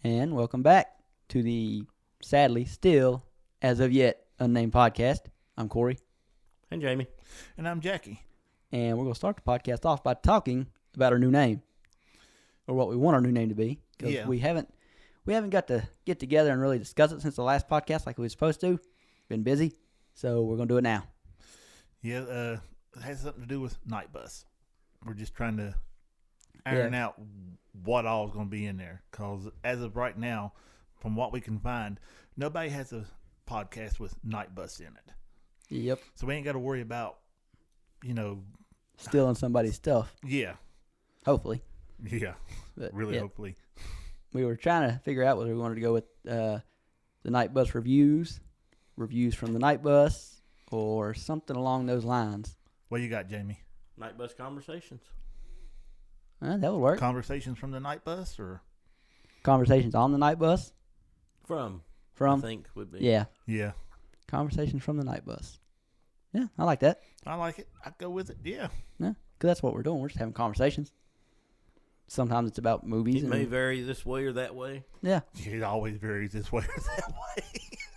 And welcome back to the sadly still, as of yet, unnamed podcast. I'm Corey. And Jamie. And I'm Jackie. And we're going to start the podcast off by talking about our new name, or what we want our new name to be. Because we haven't got to get together and really discuss it since the last podcast like we were supposed to. Been busy, so we're going to do it now. Yeah, it has something to do with Night Bus. We're just trying to iron out what all is going to be in there. Because as of right now, from what we can find, nobody has a podcast with Night Bus in it. Yep. So we ain't got to worry about, stealing somebody's stuff. Yeah. Hopefully. Yeah. But, hopefully. We were trying to figure out whether we wanted to go with the Night Bus reviews from the Night Bus, or something along those lines. What you got, Jamie? Night Bus Conversations. That would work. Conversations from the Night Bus, or Conversations on the Night Bus? From I think would be. Yeah. Yeah. Conversations from the Night Bus. Yeah, I like that. I like it. I'd go with it. Yeah. Yeah, because that's what we're doing. We're just having conversations. Sometimes it's about movies. It may vary this way or that way. Yeah. It always varies this way or that way.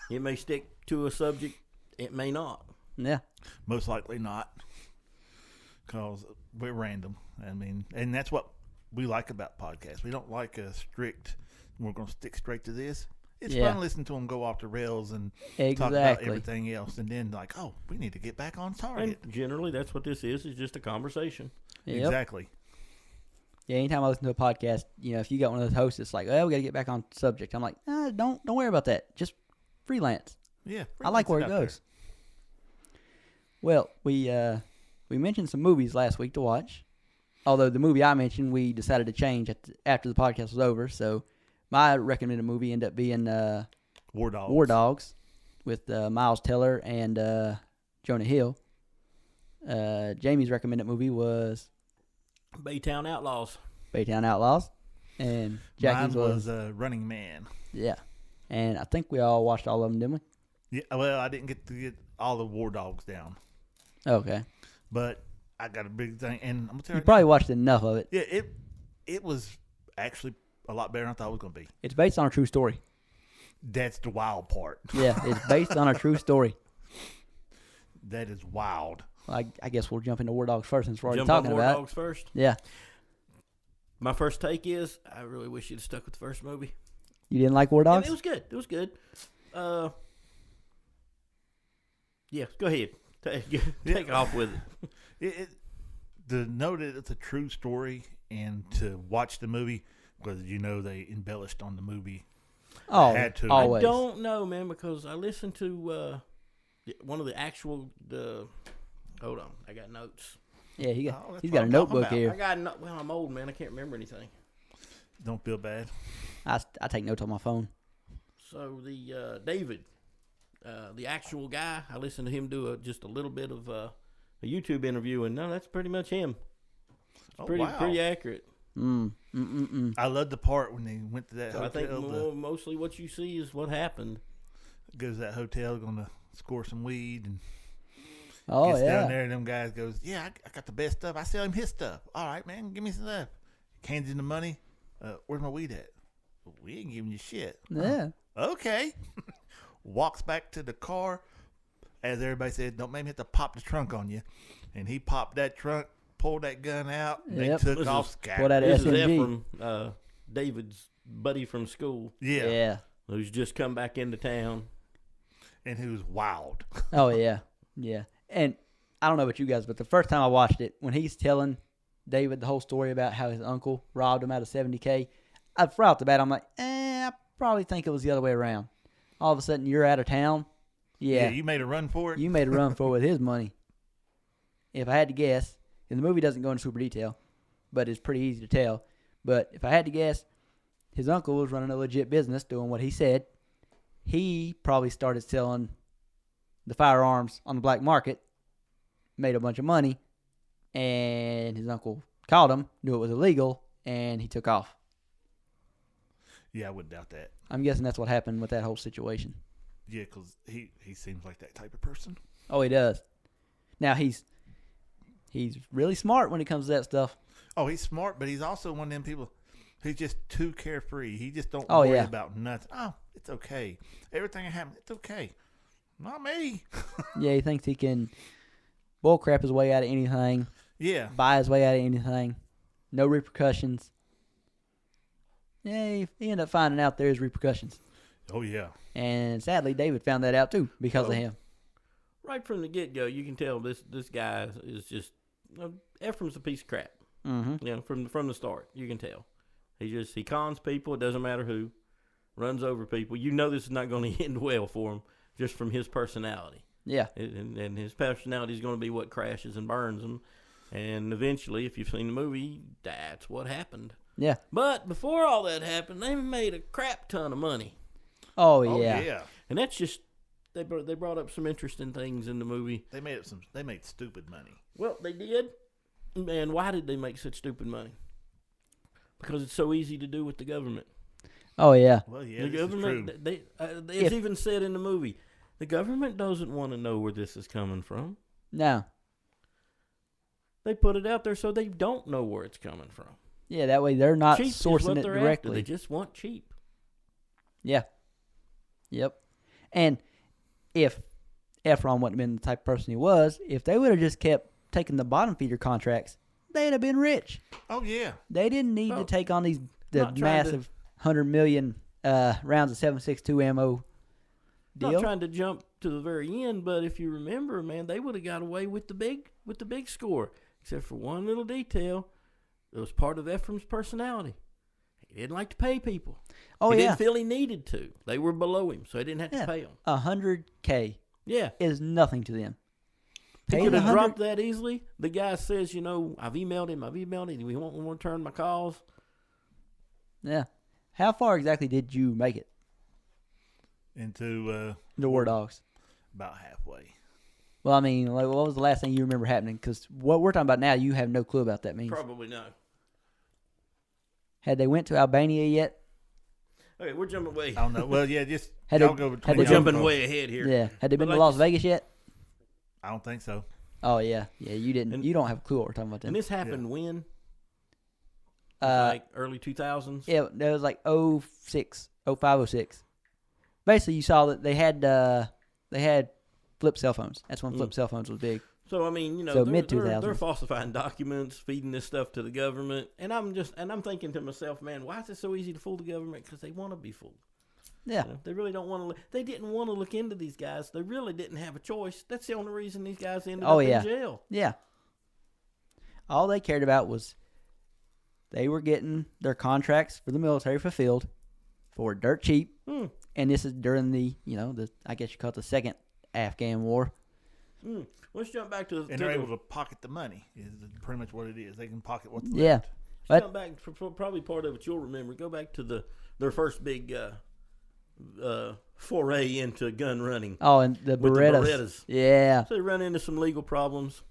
It may stick to a subject. It may not. Yeah. Most likely not. Because we're random. I mean, and that's what we like about podcasts. We don't like a strict, we're going to stick straight to this. It's fun listening to them go off the rails and talk about everything else. And then like, oh, we need to get back on target. And generally, that's what this is just a conversation. Yep. Exactly. Yeah, anytime I listen to a podcast, if you got one of those hosts, it's like, oh, we got to get back on subject. I'm like, don't worry about that. Just freelance. Yeah. I like where it goes. Well, we mentioned some movies last week to watch. Although the movie I mentioned, we decided to change after the podcast was over. So my recommended movie ended up being War Dogs with Miles Teller and Jonah Hill. Jamie's recommended movie was Baytown Outlaws. And Jackie's Mine was Running Man. Yeah. And I think we all watched all of them, didn't we? Yeah. Well, I didn't get to get all the War Dogs down. Okay. But I got a big thing, and I'm gonna tell you. You probably watched enough of it. Yeah, it was actually a lot better than I thought it was gonna be. It's based on a true story. That's the wild part. Yeah, it's based on a true story. That is wild. Well, I guess we'll jump into War Dogs first since we're already Jump talking on War about Dogs first. Yeah. My first take is I really wish you'd stuck with the first movie. You didn't like War Dogs? It was good. It was good. Yeah, go ahead. Take off with it. To know that it's a true story and to watch the movie, because they embellished on the movie. Oh, had to. Always. I don't know, man, because I listened to one of the actual. Hold on, I got notes. Yeah, he's got a notebook here. I'm old, man. I can't remember anything. Don't feel bad. I take notes on my phone. So the David, the actual guy, I listened to him do just a little bit of a YouTube interview, and no, that's pretty much him. It's pretty accurate. I love the part when they went to that hotel. I think mostly what you see is what happened. Goes to that hotel, going to score some weed, and gets down there, and them guys goes, yeah, I got the best stuff. I sell him his stuff. All right, man, give me some stuff. Hands him the money. Where's my weed at? We ain't giving you shit. Yeah. Okay. Walks back to the car. As everybody said, don't make me have to pop the trunk on you. And he popped that trunk, pulled that gun out, and they took off scattered. This is Ephraim, David's buddy from school. Yeah. Who's just come back into town. And who's wild. Oh, yeah. Yeah. And I don't know about you guys, but the first time I watched it, when he's telling David the whole story about how his uncle robbed him out of $70K, right off the bat, I'm like, I probably think it was the other way around. All of a sudden, you're out of town. Yeah. You made a run for it? You made a run for it with his money. If I had to guess, and the movie doesn't go into super detail, but it's pretty easy to tell. But if I had to guess, his uncle was running a legit business, doing what he said. He probably started selling the firearms on the black market, made a bunch of money, and his uncle caught him, knew it was illegal, and he took off. Yeah, I wouldn't doubt that. I'm guessing that's what happened with that whole situation. Yeah, because he seems like that type of person. Oh, he does. Now, he's really smart when it comes to that stuff. Oh, he's smart, but he's also one of them people. He's just too carefree. He just don't Oh, worry yeah. about nothing. Oh, it's okay. Everything that happens, it's okay. Not me. Yeah, he thinks he can bull crap his way out of anything, Yeah. buy his way out of anything, no repercussions. Yeah, he ended up finding out there's repercussions. Oh, yeah. And sadly, David found that out too because of him. Right from the get-go, you can tell this guy is just Ephraim's a piece of crap. Mm-hmm. You know, from the start, you can tell. He cons people. It doesn't matter who, runs over people. You know this is not going to end well for him just from his personality. Yeah. And his personality is going to be what crashes and burns him. And eventually, if you've seen the movie, that's what happened. Yeah. But before all that happened, they made a crap ton of money. Oh, Oh, yeah. yeah. And that's just they brought up some interesting things in the movie. They made stupid money. Well, they did. And why did they make such stupid money? Because it's so easy to do with the government. Oh, yeah. Well, yeah, The this is true. government, it's even said in the movie, the government doesn't want to know where this is coming from. No. They put it out there so they don't know where it's coming from. Yeah, that way they're not Cheap is sourcing what it they're directly. after. They just want cheap. Yeah. Yep. And if Efron wouldn't have been the type of person he was, if they would have just kept taking the bottom feeder contracts, they'd have been rich. Oh, yeah. They didn't need to take on the not trying to- massive 100 million rounds of 7.62 ammo deal. Not trying to jump to the very end, but if you remember, man, they would have got away with the big score, except for one little detail. It was part of Ephraim's personality. He didn't like to pay people. Oh, he yeah. didn't feel he needed to. They were below him, so he didn't have Yeah. to pay them. $100K Yeah. is nothing to them. He Pay could the have 100 dropped that easily. The guy says, I've emailed him. He won't return my calls. Yeah. How far exactly did you make it? Into The War Dogs. about halfway. Well, I mean, like, what was the last thing you remember happening? Because what we're talking about now, you have no clue about that means. Probably no. Had they went to Albania yet? Okay, we're jumping way. I don't know. Well, yeah, just Had y'all they- go had between they We're been- jumping way ahead here. Yeah. Had they been But to like Las you- Vegas yet? I don't think so. Oh, yeah. Yeah, you didn't. And- You don't have a clue what we're talking about then. And this happened when? Uh, Like early 2000s? Yeah, that was like 06, 05, 06. Basically, you saw that they had flip cell phones. That's when flip cell phones was big. So I mean, So they're mid-2000s. falsifying documents, feeding this stuff to the government, and I'm thinking to myself, man, why is it so easy to fool the government? Because they want to be fooled. Yeah. They really don't want to. They didn't want to look into these guys. They really didn't have a choice. That's the only reason these guys ended up yeah. in jail. Yeah. All they cared about was they were getting their contracts for the military fulfilled for dirt cheap. And this is during the I guess you call it the second Afghan war. Let's jump back to And they're able to pocket the money. Is pretty much what it is. They can pocket what's Yeah. left. But jump back for probably part of it you'll remember. Go back to their first big foray into gun running. oh, and the With the Berettas. Berettas. Yeah. So they run into some legal problems.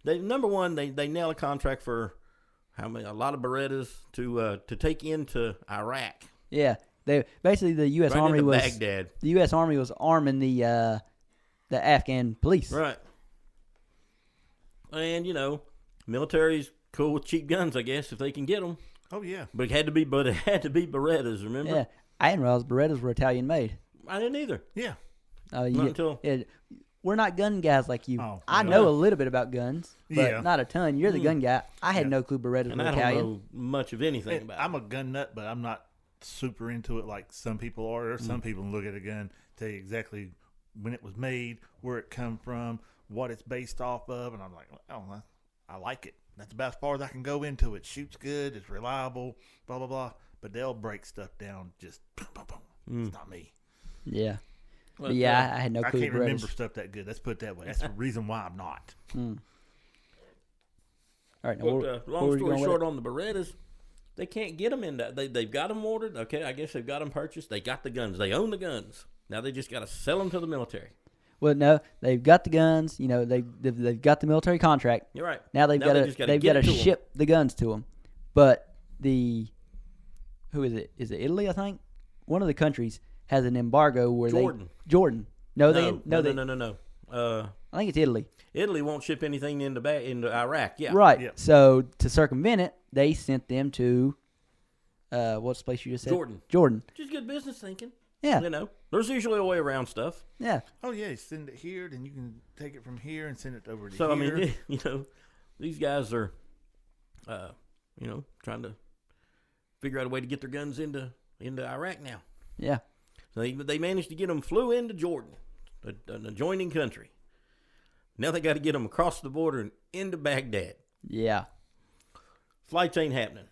They nail a contract for a lot of Berettas to take into Iraq. Yeah. They basically the U.S. Right Army into was Baghdad. the U.S. Army was arming the Afghan police. Right. And military's cool with cheap guns, I guess, if they can get them. Oh, yeah. But it had to be Berettas. Remember? Yeah. I didn't realize Berettas were Italian made. I didn't either. Yeah. Oh, Not until we're not gun guys like you. Oh, I yeah. know a little bit about guns, but Yeah. not a ton. You're the gun guy. I had Yeah. no clue Berettas and were I don't Italian. know much of anything And about I'm it. a gun nut, but I'm not super into it like some people are. There's some people who look at a gun, tell you exactly when it was made, where it come from, what it's based off of, and I'm like, oh, I like it. That's about as far as I can go into it. Shoots good, it's reliable, blah blah blah. But they'll break stuff down just boom, boom, boom. It's not me. Yeah. Well, But yeah, I had no I clue can't Berettas. remember stuff that good. Let's put it that way. That's the reason why I'm not. All right. Now, But where long we story going with short, it? on the Berettas, they can't get them in that. They've got them ordered. Okay, I guess they've got them purchased. They got the guns. They own the guns. Now they just got to sell them to the military. Well, no, they've got the guns. They've got the military contract. You're right. Now they've got just gotta to get it to 'em. ship the guns to them. But who is it? Is it Italy? I think one of the countries has an embargo where Jordan. No. I think it's Italy. Italy won't ship anything into Iraq. Yeah. Right. Yep. So to circumvent it, they sent them to what's the place you just said? Jordan. Jordan. Just good business thinking. Yeah. You know, there's usually a way around stuff. Yeah. Oh yeah, you send it here, then you can take it from here and send it over to So, here. I mean, you know, these guys are, you know, trying to figure out a way to get their guns into Iraq now. Yeah. So they managed to get them flew into Jordan, an adjoining country. Now they got to get them across the border and into Baghdad. Yeah. Flights ain't happening.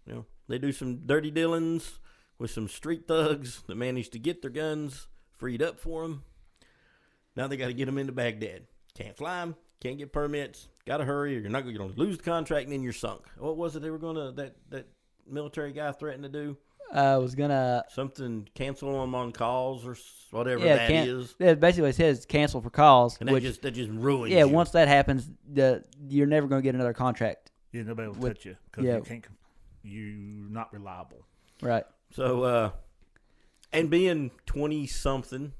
You know, they do some dirty dealings with some street thugs that managed to get their guns freed up for them. Now they got to get them into Baghdad. Can't fly them. Can't get permits. Got to hurry, or you're going to lose the contract and then you're sunk. What was it they were going to that military guy threatened to do? I was gonna Something cancel them on calls or whatever yeah, that is. Yeah, basically it says cancel for calls. And that just ruins yeah, you. once that happens, you're never gonna get another contract. Yeah, nobody will touch you because you're not reliable. Right. So, and being 20-something,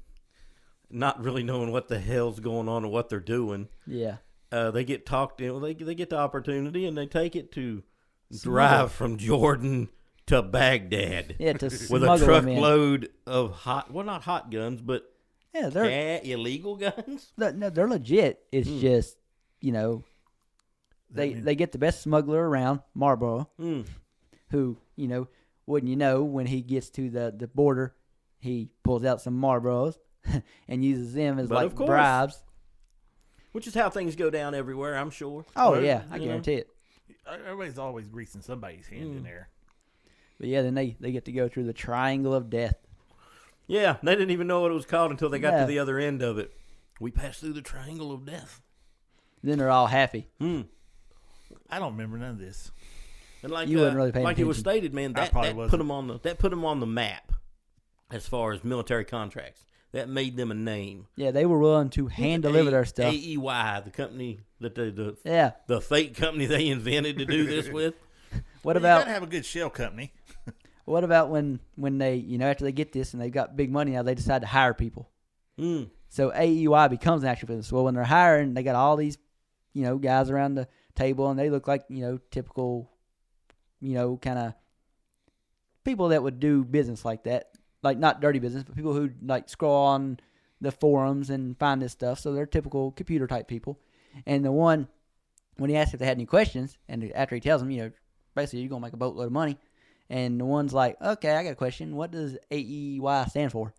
not really knowing what the hell's going on or what they're doing. Yeah. They get talked in. They get the opportunity and they take it to drive from Jordan to Baghdad. Yeah, to with a truckload of not hot guns, but yeah, they're illegal guns. No, they're legit. It's just, you know, they get the best smuggler around, Marlboro, who, you know, wouldn't you know, when he gets to the border, he pulls out some Marlboros and uses them as like bribes. Which is how things go down everywhere, I'm sure. Oh, yeah, I guarantee it. Everybody's always greasing somebody's hand in there. But yeah, then they get to go through the Triangle of Death. Yeah, they didn't even know what it was called until they got to the other end of it. We passed through the Triangle of Death. Then they're all happy. I don't remember none of this. And like you wouldn't really pay attention. It was stated, man, that put them on the map as far as military contracts. That made them a name. Yeah, they were willing to hand deliver their stuff. AEY, the company that the fake company they invented to do this with. What you about? gotta have a good shell company. What about when they, you know, after they get this and they've got big money now, they decide to hire people. So AEY becomes an actual business. Well, when they're hiring, they got all these, you know, guys around the table, and they look like, you know, typical, you know, kind of people that would do business like that. Like, not dirty business, but people who, like, scroll on the forums and find this stuff. So they're typical computer-type people. And the one, when he asks if they had any questions, and after he tells them, you know, basically you're going to make a boatload of money. And the one's like, okay, I got a question. What does AEY stand for?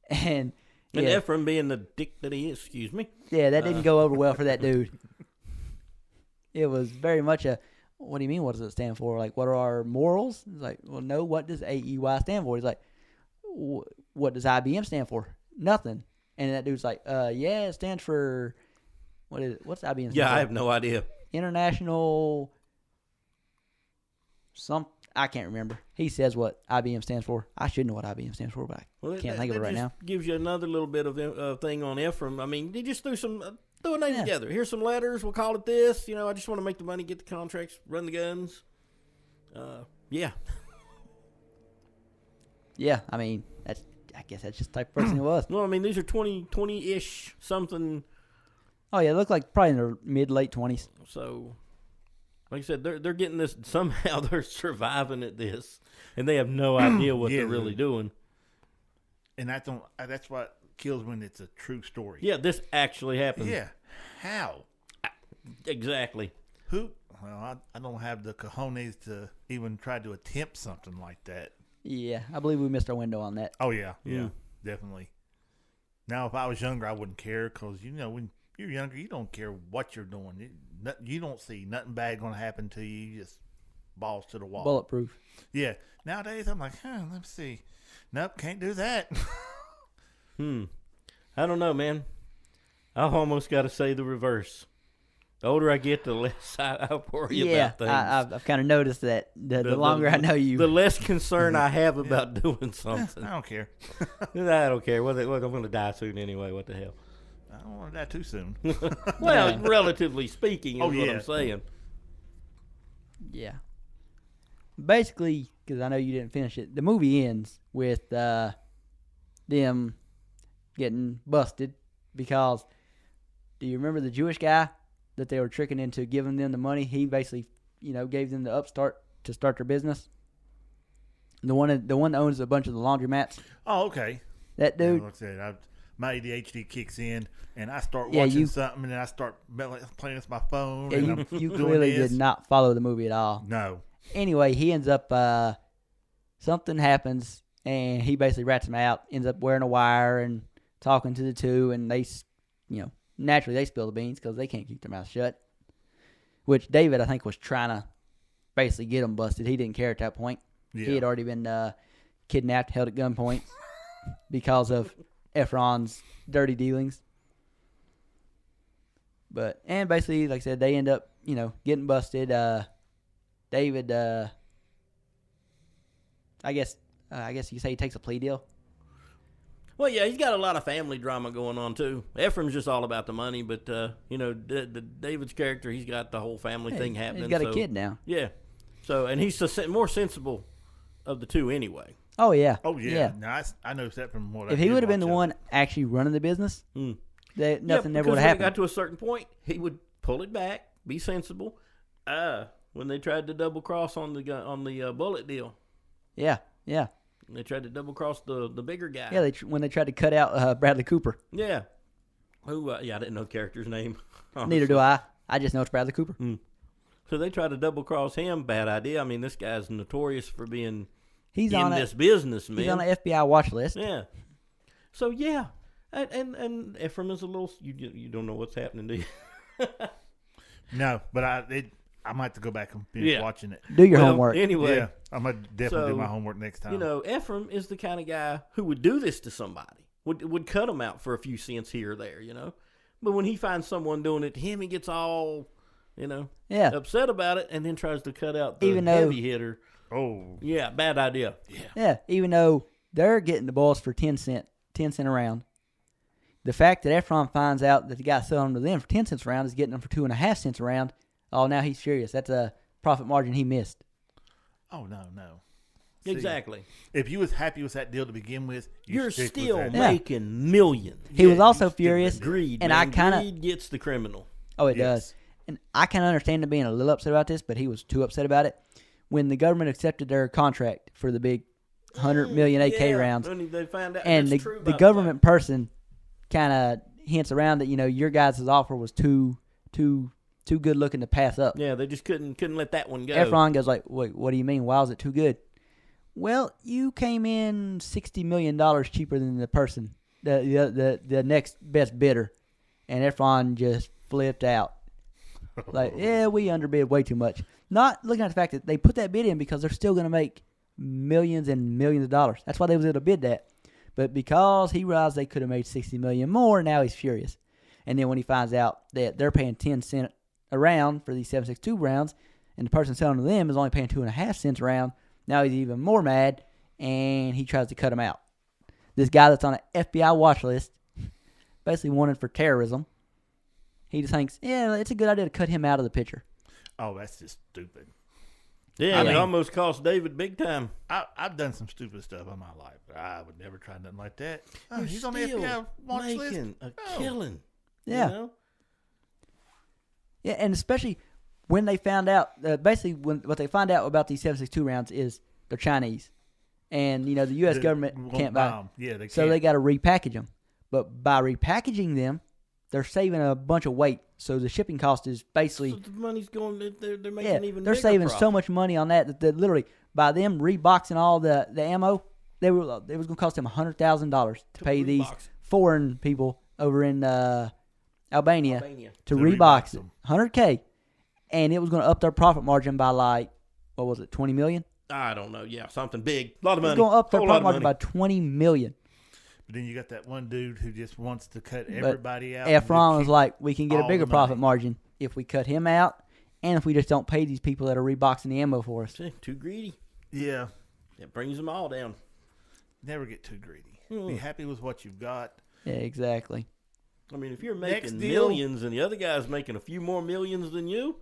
And Ephraim, being the dick that he is, excuse me. Yeah, that didn't go over well for that dude. It was very much a, what do you mean, what does it stand for? Like, what are our morals? It's like, well, no, what does AEY stand for? He's like, what does IBM stand for? Nothing. And that dude's like, yeah, it stands for, what's IBM stand for? Yeah, I have no idea. International, I can't remember. He says what IBM stands for. I should know what IBM stands for, but I can't think of it right now. Gives you another little bit of thing on Ephraim. I mean, they just threw a name together. Here's some letters. We'll call it this. You know, I just want to make the money, get the contracts, run the guns. Yeah. Yeah, I mean, I guess that's just the type of person he was. No, I mean, these are 20-ish something. Oh, yeah, they look like probably in their mid-late 20s. So, like I said, they're getting this. Somehow they're surviving at this, and they have no idea what they're really doing. And that's what kills when it's a true story. Yeah, this actually happened. Yeah. How? Exactly. Who? Well, I don't have the cojones to even try to attempt something like that. Yeah, I believe we missed our window on that. Oh, yeah. Yeah, definitely. Now, if I was younger, I wouldn't care because, you know, when you're younger, you don't care what you're doing. You don't see nothing bad going to happen to you. You just balls to the wall. Bulletproof. Yeah. Nowadays, I'm like, let's see. Nope, can't do that. I don't know, man. I've almost got to say the reverse. The older I get, the less I worry about things. I've kind of noticed that. The longer I know you, the less concern I have about doing something. I don't care. I don't care. I'm going to die soon anyway. What the hell? I don't want to die too soon. Well, relatively speaking, is what I'm saying. Yeah. Basically, because I know you didn't finish it, the movie ends with them getting busted because, do you remember the Jewish guy that they were tricking into giving them the money? He basically, you know, gave them the upstart to start their business. The one that owns a bunch of the laundromats. Oh, okay. That dude. Yeah, like I said, my ADHD kicks in, and I start Yeah, watching something, and then I start playing with my phone. Yeah, and you doing clearly this. did not follow the movie at all. No. Anyway, he ends up something happens, and he basically rats him out. Ends up wearing a wire and talking to the two, and they, naturally they spill the beans because they can't keep their mouth shut. Which David, I think, was trying to basically get him busted. He didn't care at that point. Yeah. He had already been kidnapped, held at gunpoint because of Efron's dirty dealings. And basically, like I said, they end up, getting busted. David, I guess you could say he takes a plea deal. Well, yeah, he's got a lot of family drama going on too. Ephraim's just all about the money, but David's character, he's got the whole family thing happening. He's got a kid now. Yeah, so and he's the more sensible of the two anyway. Oh yeah. Oh yeah. No, I noticed that from what. If he would have been the one actually running the business, nothing never would have happened. When it got to a certain point, he would pull it back, be sensible. When they tried to double cross on the bullet deal. Yeah. They tried to double cross the bigger guy. Yeah, when they tried to cut out Bradley Cooper. Yeah. Who? I didn't know the character's name. Honestly. Neither do I. I just know it's Bradley Cooper. So they tried to double cross him. Bad idea. I mean, this guy's notorious for being in this business, man. He's on an FBI watch list. Yeah. So yeah, and Ephraim is a little. You don't know what's happening, do you? No, but I might have to go back and finish watching it. Do your homework. Anyway. Yeah, I'm going to definitely do my homework next time. Ephraim is the kind of guy who would do this to somebody. Would cut him out for a few cents here or there, But when he finds someone doing it to him, he gets all, upset about it and then tries to cut out the heavy hitter. Oh. Yeah, bad idea. Yeah, even though they're getting the balls for 10 cent a round. The fact that Ephraim finds out that the guy selling them to them for 10 cents a round is getting them for 2.5 cents a round. Oh, now he's furious. That's a profit margin he missed. Oh, no. See, exactly. If you was happy with that deal to begin with, you're still making millions. He was also furious. Greed, and man. Greed gets the criminal. Oh, it does. And I kind of understand him being a little upset about this, but he was too upset about it. When the government accepted their contract for the big 100 million AK rounds, when they found out and the government person kind of hints around that, your guys' offer was too good looking to pass up. Yeah, they just couldn't let that one go. Efron goes like, wait, what do you mean? Why was it too good? Well, you came in $60 million cheaper than the person, the next best bidder. And Efron just flipped out. Like, yeah, we underbid way too much. Not looking at the fact that they put that bid in because they're still going to make millions and millions of dollars. That's why they was able to bid that. But because he realized they could have made $60 million more, now he's furious. And then when he finds out that they're paying 10 cents a round for these 7.62 rounds, and the person selling to them is only paying 2.5 cents a round, now he's even more mad, and he tries to cut him out. This guy that's on an FBI watch list, basically wanted for terrorism, he just thinks, yeah, it's a good idea to cut him out of the picture. Oh, that's just stupid. Yeah, it almost cost David big time. I've done some stupid stuff in my life, but I would never try nothing like that. You're he's on the FBI watch list. Making a killing. Yeah. Yeah, and especially when they found out, basically what they find out about these 7.62 rounds is they're Chinese. And, the U.S. government can't buy them. Yeah, they so can't. they got to repackage them. But by repackaging them, they're saving a bunch of weight. So the shipping cost is basically... So the money's going... They're making even they're bigger saving profit. so much money on that literally, by them reboxing all the ammo, it was going to cost them $100,000 to pay these foreign people over in Albania to rebox it. $100K. And it was going to up their profit margin by like, what was it, $20 million? I don't know. Yeah, something big. A lot of money. It's going to up their profit margin by $20 million. But then you got that one dude who just wants to cut everybody out. Efron was like, we can get a bigger profit margin if we cut him out and if we just don't pay these people that are reboxing the ammo for us. Too greedy. Yeah. It brings them all down. Never get too greedy. Be happy with what you've got. Yeah, exactly. I mean, if you're making millions and the other guy's making a few more millions than you,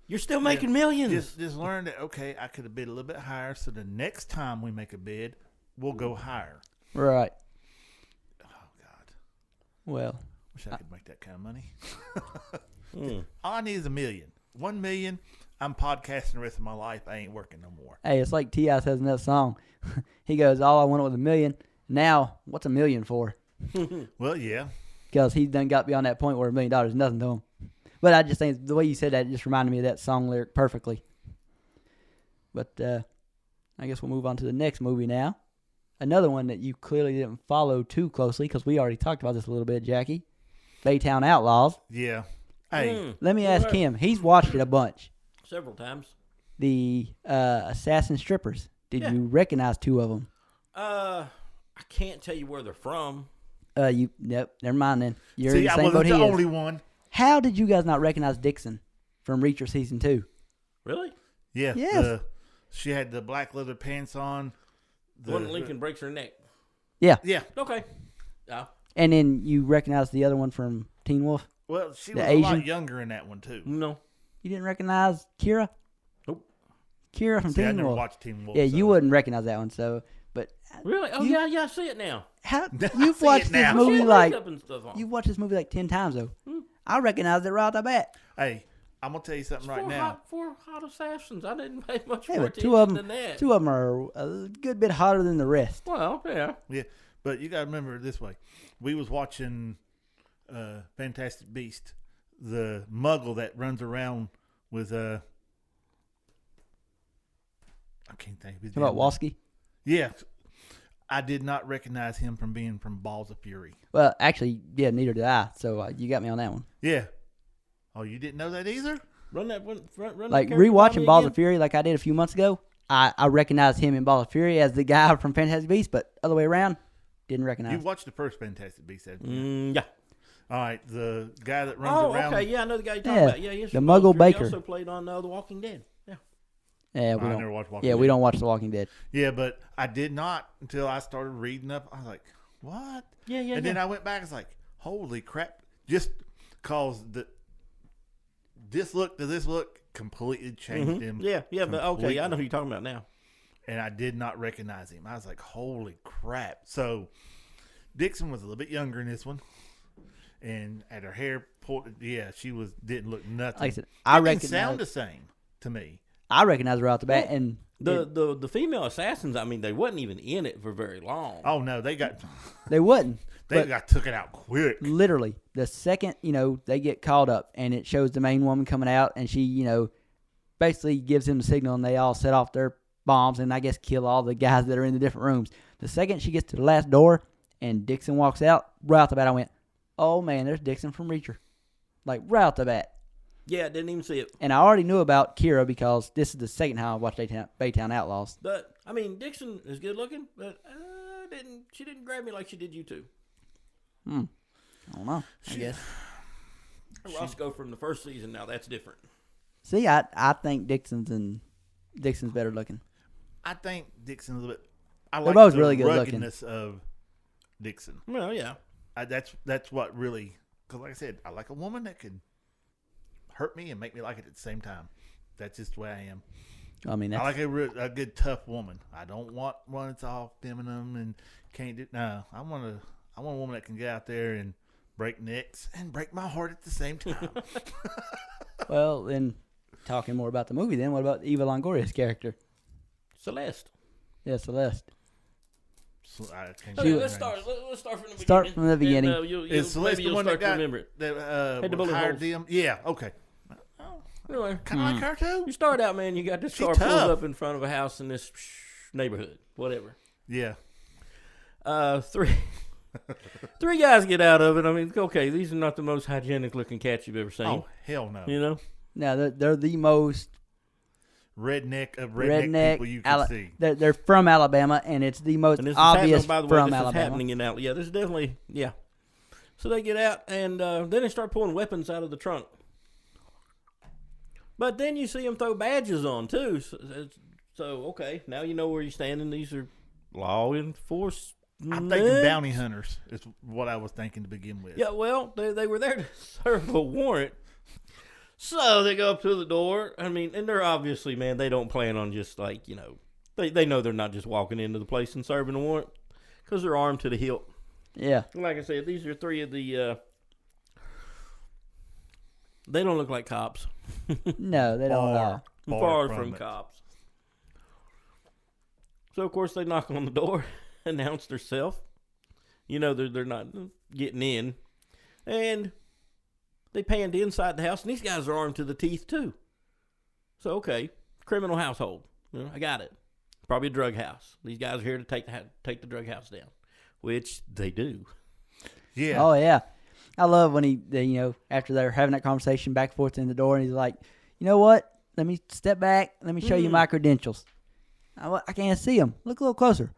you're still making millions. Just learn that, okay, I could have bid a little bit higher, so the next time we make a bid, we'll go higher. Right. Oh, God. Well. Wish I could make that kind of money. All I need is $1 million. $1 million, I'm podcasting the rest of my life. I ain't working no more. Hey, it's like T.I. says in that song. He goes, all I wanted was $1 million. Now, what's $1 million for? Well, yeah. Because he done got beyond that point where $1 million is nothing to him. But I just think the way you said that just reminded me of that song lyric perfectly. But I guess we'll move on to the next movie now. Another one that you clearly didn't follow too closely because we already talked about this a little bit, Jackie. Baytown Outlaws. Yeah. Hey. Let me ask him. He's watched it a bunch. Several times. The Assassin Strippers. Did you recognize 2 of them? I can't tell you where they're from. Never mind then. You're See, in the I same boat wasn't he the is. only one. How did you guys not recognize Dixon from Reacher Season 2? Really? Yeah. Yes. She had the black leather pants on. The one Lincoln breaks her neck. Yeah. Yeah. Okay. Yeah. And then you recognized the other one from Teen Wolf? Well, she The was Asian? a lot younger in that one, too. No. You didn't recognize Kira? Nope. Kira from See, I Teen never Wolf. watched Teen Wolf. Yeah, so. you wouldn't recognize that one. So, but Really? Oh, You- yeah, I see it now. how I you've see watched it this now. movie Shit, like makeup and stuff on. you've watched this movie like 10 times though. I recognized it right off the bat. Hey, I'm going to tell you something right now. Four hot assassins. I didn't pay much Yeah, more but attention two of than them, that. are a good bit hotter than the rest. Well, yeah. Yeah, but you got to remember it this way. We was watching Fantastic Beast, the muggle that runs around with I can't think of his How about name. Walski? Yeah. I did not recognize him from being from Balls of Fury. Well, actually, yeah, neither did I. So you got me on that one. Yeah. Oh, you didn't know that either? Run that one. Run Like that character by me rewatching Balls again. of Fury, like I did a few months ago. I recognized him in Balls of Fury as the guy from Fantastic Beasts, but other way around, didn't recognize. You watched the first Fantastic Beast, haven't you? Yeah. All right, the guy that runs around. Okay. Yeah, I know the guy you're talking Yeah, about. Yeah, he's the from Muggle Balls of Fury. He Baker. also played on The Walking Dead. Yeah. Yeah, I never watched Walking Yeah, Dead. we don't watch The Walking Dead. Yeah, but I did not until I started reading up. I was like, what? Yeah. And then I went back. I was like, holy crap. Just because this look to this look completely changed him. Yeah. But okay. completely. I know who you're talking about now. And I did not recognize him. I was like, holy crap. So Dixon was a little bit younger in this one. And had her hair pulled. Yeah, she didn't look nothing. Like I said, Didn't sound the same to me. I recognize her right off the bat, and The female assassins, I mean, they wasn't even in it for very long. Oh no, they got they wouldn't. But got took it out quick. literally, the second they get called up, and it shows the main woman coming out, and she basically gives him the signal, and they all set off their bombs, and I guess kill all the guys that are in the different rooms. The second she gets to the last door, and Dixon walks out, right off the bat, I went, "Oh man, there's Dixon from Reacher," like right off the bat. Yeah, didn't even see it. And I already knew about Kira because this is the second time I watched Baytown Outlaws. But I mean, Dixon is good looking, but she didn't grab me like she did you two. I don't know. I guess. Roscoe from the first season. Now that's different. See, I think Dixon's better looking. I think Dixon's a little bit. I They're like both the really good looking. ruggedness of Dixon. Well, yeah. That's what really, because like I said, I like a woman that could hurt me and make me like it at the same time. That's just the way I am. I mean, I like a good tough woman. I don't want one that's all feminine and can't do. No, I want a woman that can get out there and break necks and break my heart at the same time. well, then talking more about the movie. Then what about Eva Longoria's character? Celeste. Yeah, Celeste. So I can't Okay, do let's it. start. Let's start from the beginning. Start from the beginning. And, you'll, Is Celeste maybe the you'll one start that to got remember it. that Had the bullet hired holes. them? Yeah, okay. Anyway, Kind of like her too. you start out, man. You got this She car pulled tough. up in front of a house in this neighborhood, whatever. Yeah. Three guys get out of it. I mean, okay, these are not the most hygienic looking cats you've ever seen. Oh hell no. You know, No, they're the most Redneck people you can Ala- see. They're from Alabama, and it's the most and this obvious is happening, by the way, from this is Alabama. happening in Alabama. Yeah, this is definitely So they get out, and then they start pulling weapons out of the trunk. But then you see them throw badges on too. So okay, now you know where you're standing. These are law enforcement. I'm thinking bounty hunters is what I was thinking to begin with. Yeah, well, they were there to serve a warrant. So they go up to the door. I mean, and they're obviously, man, they don't plan on just like, they know they're not just walking into the place and serving a warrant because they're armed to the hilt. Yeah, And like I said, these are three of the, they don't look like cops. no, they don't at all. Far from cops. So, of course, they knock on the door, announce themselves. You know, they're not getting in. And they panned inside the house, and these guys are armed to the teeth, too. So, okay, criminal household. You know, I got it. Probably a drug house. These guys are here to take the drug house down, which they do. Yeah. Oh, yeah. I love when after they're having that conversation back and forth in the door, and he's like, you know what? Let me step back. Let me show you my credentials. I can't see them. Look a little closer.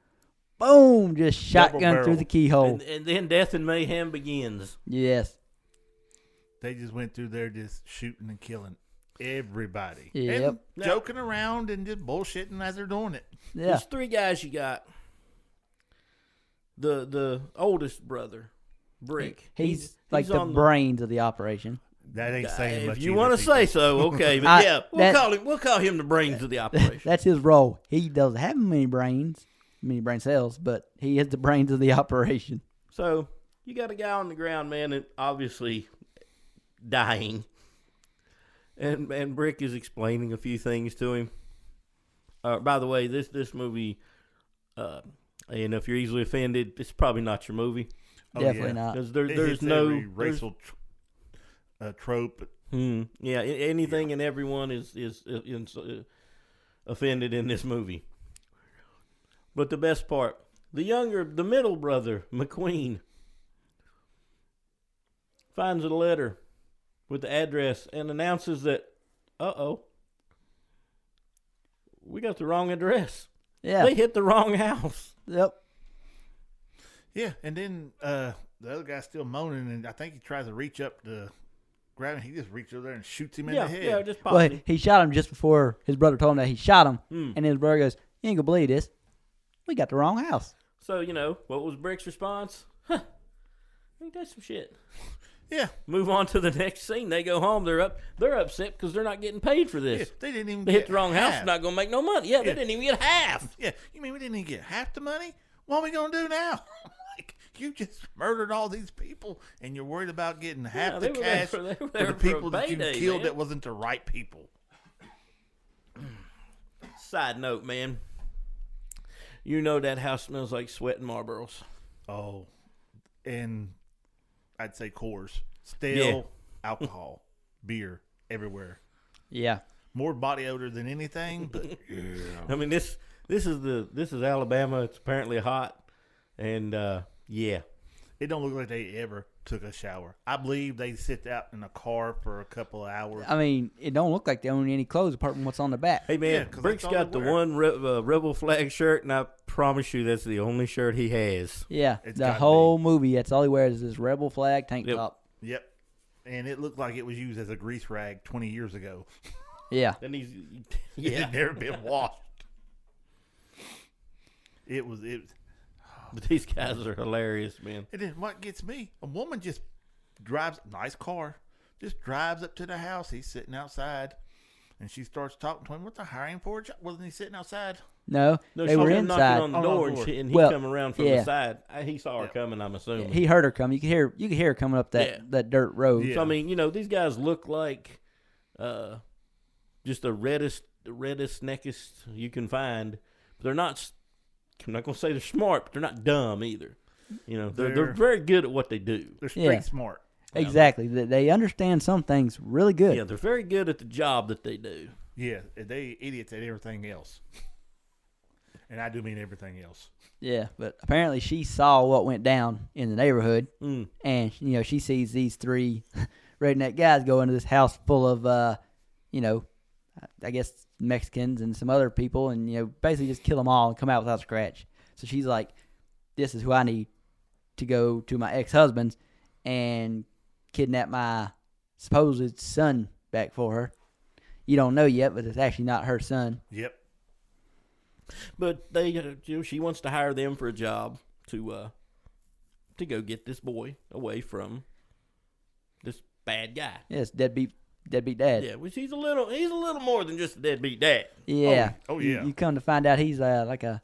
Boom! Just shotgun through the keyhole. And then death and mayhem begins. Yes. They just went through there just shooting and killing everybody. Yep. And joking around and just bullshitting as they're doing it. Yeah. There's 3 guys you got. The oldest brother, Brick. He's like the brains of the operation. That ain't saying much. If you want to say so, okay. But we'll call him the brains of the operation. That's his role. He doesn't have many brain cells, but he is the brains of the operation. So you got a guy on the ground, man, and obviously dying. And Brick is explaining a few things to him. By the way, this movie, if you're easily offended, it's probably not your movie. Definitely not. Because there's no racial trope. Yeah, anything and everyone is offended in this movie. But the best part, the middle brother, McQueen, finds a letter with the address and announces that, we got the wrong address. Yeah. They hit the wrong house. Yep. Yeah, and then the other guy's still moaning, and I think he tries to reach up to grab him. He just reaches over there and shoots him in the head. Yeah, just pops Well, him. he shot him just before his brother told him that he shot him. And his brother goes, you ain't gonna believe this. We got the wrong house. So, what was Brick's response? Ain't that some shit? Yeah. Move on to the next scene. They go home. They're upset because they're not getting paid for this. Yeah, they didn't even hit the wrong house. Not going to make no money. Yeah, they didn't even get half. Yeah, you mean we didn't even get half the money? What are we going to do now? Like, you just murdered all these people, and you're worried about getting half the cash for the people that you killed that wasn't the right people. Side note, man. You know that house smells like sweat and Marlboros. Oh, and I'd say Coors. Stale alcohol, beer everywhere. Yeah. More body odor than anything, but yeah. I mean, this is Alabama. It's apparently hot, and yeah. It don't look like they ever took a shower. I believe they sit out in a car for a couple of hours. I mean, it don't look like they own any clothes apart from what's on the back. Hey, man, Brick's got the one Rebel flag shirt, and I promise you that's the only shirt he has. Yeah, the whole movie, that's all he wears is this Rebel flag tank top. Yep. And it looked like it was used as a grease rag 20 years ago. Yeah. And it had never been washed. It was. But these guys are hilarious, man. And then what gets me? A woman just drives, nice car, just drives up to the house. He's sitting outside, and she starts talking to him. What's the hiring for a job? Wasn't he sitting outside? No, they were inside. On the door, and he come around from the side. He saw her coming, I'm assuming. He heard her coming. You could hear her coming up that dirt road. Yeah. So I mean, these guys look like just the reddest neckest you can find. But they're not. I'm not gonna say they're smart, but they're not dumb either. They're very good at what they do. They're street smart. Exactly. They understand some things really good. Yeah, they're very good at the job that they do. Yeah, they idiots at everything else. And I do mean everything else. Yeah, but apparently she saw what went down in the neighborhood, and she sees these 3 redneck guys go into this house full of, I guess Mexicans and some other people, and basically just kill them all and come out without a scratch. So she's like, "This is who I need to go to my ex-husband's and kidnap my supposed son back for her." You don't know yet, but it's actually not her son. Yep. But she wants to hire them for a job to go get this boy away from this bad guy. Yes, deadbeat dad. Yeah, which he's a little more than just a deadbeat dad. Yeah. Oh yeah. You come to find out he's like a,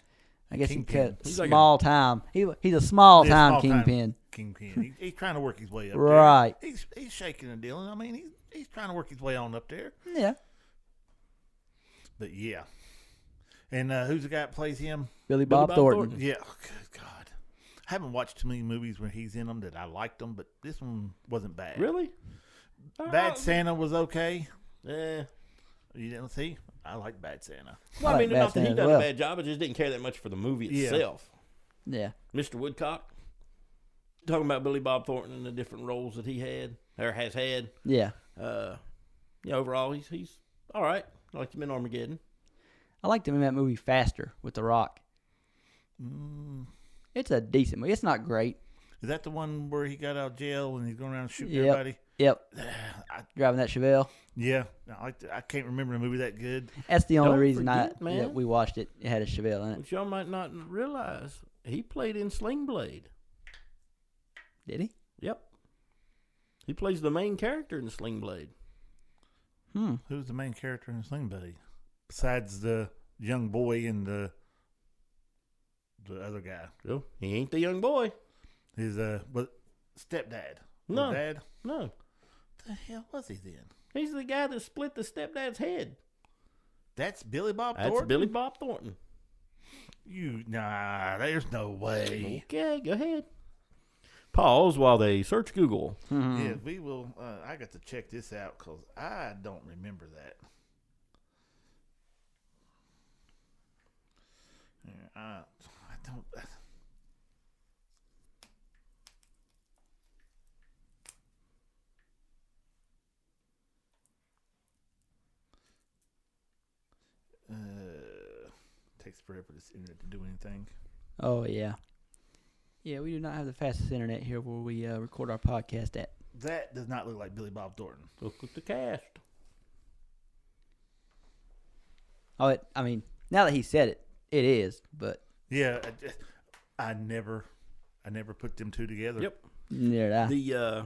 I guess kingpin. He's small time. He's a small time kingpin. Kingpin. He's trying to work his way up right. there. He's shaking and dealing. I mean, he's trying to work his way on up there. Yeah. But yeah. And who's the guy that plays him? Billy Bob Thornton. Yeah. Oh, good God. I haven't watched too many movies where he's in them that I liked them, but this one wasn't bad. Really? Bad Santa was okay. Yeah. You didn't see? I like Bad Santa. Well, I mean, Bad not that he Santa as done well. a bad job. I just didn't care that much for the movie Yeah. itself. Yeah. Mr. Woodcock. Talking about Billy Bob Thornton and the different roles that he had or has had. Yeah. Yeah, overall, he's all right. I liked him in Armageddon. I liked him in that movie Faster with The Rock. It's a decent movie. It's not great. Is that the one where he got out of jail and he's going around shooting Yep. everybody? Yep. I, Driving that Chevelle. yeah. I can't remember the movie that good. That's the only Don't reason forget, man. that we watched it. It had a Chevelle in it. Which y'all might not realize. He played in Sling Blade. Did he? Yep. He plays the main character in Sling Blade. Who's the main character in Sling Blade? Besides the young boy and the other guy. So he ain't the young boy. His stepdad. No. Or dad? No. What the hell was he then? He's the guy that split the stepdad's head. That's Billy Bob That's Thornton? Billy Bob Thornton. Nah, there's no way. Okay, go ahead. Pause while they search Google. Yeah, we will. I got to check this out because I don't remember that. Yeah, I don't. Takes forever for this internet to do anything. Oh, yeah. Yeah, we do not have the fastest internet here where we record our podcast at. That does not look like Billy Bob Thornton. Look at the cast. Oh, I mean, now that he said it, it is, but Yeah, I never put them two together. Yep. neither did I.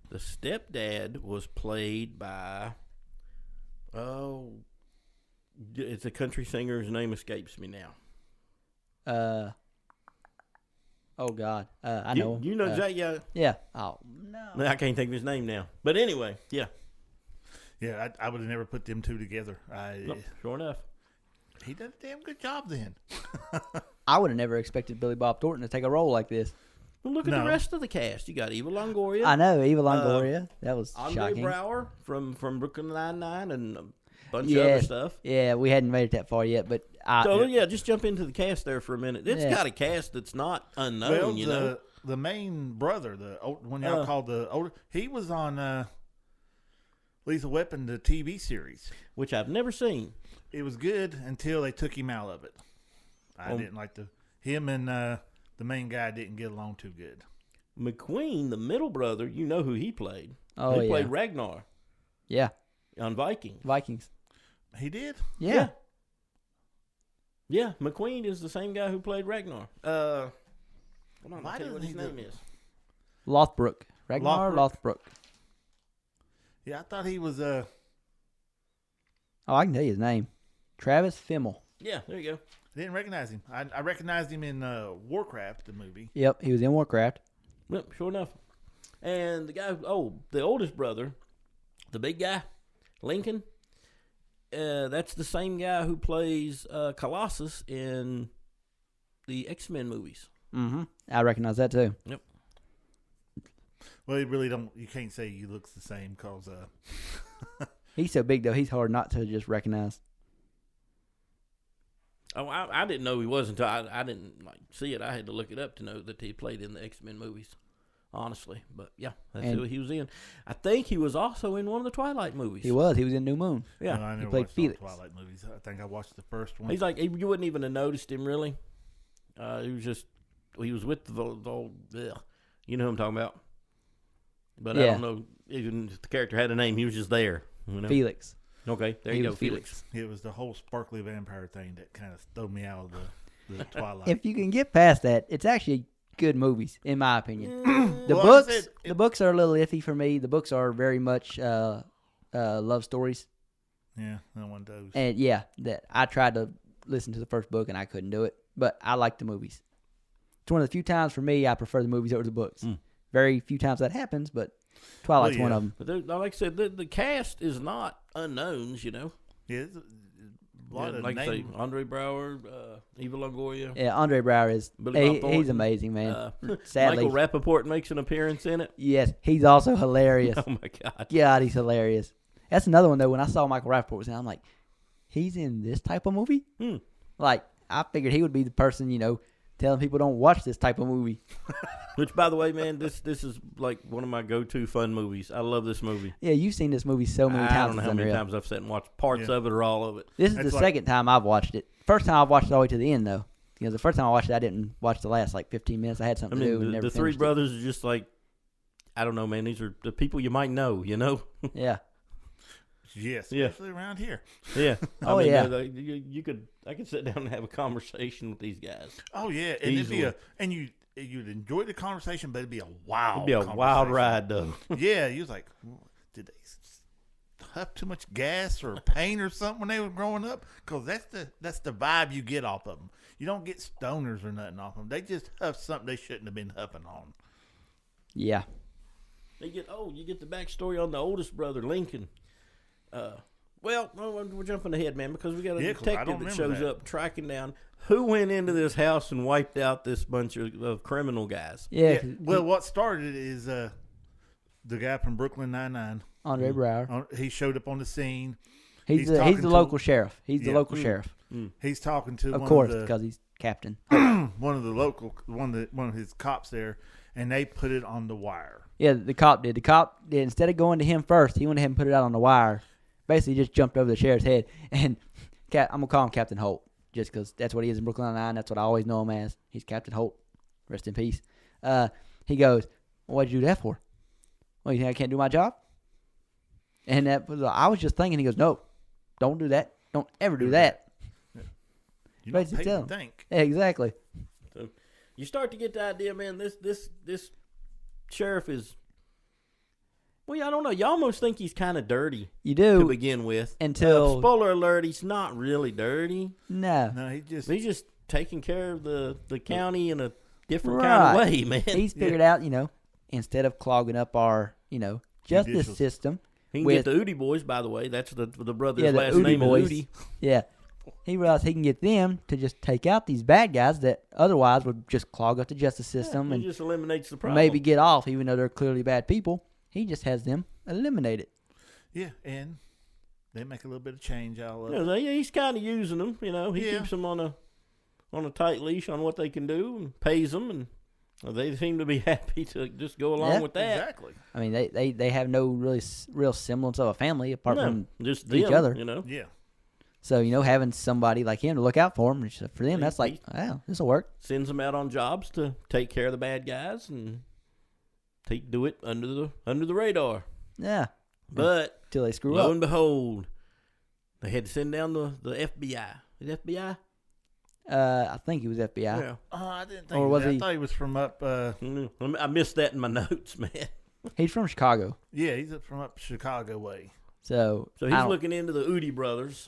The stepdad was played by it's a country singer. His name escapes me now. Oh God, I know. You know Jay? Yeah. Yeah. Oh no. I can't think of his name now. But anyway, yeah. Yeah, I would have never put them two together. Nope, sure enough. He did a damn good job then. I would have never expected Billy Bob Thornton to take a role like this. Well, look at No. the rest of the cast. You got Eva Longoria. I know, Eva Longoria. That was Andre shocking. Brower from Brooklyn Nine-Nine and a bunch of Yeah. other stuff. Yeah, we hadn't made it that far yet, but So, yeah, just jump into the cast there for a minute. It's Yeah. got a cast that's not unknown, Well, you know. the main brother, the old, one y'all called the older, he was on Lethal Weapon, the TV series. Which I've never seen. It was good until they took him out of it. I didn't like him and the main guy didn't get along too good. McQueen, the middle brother, you know who he played. Oh, he yeah. played Ragnar yeah, on Vikings. Vikings. He did? Yeah. Yeah, McQueen is the same guy who played Ragnar. Hold on, Why I'll tell you what doesn't his he name is. Lothbrok. Ragnar Lothbrok. Yeah, I thought he was Oh, I can tell you his name. Travis Fimmel. Yeah, there you go. didn't recognize him. I recognized him in Warcraft, the movie. Yep, he was in Warcraft. Yep, sure enough. And the guy, the oldest brother, the big guy, Lincoln, that's the same guy who plays Colossus in the X-Men movies. Mm-hmm. I recognize that too. Yep. Well, you can't say he looks the same because He's so big though, he's hard not to just recognize. Oh, I didn't know he was until I didn't see it. I had to look it up to know that he played in the X-Men movies. Honestly, but yeah, that's who he was in. I think he was also in one of the Twilight movies. He was in New Moon. Yeah, I never played watched all the Felix. Twilight movies. I think I watched the first one. he's like you wouldn't even have noticed him really. He was with the old, you know who I'm talking about. But I Yeah. don't know even if the character had a name. He was just there. You know? Felix. Okay, there He you go, was Felix. It was the whole sparkly vampire thing that kind of threw me out of the Twilight. If you can get past that, it's actually good movies, in my opinion. The Well, like I books, said, the books are a little iffy for me. The books are very much love stories, Yeah, that one does. and yeah, that I tried to listen to the first book and I couldn't do it. But I like the movies. It's one of the few times for me I prefer the movies over the books. Very few times that happens, but Twilight's one of them. But like I said, the cast is not unknowns. You know. Yeah, A lot of like I say, name. Andre Brower, Eva Longoria. Yeah, Andre Brower is Billy Bob he's Thornton. amazing, man. Sadly, Michael Rappaport makes an appearance in it. yes, he's also hilarious. Oh my God! God, he's hilarious. That's another one though. When I saw Michael Rappaport was in, I'm like, he's in this type of movie. Like I figured he would be the person, telling people don't watch this type of movie. Which, by the way, man, this is like one of my go-to fun movies. I love this movie. Yeah, you've seen this movie so many I times. don't know it's how many unreal. times I've sat and watched parts of it or all of it. This is That's the like- second time I've watched it. First time I watched it all the way to the end though. Because the first time I watched it, I didn't watch the last 15 minutes. I had I something to do and mean, never the three finished brothers are just like, I don't know, man. These are the people you might know, it. Yeah. Yes, Yeah. especially around here. Yeah. Oh, yeah. I could sit down and have a conversation with these guys. Oh yeah, and Easily. you'd enjoy the conversation, but it'd be a wild. It'd be a wild conversation. ride, though. Yeah, you was like, did they huff too much gas or paint or something when they were growing up? Because that's the vibe you get off of them. You don't get stoners or nothing off them. They just huff something they shouldn't have been huffing on. Yeah. You get the backstory on the oldest brother, Lincoln. Well, we're jumping ahead, man, because we got a 'cause I detective don't that remember shows that. up tracking down who went into this house and wiped out this bunch of criminal guys. Yeah. Well, what started it is the guy from Brooklyn Nine-Nine. Andre Brower. He showed up on the scene. He's talking the to- local sheriff. He's the Yeah. local sheriff. He's talking to Of course, one because he's captain. of his cops there, and they put it on the wire. Yeah, the cop did. The cop did. Instead of going to him first, he went ahead and put it out on the wire. Basically, just jumped over the sheriff's head. And I'm going to call him Captain Holt, just because that's what he is in Brooklyn Nine-Nine. That's what I always know him as. He's Captain Holt. Rest in peace. He goes, well, what'd you do that for? Well, you think I can't do my job? And I was just thinking, he goes, no, don't do that. Don't ever do that. You don't Basically pay tell to him. think. Yeah, exactly. So you start to get the idea, man. This sheriff is. Well, I don't know. You almost think he's kind of dirty You to do begin with. until Spoiler alert: he's not really dirty. no. No, he just He's just taking care of the county in a different Right. kind of way, man. He's figured out, instead of clogging up our, justice Judicial. system. He can with- get the Udi boys, by the way. That's the brother's Yeah, the last Udi name boys. is Udi. Yeah. He realized he can get them to just take out these bad guys that otherwise would just clog up the justice system He and just eliminates the problem. maybe get off, even though they're clearly bad people. He just has them eliminated. yeah, and they make a little bit of change out of You it. know, he's kind of using them. He Yeah. keeps them on a tight leash on what they can do and pays them, and they seem to be happy to just go along Yeah, with that. Exactly. I mean, they have no real semblance of a family apart No, from just each them, other. Yeah. so having somebody like him to look out for them for them, that's like, wow, this will work. Sends them out on jobs to take care of the bad guys and do it under the radar. Yeah, But till they screw lo up. and behold, they had to send down the FBI. Is it FBI? I think he was FBI. Yeah. I didn't think Or of was that. he- I thought he was from up. I missed that in my notes, man. He's from Chicago, Yeah, he's from up Chicago way. so So I he's don't- looking into the Udi brothers.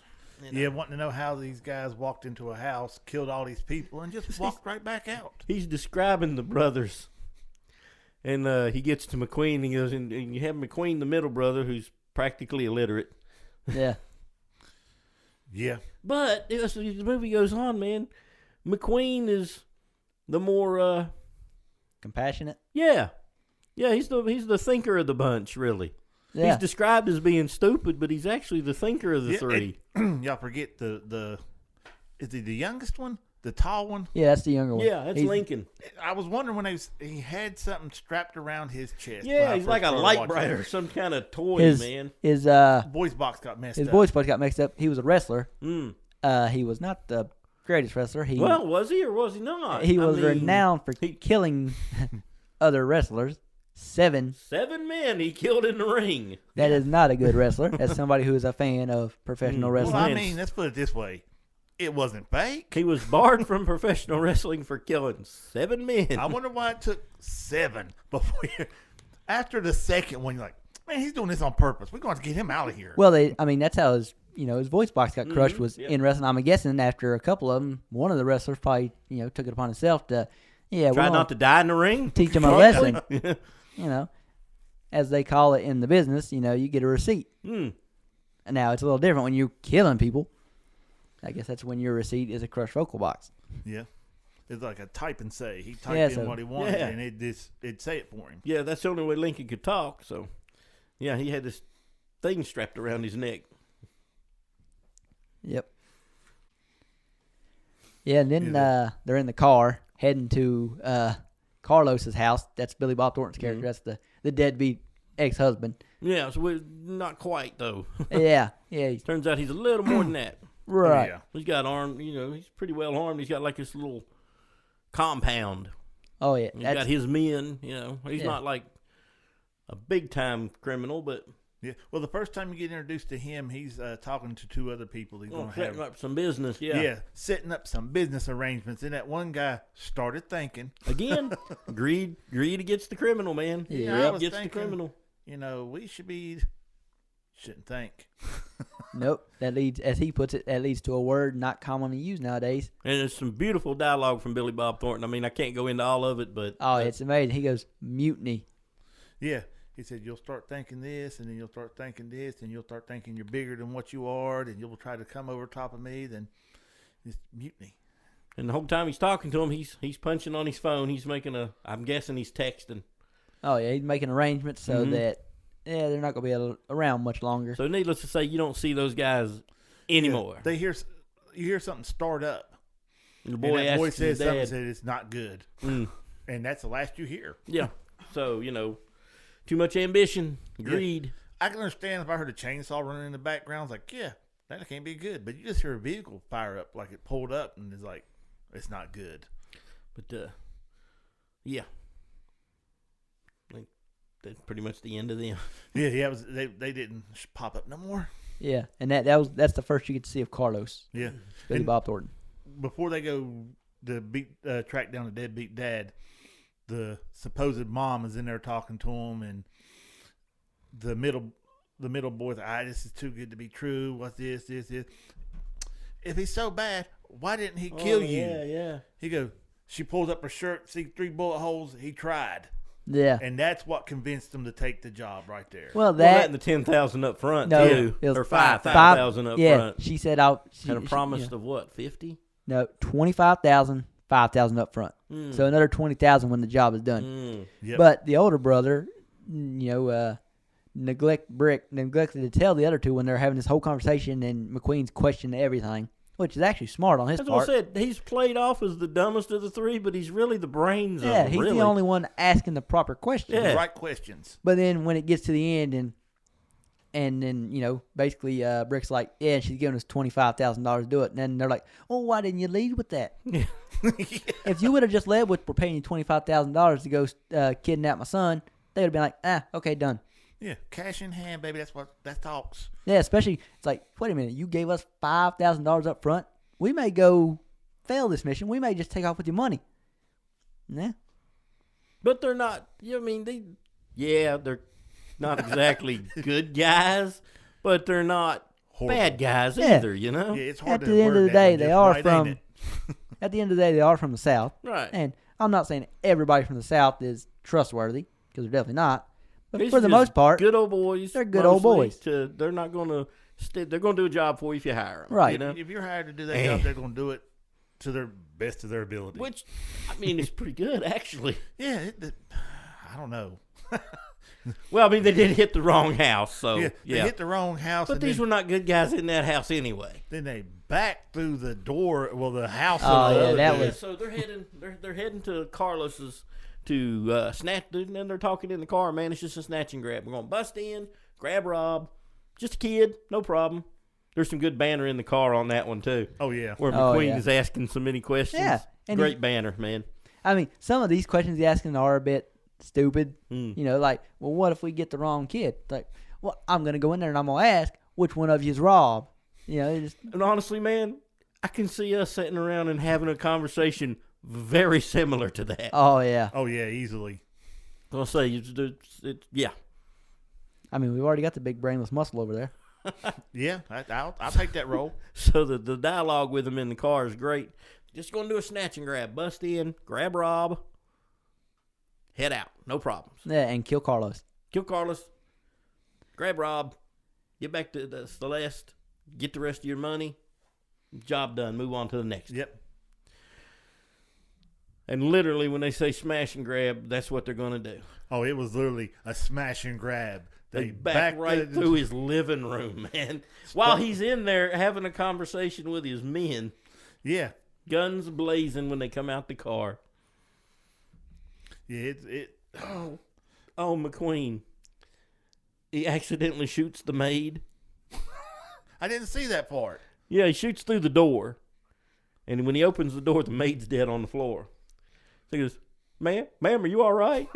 Yeah, wanting to know how these guys walked into a house, killed all these people, and just walked right back out. He's describing the brothers. And he gets to McQueen, and he goes, and you have McQueen, the middle brother, who's practically illiterate. Yeah, Yeah. But as the movie goes on, man, McQueen is the more, compassionate. yeah, he's the thinker of the bunch, really. Yeah, He's described as being stupid, but he's actually the thinker of the Yeah, three. Y'all forget the is he the youngest one? The tall one? yeah, that's the younger one. Yeah, that's He's- Lincoln. I was wondering when he had something strapped around his chest. when Yeah, I he's first like a started light watching brighter, it. some kind of toy, His man. his Boy's box got messed his up. voice got mixed up. He was a wrestler. Mm. He was not the greatest wrestler. He Well, was he or was he not? he I was mean, renowned for killing other wrestlers. 7. 7 men he killed in the ring. That is not a good wrestler. As somebody who is a fan of professional Well, Well, wrestling. I mean, let's put it this way: it wasn't fake. He was barred from professional wrestling for killing 7 men. I wonder why it took 7 before. After the second one, you're like, man, he's doing this on purpose. We're going to get him out of here. Well, that's how his voice box got crushed was yeah. in wrestling. I'm guessing after a couple of them, one of the wrestlers probably took it upon himself to Try not to die in the ring. teach him a lesson. As they call it in the business, you get a receipt. Hmm. And now it's a little different when you're killing people. I guess that's when your receipt is a crushed vocal box. Yeah. It's like a type and say. He typed Yeah, in so- what he wanted, Yeah. and it'd say it for him. Yeah, that's the only way Lincoln could talk. So, yeah, he had this thing strapped around his neck. Yep. Yeah, and then they're in the car heading to Carlos's house. That's Billy Bob Thornton's character. Mhm. That's the deadbeat ex-husband. Yeah, so we're not quite though. yeah. Turns out he's a little more than that. Right. Oh, yeah. He's got armed. He's pretty well armed. He's got like this little compound. Oh yeah. He's got his men. He's Yeah. not like a big time criminal, but Yeah. Well, the first time you get introduced to him, he's talking to two other people. He's going to setting have up some business. Yeah. yeah, setting up some business arrangements. And that one guy started thinking, Again, greed against the criminal, man. Yeah. I Greed was against the thinking- criminal. we shouldn't think. Nope. That leads, as he puts it, that leads to a word not commonly used nowadays. And there's some beautiful dialogue from Billy Bob Thornton. I mean, I can't go into all of it, but Oh, it's amazing. He goes, mutiny. Yeah. He said, you'll start thinking this, and then you'll start thinking this, and you'll start thinking you're bigger than what you are, and you'll try to come over top of me, then it's mutiny. and the whole time he's talking to him, he's punching on his phone. He's I'm guessing he's texting. Oh yeah, he's making arrangements so Mhm. that they're not gonna be around much longer. So needless to say, you don't see those guys anymore. Yeah. You hear something start up, And the and boy that boy asks says his something, dad. said it's not good. Mm, And that's the last you hear. yeah. So, too much ambition, greed. I can understand if I heard a chainsaw running in the background. I was like, yeah, that can't be good. But you just hear a vehicle fire up, like it pulled up, and it's like, it's not good. But, yeah. Like, that's pretty much the end of them. Yeah, they didn't pop up no more. Yeah, and that's the first you get to see of Carlos, Yeah. Billy And- Bob Thornton. Before they go to track down the deadbeat dad, the supposed mom is in there talking to him, and the middle boy's like, this is too good to be true. What's this? If he's so bad, why didn't he kill you? Yeah. He goes, she pulls up her shirt, see 3 bullet holes. He tried. Yeah. And that's what convinced him to take the job right there. Well, Well, that that and the 10,000 up front, No, too. it was Or 5,000 5,000 up yeah, front. she said And a promise of what, 50? No, 25,000, 5,000 up front. Mm. So another 20,000 when the job is done. Mm. Yep. But the older brother, neglected to tell the other two when they're having this whole conversation, and McQueen's questioning everything, which is actually smart on his That's what I part. said. He's played off as the dumbest of the three, but he's really the brains of Yeah, them, he's really. the only one asking the proper questions. Yeah. Right questions. But then when it gets to the end, and then basically Brick's like, yeah, she's giving us $25,000 to do it, and then they're like, oh, why didn't you lead with that? If you would have just led with, we're paying you $25,000 to go kidnap my son, they would have been like, okay, done. Yeah, cash in hand, baby. That talks. Yeah, especially it's like, wait a minute, you gave us $5,000 up front. We may go fail this mission. We may just take off with your money. Yeah. But they're not. They're not exactly good guys, but they're not Horrible. bad guys Yeah. either. Yeah, it's hard At to the end of word the that day, one they just are right, ain't from. it? At the end of the day, they are from the South, Right. and I'm not saying everybody from the South is trustworthy because they're definitely not. But These for are the just most part, good old boys. they're good old mostly, boys. They're not going to. They're going to do a job for you if you hire them. Right. You know? If you're hired to do that job, they're going to do it to their best of their ability. Which, it's pretty good actually. Yeah, I don't know. Well, they did hit the wrong house, so Yeah, they hit the wrong house, But and these then, were not good guys in that house anyway. then they backed through the door. Well, the house. Oh, of the yeah, other that dude. was- So they're heading. They're heading to Carlos's to snatch. And then they're talking in the car. Man, it's just a snatch and grab. We're gonna bust in, grab Rob. Just a kid, no problem. There's some good banner in the car on that one too, Oh yeah. where Oh, McQueen yeah. is asking so many questions. Yeah, and Great banner, man. I mean, some of these questions he's asking are a bit stupid. Mm. Like, well, what if we get the wrong kid? Like, well, I'm going to go in there and I'm going to ask, which one of you is Rob? It just, And honestly, man, I can see us sitting around and having a conversation very similar to that. oh, yeah. Oh yeah, easily. I'll say, yeah. I mean, we've already got the big brainless muscle over there. Yeah, I'll take that role. So the dialogue with him in the car is great. Just going to do a snatch and grab. Bust in, grab Rob, head out. No problems. Yeah, and kill Carlos. Kill Carlos, grab Rob, get back to the Celeste, get the rest of your money. Job done. Move on to the next. Yep. And literally, when they say smash and grab, that's what they're going to do. Oh, it was literally a smash and grab. They back right through his living room, man. While he's in there having a conversation with his men. Yeah. Guns blazing when they come out the car. Yeah, Oh, McQueen. He accidentally shoots the maid. I didn't see that part. Yeah, he shoots through the door. And when he opens the door, the maid's dead on the floor. So he goes, ma'am, are you all right?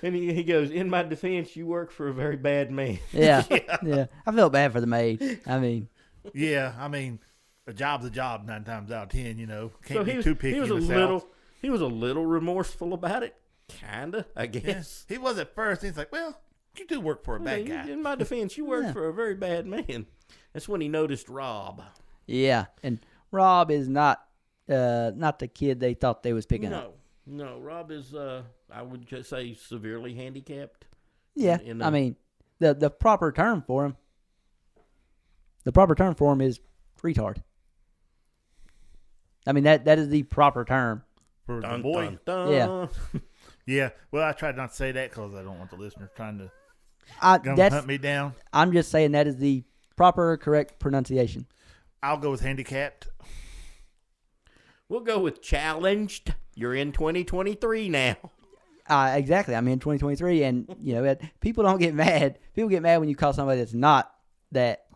And he goes, in my defense, you work for a very bad man. Yeah. Yeah. I felt bad for the maid. I mean. Yeah, I mean, a job's a job 9 times out of 10, you know. Can't So be too picky he was himself. he was a little remorseful about it. Kinda, I guess. Yeah. He was at first. He's like, well, you do work for a bad guy. In my defense, you work for a very bad man. That's when he noticed Rob. Yeah. And Rob is not the kid they thought they was picking up. No, Rob is, I would just say, severely handicapped. Yeah, I mean, the proper term for him. The proper term for him is retard. I mean that is the proper term For Dun, the boy. dun, dun. Yeah. Yeah. Well, I tried not to say that because I don't want the listeners trying to hunt me down. I'm just saying that is the proper, correct pronunciation. I'll go with handicapped. We'll go with challenged. You're in 2023 now. Exactly. I'm in 2023, and you know people don't get mad. People get mad when you call somebody that's not that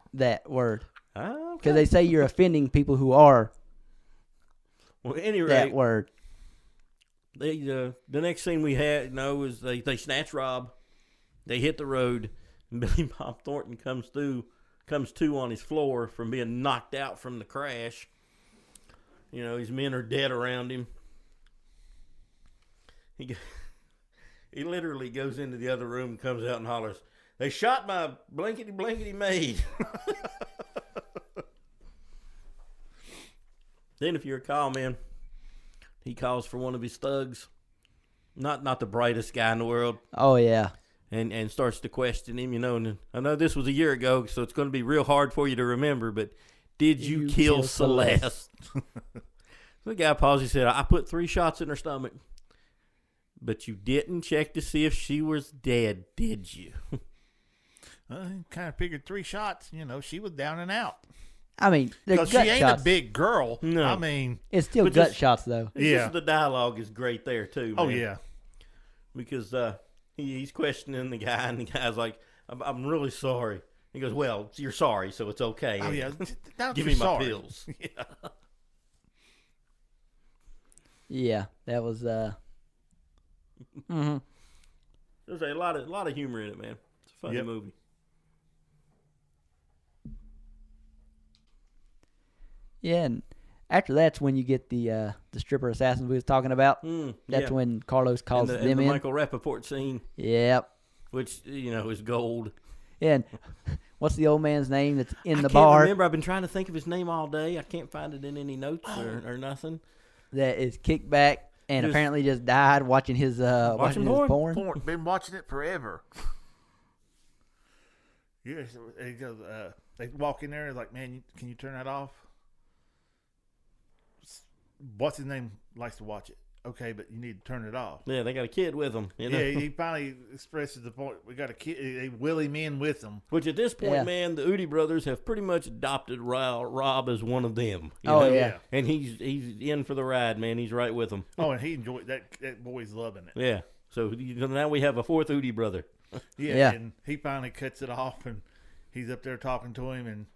word because they say you're offending people who are. Well, at any rate, that word. The next thing we had is they snatch Rob. They hit the road, and Billy Bob Thornton comes to on his floor from being knocked out from the crash. You know, his men are dead around him. He literally goes into the other room and comes out and hollers, "They shot my blankety maid." Then, if you recall, man, he calls for one of his thugs, not the brightest guy in the world. Oh yeah. And starts to question him, you know. And I know this was a year ago, so it's going to be real hard for you to remember. But did you kill Celeste? So the guy paused. He said, "I put 3 shots in her stomach, but you didn't check to see if she was dead, did you?" I kind of figured 3 shots. You know, she was down and out. I mean, because she ain't a big girl. No, I mean, it's still gut shots though. Yeah, the dialogue is great there too. Man. Oh yeah, because he's questioning the guy, and the guy's like, "I'm really sorry." He goes, "Well, you're sorry, so it's okay." Oh yeah, give me my pills. Yeah. Yeah, that was. Mm-hmm. There's a lot of humor in it, man. It's a funny movie. Yeah, and after that's when you get the stripper assassins we was talking about. That's when Carlos calls them in. The Michael Rappaport scene. Yep. Which, is gold. And what's the old man's name that's in the I bar? can't remember. I've been trying to think of his name all day. I can't find it in any notes or nothing. That is kicked back and apparently just died watching his porn. Been watching it forever. Yes, he goes. They walk in there like, "Man, can you turn that off?" What's his name likes to watch it. Okay, but you need to turn it off. Yeah, they got a kid with them. You know? Yeah, he finally expresses the point. We got a kid. They will him in with them. Which at this point, man, the Udi brothers have pretty much adopted Rob as one of them. You know? Yeah. And he's in for the ride, man. He's right with them. Oh, and he enjoyed that. That boy's loving it. Yeah. So now we have a 4th Udi brother. Yeah. And he finally cuts it off, and he's up there talking to him, and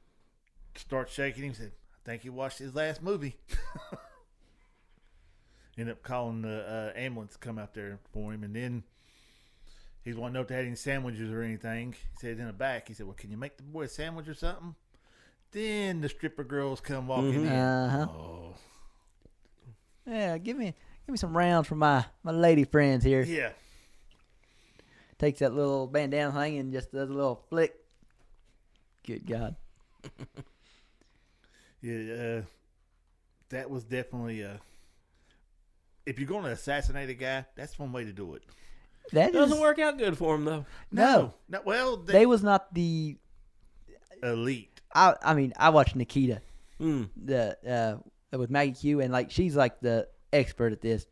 starts shaking him. Said, "I think he watched his last movie." Ended up calling the ambulance to come out there for him, and then he wanted to know if they had any sandwiches or anything. He said in the back, he said, "Well, can you make the boy a sandwich or something?" Then the stripper girls come walking in. Oh. Yeah, give me some rounds from my lady friends here. Yeah. Takes that little bandana thing and just does a little flick. Good God. Yeah, that was definitely if you're going to assassinate a guy, that's one way to do it. That doesn't work out good for him, though. No. Well, they was not the. elite. I mean, I watched Nikita, Mm. with Maggie Q, and like she's like the expert at this,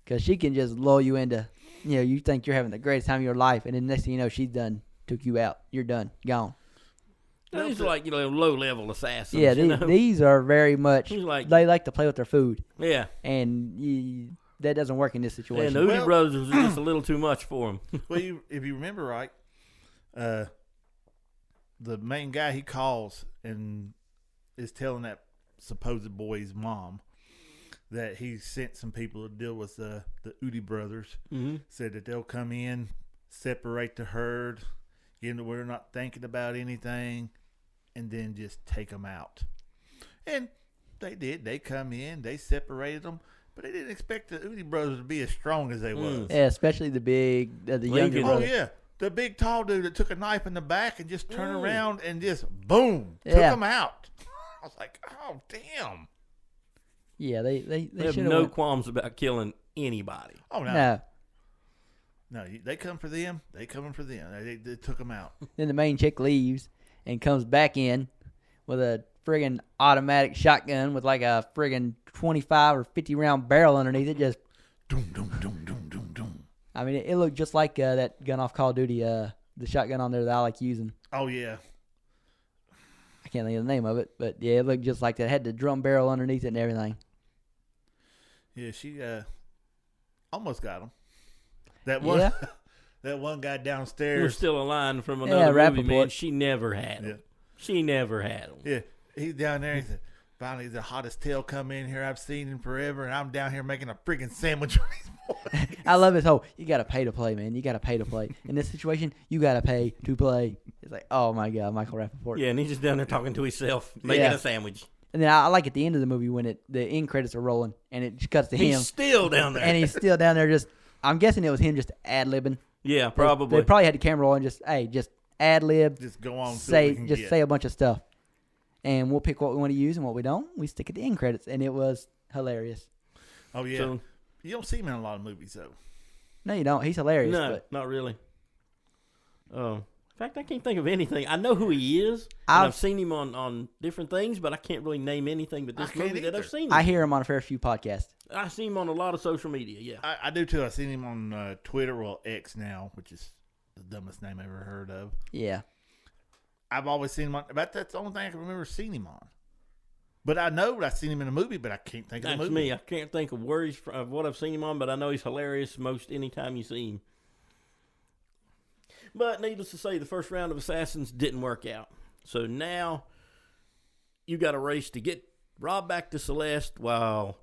because she can just lull you into, you think you're having the greatest time of your life, and then next thing you know, she's done, took you out, you're done, gone. These are like low level assassins. Yeah, you know? these are very much. He's like- they like to play with their food, Yeah. and that doesn't work in this And situation. the Hootie Brothers was just a little too much for him. Well, if you remember right, the main guy he calls and is telling that supposed boy's mom that he sent some people to deal with the Hootie Brothers. Mm-hmm. Said that they'll come in, separate the herd, get them to where they're not thinking about anything, and then just take them out. And they did. They come in, they separated them, but they didn't expect the Hootie Brothers to be as strong as they was. Yeah, especially the big, the younger Lincoln. Oh brother. yeah, the big tall dude that took a knife in the back and just turned around and just boom took Yeah. him out. I was like, oh damn. Yeah, they They have should no went. qualms about killing anybody. Oh no, No. no, they come for them. They coming for them. They took him out. Then the main chick leaves and comes back in with a friggin' automatic shotgun with like a friggin' 25 or 50 round barrel underneath it. Just, Doom doom doom doom doom doom. I mean, it looked just like that gun off Call of Duty, the shotgun on there that I like using. Oh yeah, I can't think of the name of it, but yeah, it looked just like that. It had the drum barrel underneath it and everything. yeah. She almost got him. That one, Yeah. that one guy There's downstairs. still a line from another movie, man. Rappaport. She never had him. Yeah. She never had him. Yeah, he's down there. He said, finally, the hottest tail come in here I've seen in forever, and I'm down here making a freaking sandwich with these boys. I love his whole, you got to pay to play, man. You got to pay to play. In this situation, you got to pay to play. It's like, oh my God, Michael Rappaport. Yeah, and he's just down there talking to himself, making Yeah. a sandwich. And then I like at the end of the movie when the end credits are rolling and it just cuts to He's him. still down there. And he's still down there just, I'm guessing it was him just ad-libbing. yeah, probably. They probably had the camera rolling just ad-lib, Just go on. see what we can get. say a bunch of stuff. And we'll pick what we want to use and what we don't. We stick at the end credits. And it was hilarious. Oh yeah, So- you don't see him in a lot of movies though. No, you don't. He's hilarious. No, But not really. In fact, I can't think of anything. I know who he is. And I've seen him on different things, but I can't really name anything but this I can't movie that I've either. seen him. I hear him on a fair few podcasts. I see him on a lot of social media, yeah. I do too. I've seen him on Twitter, well X now, which is the dumbest name I ever heard of. Yeah. I've always seen him on. But that's the only thing I can remember seeing him on. But I know I've seen him in a movie, but I can't think of the That's movie. me. I can't think of where of what I've seen him on, but I know he's hilarious most anytime you see him. But needless to say, the first round of Assassins didn't work out. So now you got a race to get Rob back to Celeste while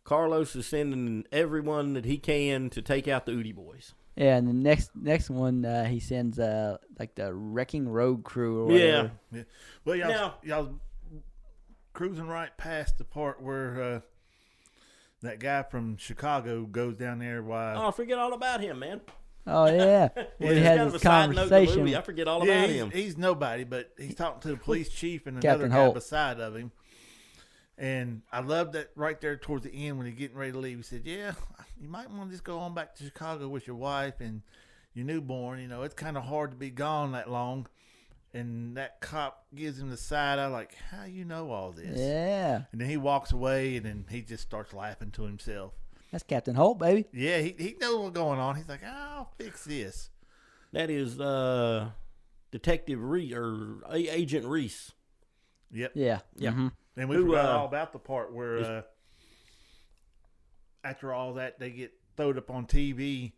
Carlos is sending everyone that he can to take out the Hootie Boys. Yeah, and the next one, he sends like the Wrecking Road crew or whatever. Yeah. Well, Now- y'all cruising right past the part where that guy from Chicago goes down there. Why? Oh, I forget all about him, man. Oh, yeah. Yeah, We it's had kind of this a side note to the conversation. movie. I forget all yeah, about him. he's nobody, but he's talking to the police chief and another Captain guy Holt. beside of him. And I love that right there towards the end when he's getting ready to leave. He said, "Yeah, you might want to just go on back to Chicago with your wife and your newborn. You know, it's kind of hard to be gone that long." And that cop gives him the side eye, like, "How you know all this?" Yeah. And then he walks away, and then he just starts laughing to himself. That's Captain Holt, baby. Yeah, he knows what's going on. He's like, "I'll fix this." That is Detective Reese or Agent Reese. Yep. Yeah. Yeah. Mhm. And we Who, forgot all about the part where after all that, they get thrown up on TV.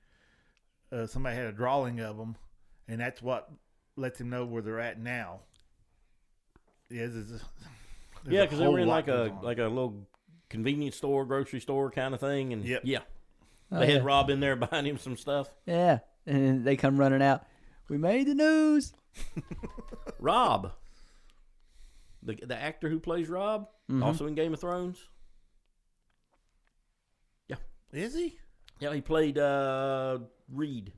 Somebody had a drawing of them, and that's what lets them know where they're at now. Yeah, Yeah, because they were in like a little convenience store, grocery store kind of thing, and Yep. yeah, Oh, they had yeah. Rob in there buying him some stuff. Yeah. And then they come running out. We made the news. Rob, the actor who plays Rob, Mhm. also in Game of Thrones. Is he? Yeah, he played Reed.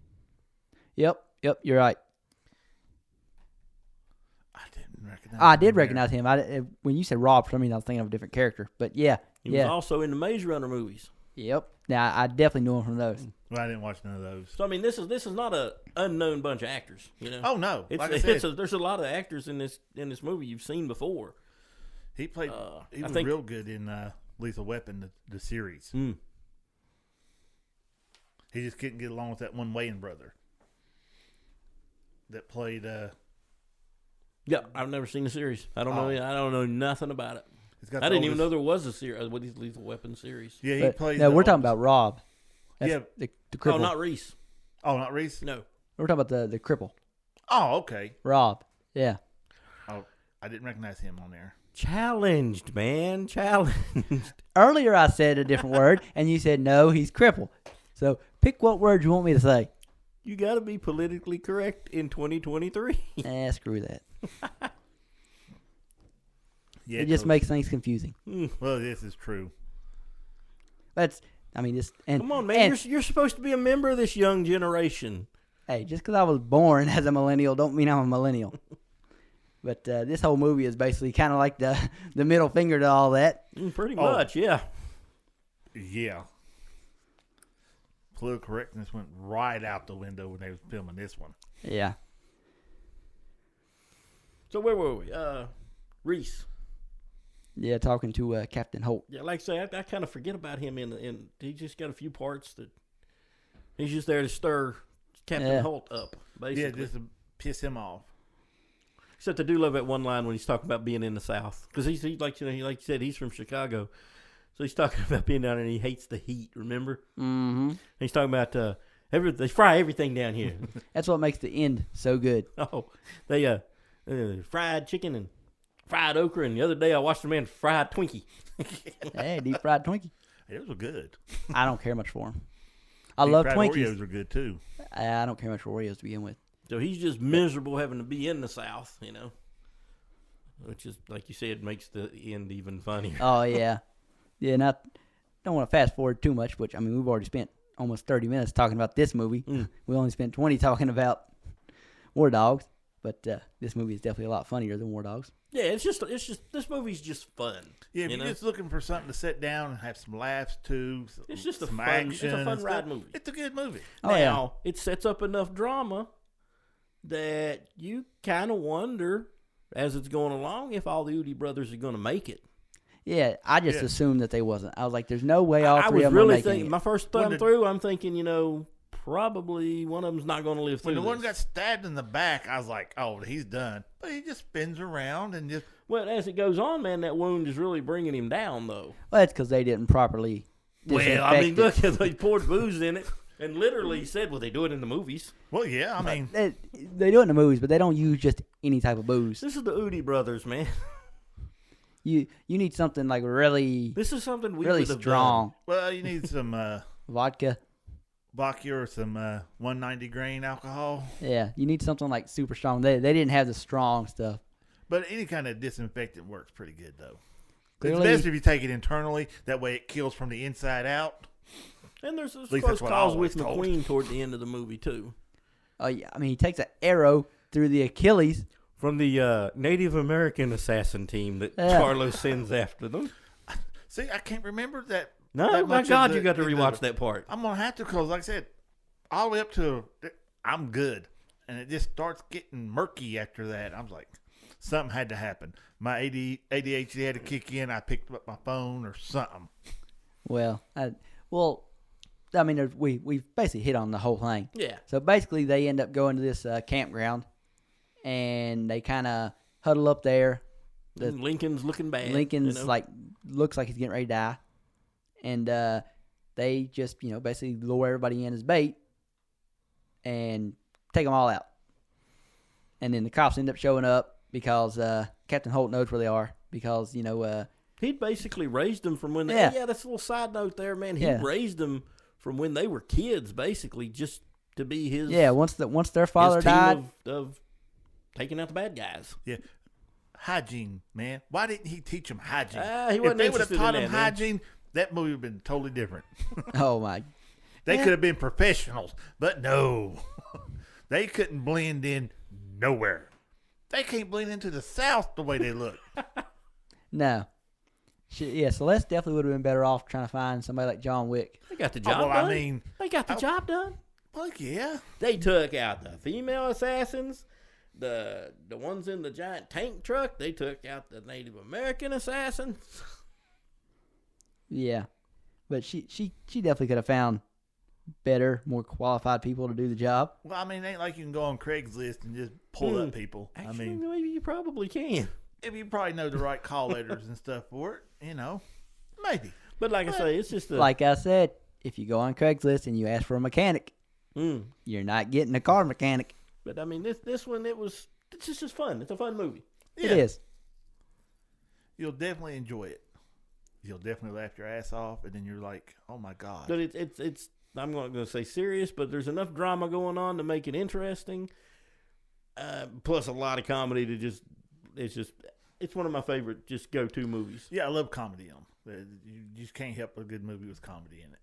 Yep. You're right. I didn't recognize. I him did there. recognize him. When you said Rob, for some reason I was thinking of a different character. But yeah. He was also in the Maze Runner movies. Yep. Now I definitely knew him from those. Well, I didn't watch none of those. So I mean, this is not a unknown bunch of actors, you know. Oh no, It's, like I said, there's a lot of actors in this movie you've seen before. he played. He I was think- real good in Lethal Weapon, the series. Mm. He just couldn't get along with that one Wayans brother that played. Yeah, I've never seen the series. I don't know. I don't know nothing about it. He's got I the didn't even know oldest- there was a series. What is Lethal Weapon series? Yeah, he But, played. no, the we're talking oldest- about Rob. That's Yeah. the Oh, cripple. not Reese. Oh, not Reese. No. We're talking about the cripple. Oh, okay. Rob. Yeah. Oh, I didn't recognize him on there. Challenged, man. Challenged. Earlier I said a different word, and you said no, he's crippled. So pick what word you want me to say. You got to be politically correct in 2023. Screw that. Yeah, It just Coach. makes things confusing. Well, this is true. That's. I mean, this. And, Come on, man. and- You're supposed to be a member of this young generation. Hey, just because I was born as a millennial don't mean I'm a millennial. But this whole movie is basically kind of like the middle finger to all that. Pretty Oh. much, yeah. Yeah. Political correctness went right out the window when they was filming this one. Yeah. So where were we? Reese. Yeah, talking to Captain Holt. Yeah, like I say, I kind of forget about him in he just got a few parts that he's just there to stir Captain Holt up, basically. Yeah, just to piss him off. Except I do love that one line when he's talking about being in the South, because he's like you said, he's from Chicago, so he's talking about being down there and he hates the heat. Remember? Mm-hmm. And he's talking about they fry everything down here. That's what makes the end so good. Oh, they fried chicken and fried okra, and the other day I watched a man fried Twinkie. Hey, deep fried Twinkie. Hey, those were good. I don't care much for them. I Deep love fried Twinkies. Oreos were good too. I don't care much for Oreos to begin with. So he's just miserable having to be in the South, you know, which is, like you said, makes the end even funnier. Oh, yeah. Yeah, don't want to fast forward too much, which, I mean, we've already spent almost 30 minutes talking about this movie. We only spent 20 talking about War Dogs, but this movie is definitely a lot funnier than War Dogs. Yeah, it's just this movie's just fun. Yeah, if you you're know? just looking for something to sit down and have some laughs too, It's just a some fun- action. it's a fun and ride stuff, movie. It's a good movie. Oh, yeah. Now, it sets up enough drama that you kind of wonder, as it's going along, if all the Udi brothers are going to make it. Yeah, I just Yeah. assumed that they wasn't. I was like, there's no way all I three was of them are really making thinking, it. my first When time did- through, I'm thinking, probably one of them's not going to live through When the one this. got stabbed in the back, I was like, "Oh, he's done." But he just spins around and just Well, as it goes on, man, that wound is really bringing him down, though. Well, that's because they didn't properly Well, I mean, disinfect look, they poured booze in it and literally said, well, they do it in the movies. well, yeah. I mean, it. They do it in the movies, but they don't use just any type of booze. This is the Udi brothers, man. You need something like really, This is something we really would have strong. well, you need some Vodka. vodka or some 190 grain alcohol. Yeah, you need something like super strong. They didn't have the strong stuff. But any kind of disinfectant works pretty good, though. Clearly- It's best if you take it internally. That way it kills from the inside out. And there's some least close that's what I calls always with told. McQueen toward the end of the movie, too. Oh yeah, I mean he takes an arrow through the Achilles. From the Native American assassin team that Yeah. Carlos sends after them. See, I can't remember that. No, that my much of God, the- you got to in the- rewatch that part. I'm going to have to because, like I said, all the way up to I'm good. And it just starts getting murky after that. I was like, something had to happen. My ADHD had to kick in. I picked up my phone or something. Well, I mean we basically hit on the whole thing. Yeah. So basically, they end up going to this campground, and they kind of huddle up there. The- Lincoln's looking bad. Lincoln's you know? like looks like he's getting ready to die, and they just basically lure everybody in as bait and take them all out. And then the cops end up showing up because Captain Holt knows where they are because He'd basically raised them from when they... Yeah. Yeah, that's a little side note there, man. He Yeah. raised them from when they were kids, basically, just to be his... once their his father team died. of taking out the bad guys. Yeah. Hygiene, man. Why didn't he teach them hygiene? He If wasn't they would have interested taught in them that, man. hygiene, that movie would have been totally different. Oh my! They Yeah. could have been professionals, but no. They couldn't blend in nowhere. They can't blend into the South the way they look. No. Celeste definitely would have been better off trying to find somebody like John Wick. They got the job done. I mean, they got the job done. Fuck yeah. They took out the female assassins, the ones in the giant tank truck. They took out the Native American assassins. Yeah, but she definitely could have found better, more qualified people to do the job. Well, I mean, it ain't like you can go on Craigslist and just pull up people. Actually, I mean, maybe you probably can. if you probably know the right call letters and stuff for it, maybe. But like I say, it's just like I said, if you go on Craigslist and you ask for a mechanic, you're not getting a car mechanic. But I mean, this one, it's just fun. It's a fun movie. Yeah. It is. You'll definitely enjoy it. You'll definitely laugh your ass off, and then you're like, "Oh my god!" But it's. I'm not going to say serious, but there's enough drama going on to make it interesting. Plus a lot of comedy to just. It's one of my favorite just go-to movies. Yeah, I love comedy. You just can't help a good movie with comedy in it.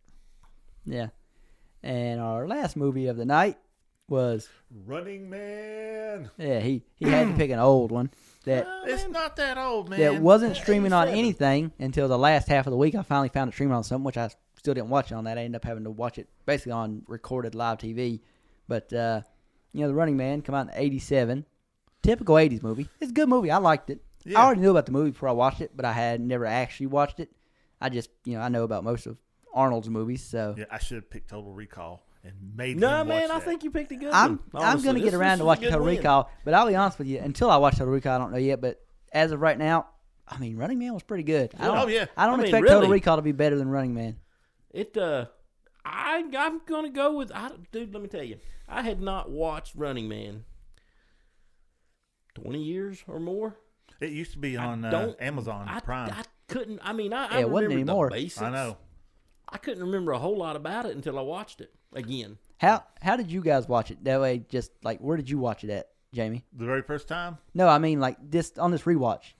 Yeah. And our last movie of the night was Running Man. Yeah, he had to pick an old one that It's not that old, man. that wasn't streaming on anything until the last half of the week. I finally found it streaming on something, which I still didn't watch it on that. I ended up having to watch it basically on recorded live TV. But The Running Man come out in '87. Typical '80s movie. It's a good movie. I liked it. Yeah. I already knew about the movie before I watched it, but I had never actually watched it. I just, I know about most of Arnold's movies, so. Yeah, I should have picked Total Recall and made him No, watch man, that. I think you picked a good I'm one. Honestly, going to get around to watching Total Recall, but I'll be honest with you, until I watch Total Recall, I don't know yet, but as of right now, I mean, Running Man was pretty good. I don't expect really, Total Recall to be better than Running Man. I'm going to go with, dude, let me tell you, I had not watched Running Man 20 years or more. It used to be on Amazon Prime. I couldn't, I mean, I it wasn't remember anymore. the basics. I know. I couldn't remember a whole lot about it until I watched it again. How did you guys watch it? That way, just like, where did you watch it at, Jamie? The very first time? No, I mean, like, on this rewatch.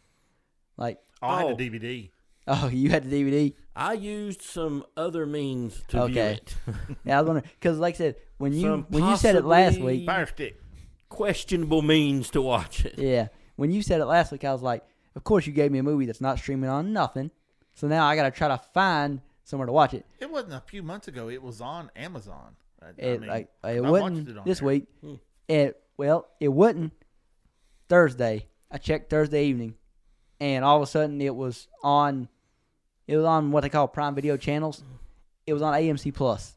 Like, I had the DVD. Oh, you had the DVD? I used some other means to view it. Yeah, I was wondering, because like I said, when you said it last week. Fire Stick. Questionable means to watch it. Yeah. When you said it last week, I was like, of course you gave me a movie that's not streaming on nothing. So now I got to try to find somewhere to watch it. It wasn't a few months ago. It was on Amazon. It wasn't this week. It wasn't Thursday. I checked Thursday evening, and all of a sudden it was on what they call Prime Video channels. It was on AMC Plus.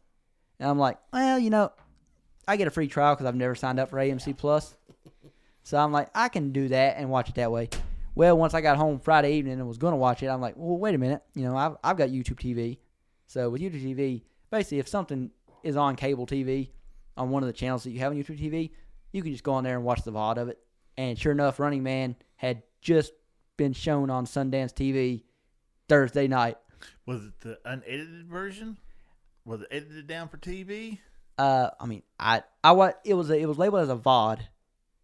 And I'm like, well, I get a free trial because I've never signed up for AMC Plus. So I'm like, I can do that and watch it that way. Well, once I got home Friday evening and was going to watch it, I'm like, well, wait a minute. I've got YouTube TV. So with YouTube TV, basically if something is on cable TV on one of the channels that you have on YouTube TV, you can just go on there and watch the VOD of it. And sure enough, Running Man had just been shown on Sundance TV Thursday night. Was it the unedited version? Was it edited down for TV? It was labeled as a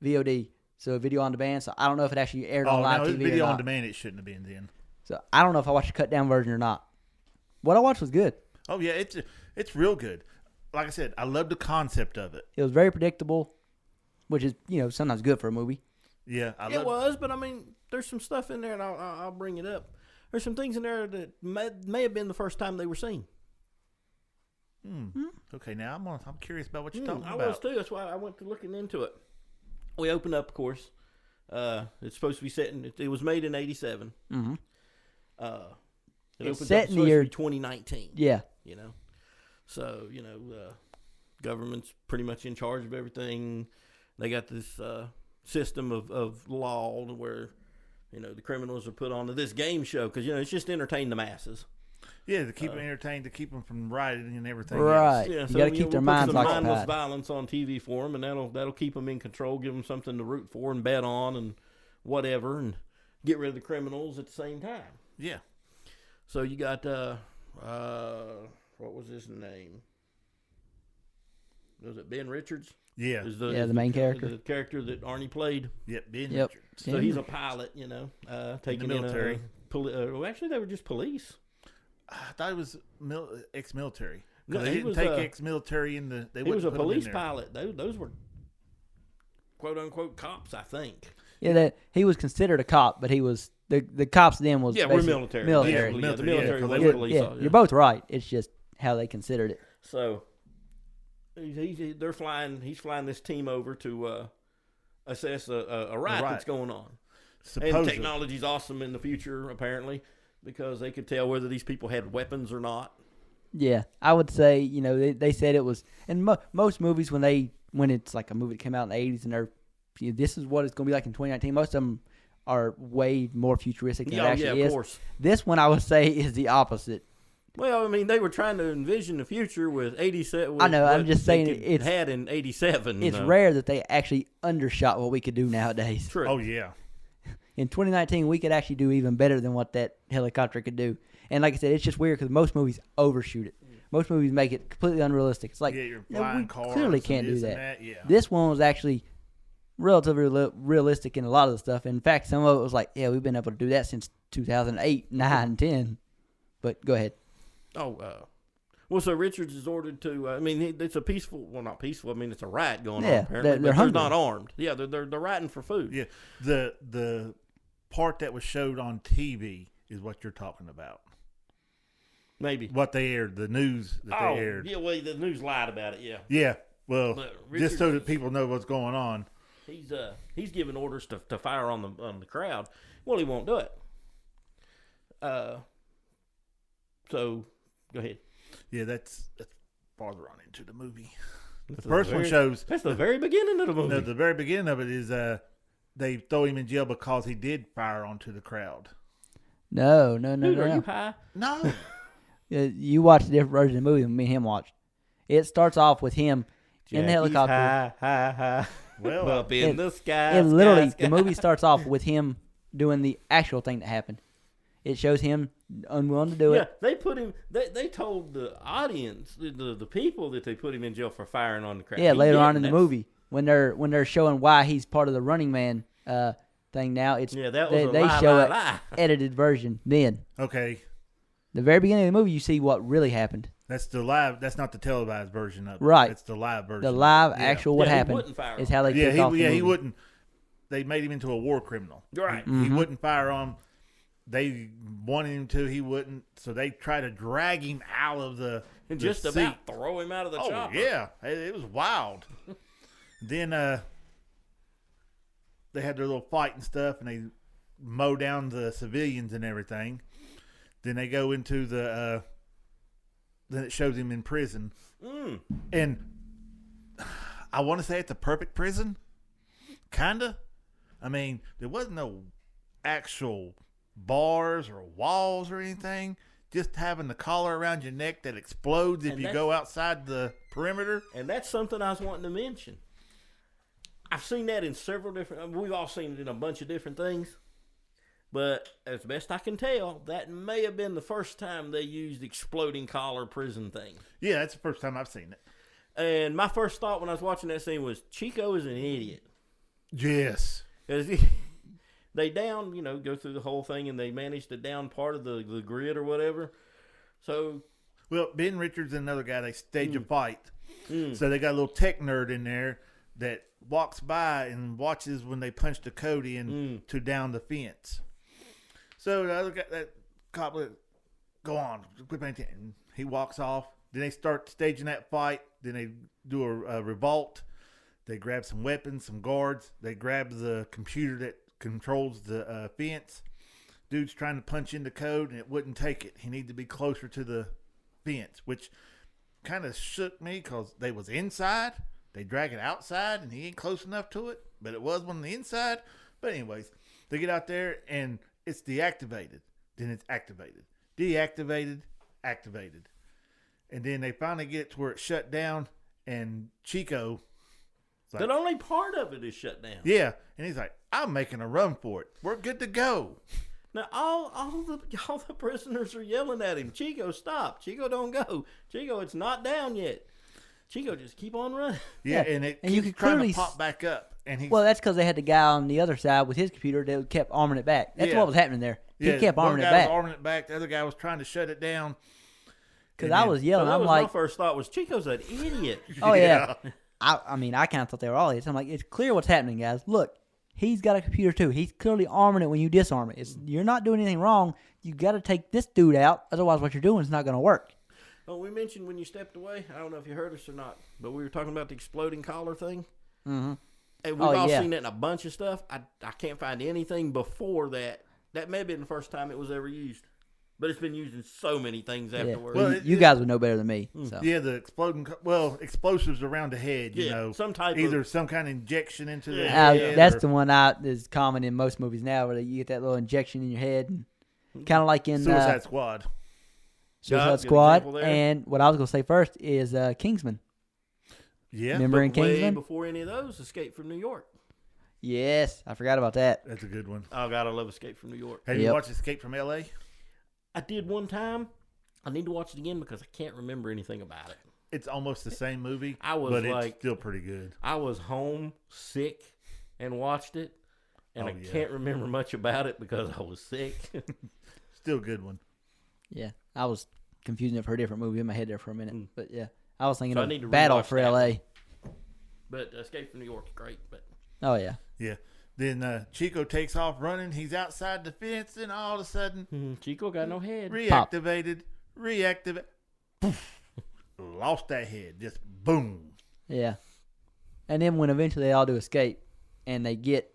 VOD, so a video on demand. So I don't know if it actually aired on live TV or video not. on demand. It shouldn't have been then. So I don't know if I watched the cut down version or not. What I watched was good. Oh yeah, it's real good. Like I said, I love the concept of it. It was very predictable, which is sometimes good for a movie. Yeah, it was, but I mean, there's some stuff in there, and I'll bring it up. There's some things in there that may have been the first time they were seen. Okay, now I'm curious about what you're talking about. I was too. That's why I went to looking into it. We opened up, of course. It's supposed to be set in. It was made in '87. Mm-hmm. It's set in the year 2019. Yeah. So government's pretty much in charge of everything. They got this system of law where the criminals are put onto this game show because it's just to entertain the masses. Yeah, to keep them entertained, to keep them from rioting and everything. Right. Else. Yeah, you got to keep their minds occupied. Mindless violence on TV for them, and that'll keep them in control, give them something to root for and bet on and whatever, and get rid of the criminals at the same time. Yeah. So you got what was his name? Was it Ben Richards? Yeah. The main character. The character that Arnie played. Yep, Ben Richards. So he's a pilot, taking in the military. Actually, they were just police. I thought it was ex-military. No, they didn't take ex-military in the. He was a police pilot. Those were quote unquote cops, I think. Yeah, that he was considered a cop, but he was The cops then was we're basically military. Military. Yeah, the Yeah, military yeah, was yeah, police. Yeah, you're both right. It's just how they considered it. So they're flying. He's flying this team over to assess a riot that's going on. And technology's awesome in the future, apparently, because they could tell whether these people had weapons or not. Yeah, I would say, you know, they said it was, and most movies when it's like a movie that came out in the 80s and this is what it's going to be like in 2019, most of them are way more futuristic than it actually is. Of course. This one I would say is the opposite. Well, I mean, they were trying to envision the future with 87. I know, I'm just saying it had in 87. It's rare that they actually undershot what we could do nowadays. True. Oh, yeah. In 2019, we could actually do even better than what that helicopter could do. And like I said, it's just weird because most movies overshoot it. Most movies make it completely unrealistic. It's like, you're flying cars clearly can't do and that. Yeah. This one was actually relatively realistic in a lot of the stuff. In fact, some of it was like, yeah, we've been able to do that since 2008, 9, 10. But go ahead. Well, so Richards is ordered to. I mean, it's a peaceful. Well, not peaceful. I mean, it's a riot going on. Apparently, they're not armed. Yeah, they're rioting for food. Yeah, the part that was showed on TV is what you're talking about. Maybe what they aired, the news that they aired. Yeah, well, the news lied about it. Yeah. Yeah. Well, just so that people know what's going on. He's giving orders to fire on the crowd. Well, he won't do it. So go ahead. Yeah, that's farther on into the movie. The first one shows that's the very beginning of the movie. No, the very beginning of it is they throw him in jail because he did fire onto the crowd. No. Dude, are you high? No. You watched a different version of the movie than me and him watched. It starts off with him in the helicopter. High. Well, up in the sky. It literally, the movie starts off with him doing the actual thing that happened. It shows him unwilling to do it. Yeah, they put him. They told the audience, the people, that they put him in jail for firing on the crowd. Yeah, later on in the movie when they're showing why he's part of the Running Man thing now. It's that was they show an edited version. Then the very beginning of the movie, you see what really happened. That's the live. That's not the televised version of it. Right. It's the live version. The live actual what happened is how they kicked off the movie. He wouldn't. They made him into a war criminal. Right. He wouldn't fire on. They wanted him to. He wouldn't. So they tried to drag him out of the just seat. about throw him out of the chopper. Yeah, it was wild. Then they had their little fight and stuff, and they mow down the civilians and everything. Then they go into the. Then it shows him in prison, and I want to say it's a perfect prison, kinda. I mean, there wasn't no actual bars or walls or anything. Just having the collar around your neck that explodes if you go outside the perimeter. And that's something I was wanting to mention. I've seen that in several different. We've all seen it in a bunch of different things. But as best I can tell, that may have been the first time they used exploding collar prison thing. Yeah, that's the first time I've seen it. And my first thought when I was watching that scene was, Chico is an idiot. Yes. They go through the whole thing, and they managed to down part of the grid or whatever. So, well, Ben Richards and another guy, they stage a fight. So they got a little tech nerd in there that walks by and watches when they punch the code in to down the fence. So the other guy, that cop, go on, quit paying attention. He walks off. Then they start staging that fight. Then they do a revolt. They grab some weapons, some guards. They grab the computer that controls the fence. Dude's trying to punch in the code, and it wouldn't take it. He needed to be closer to the fence, which kind of shook me because they was inside. They drag it outside, and he ain't close enough to it. But it was on the inside. But anyways, they get out there, and it's deactivated. Then it's activated. Deactivated, activated. And then they finally get it to where it's shut down, and Chico... Like, but only part of it is shut down. Yeah, and he's like, I'm making a run for it. We're good to go. Now, all the prisoners are yelling at him, Chico, stop. Chico, don't go. Chico, it's not down yet. Chico, just keep on running. Yeah, and you can trying to pop back up. And well, that's because they had the guy on the other side with his computer that kept arming it back. That's what was happening there. He kept arming it back. One guy was arming it back. The other guy was trying to shut it down. Because I was yelling. I'm like, my first thought was, Chico's an idiot. Oh, yeah. I mean, I kind of thought they were all idiots. I'm like, it's clear what's happening, guys. Look, He's got a computer too. He's clearly arming it when you disarm it. You're not doing anything wrong. You got to take this dude out. Otherwise, what you're doing is not going to work. Oh, we mentioned when you stepped away. I don't know if you heard us or not, but we were talking about the exploding collar thing. Mm-hmm. And we've all seen that in a bunch of stuff. I can't find anything before that. That may have been the first time it was ever used. But it's been used in so many things afterwards. Well, you guys would know better than me. So. Yeah, the explosives around the head, you know. Some type either of, some kind of injection into the head. That's the one that is common in most movies now, where you get that little injection in your head. Kind of like in Suicide Squad. Suicide Squad. And what I was going to say first is Kingsman. Yeah. Remember in Kingsman? Way before any of those, Escape from New York. Yes, I forgot about that. That's a good one. Oh, God, I love Escape from New York. Have you watched Escape from L.A.? I did one time. I need to watch it again because I can't remember anything about it. It's almost the same movie, but it's still pretty good. I was home sick and watched it, and I can't remember much about it because I was sick. Still a good one. Yeah, I was confusing it for a different movie in my head there for a minute. But yeah, I was thinking of Battle for L.A. But Escape from New York is great. But oh, yeah. Yeah. Then Chico takes off running. He's outside the fence, and all of a sudden, Chico got no head. Reactivate. Poof. Lost that head. Just boom. Yeah. And then when eventually they all do escape, and they get,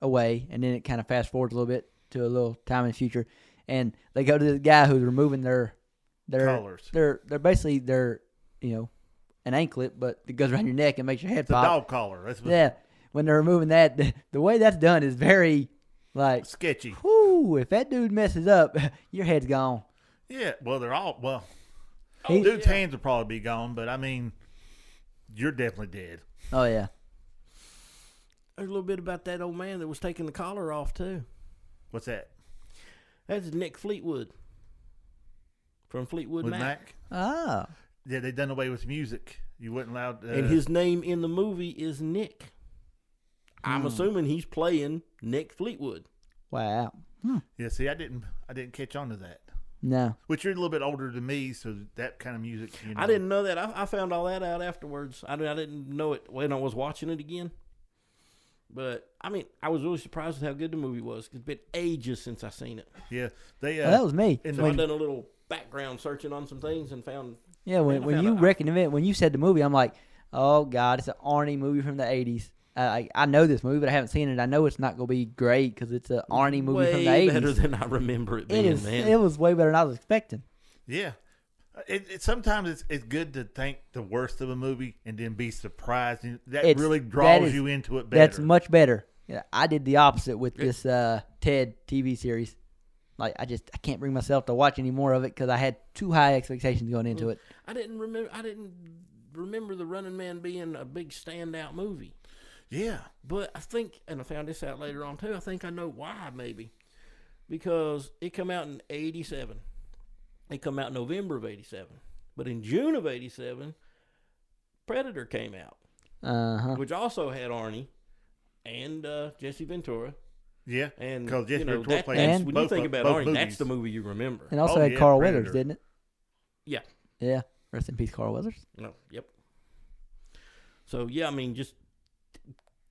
away, and then it kind of fast forwards a little bit to a little time in the future, and they go to this guy who's removing their collars. They're basically an anklet, but it goes around your neck and makes your head it's pop. A dog collar. That's what when they're removing that, the way that's done is very, sketchy. Whoo, if that dude messes up, your head's gone. Yeah, well, they're all, dude's hands will probably be gone, but, I mean, you're definitely dead. Oh, yeah. There's a little bit about that old man that was taking the collar off, too. What's that? That's Nick Fleetwood from Fleetwood Mac. Oh. Yeah, they done away with music. You weren't allowed to... And his name in the movie is Nick. I'm assuming he's playing Nick Fleetwood. Wow. Yeah, see, I didn't catch on to that. No. Which you're a little bit older than me, so that kind of music. I didn't know that. I found all that out afterwards. I didn't know it when I was watching it again. But, I mean, I was really surprised at how good the movie was. It's been ages since I seen it. Yeah. That was me. So I done a little background searching on some things and found... Yeah, when you said the movie, I'm like, oh, God, it's an Arnie movie from the 80s. I know this movie, but I haven't seen it. I know it's not going to be great because it's an Arnie movie from the 80s. Way better than I remember it being, man. It was way better than I was expecting. Yeah. Sometimes it's good to think the worst of a movie and then be surprised. That really draws you into it better. That's much better. Yeah, I did the opposite with this Ted TV series. Like I can't bring myself to watch any more of it because I had too high expectations going into it. I didn't remember the Running Man being a big standout movie. Yeah. But I think, and I found this out later on too, I think I know why maybe. Because it come out in 87. It come out in November of 87. But in June of 87, Predator came out. Which also had Arnie and Jesse Ventura. Yeah. And because Jesse Ventura played when you think about Arnie, that's the movie you remember. And also had Carl Weathers, didn't it? Yeah. Yeah. Rest in peace, Carl Weathers. No. Yep. So, yeah, I mean, just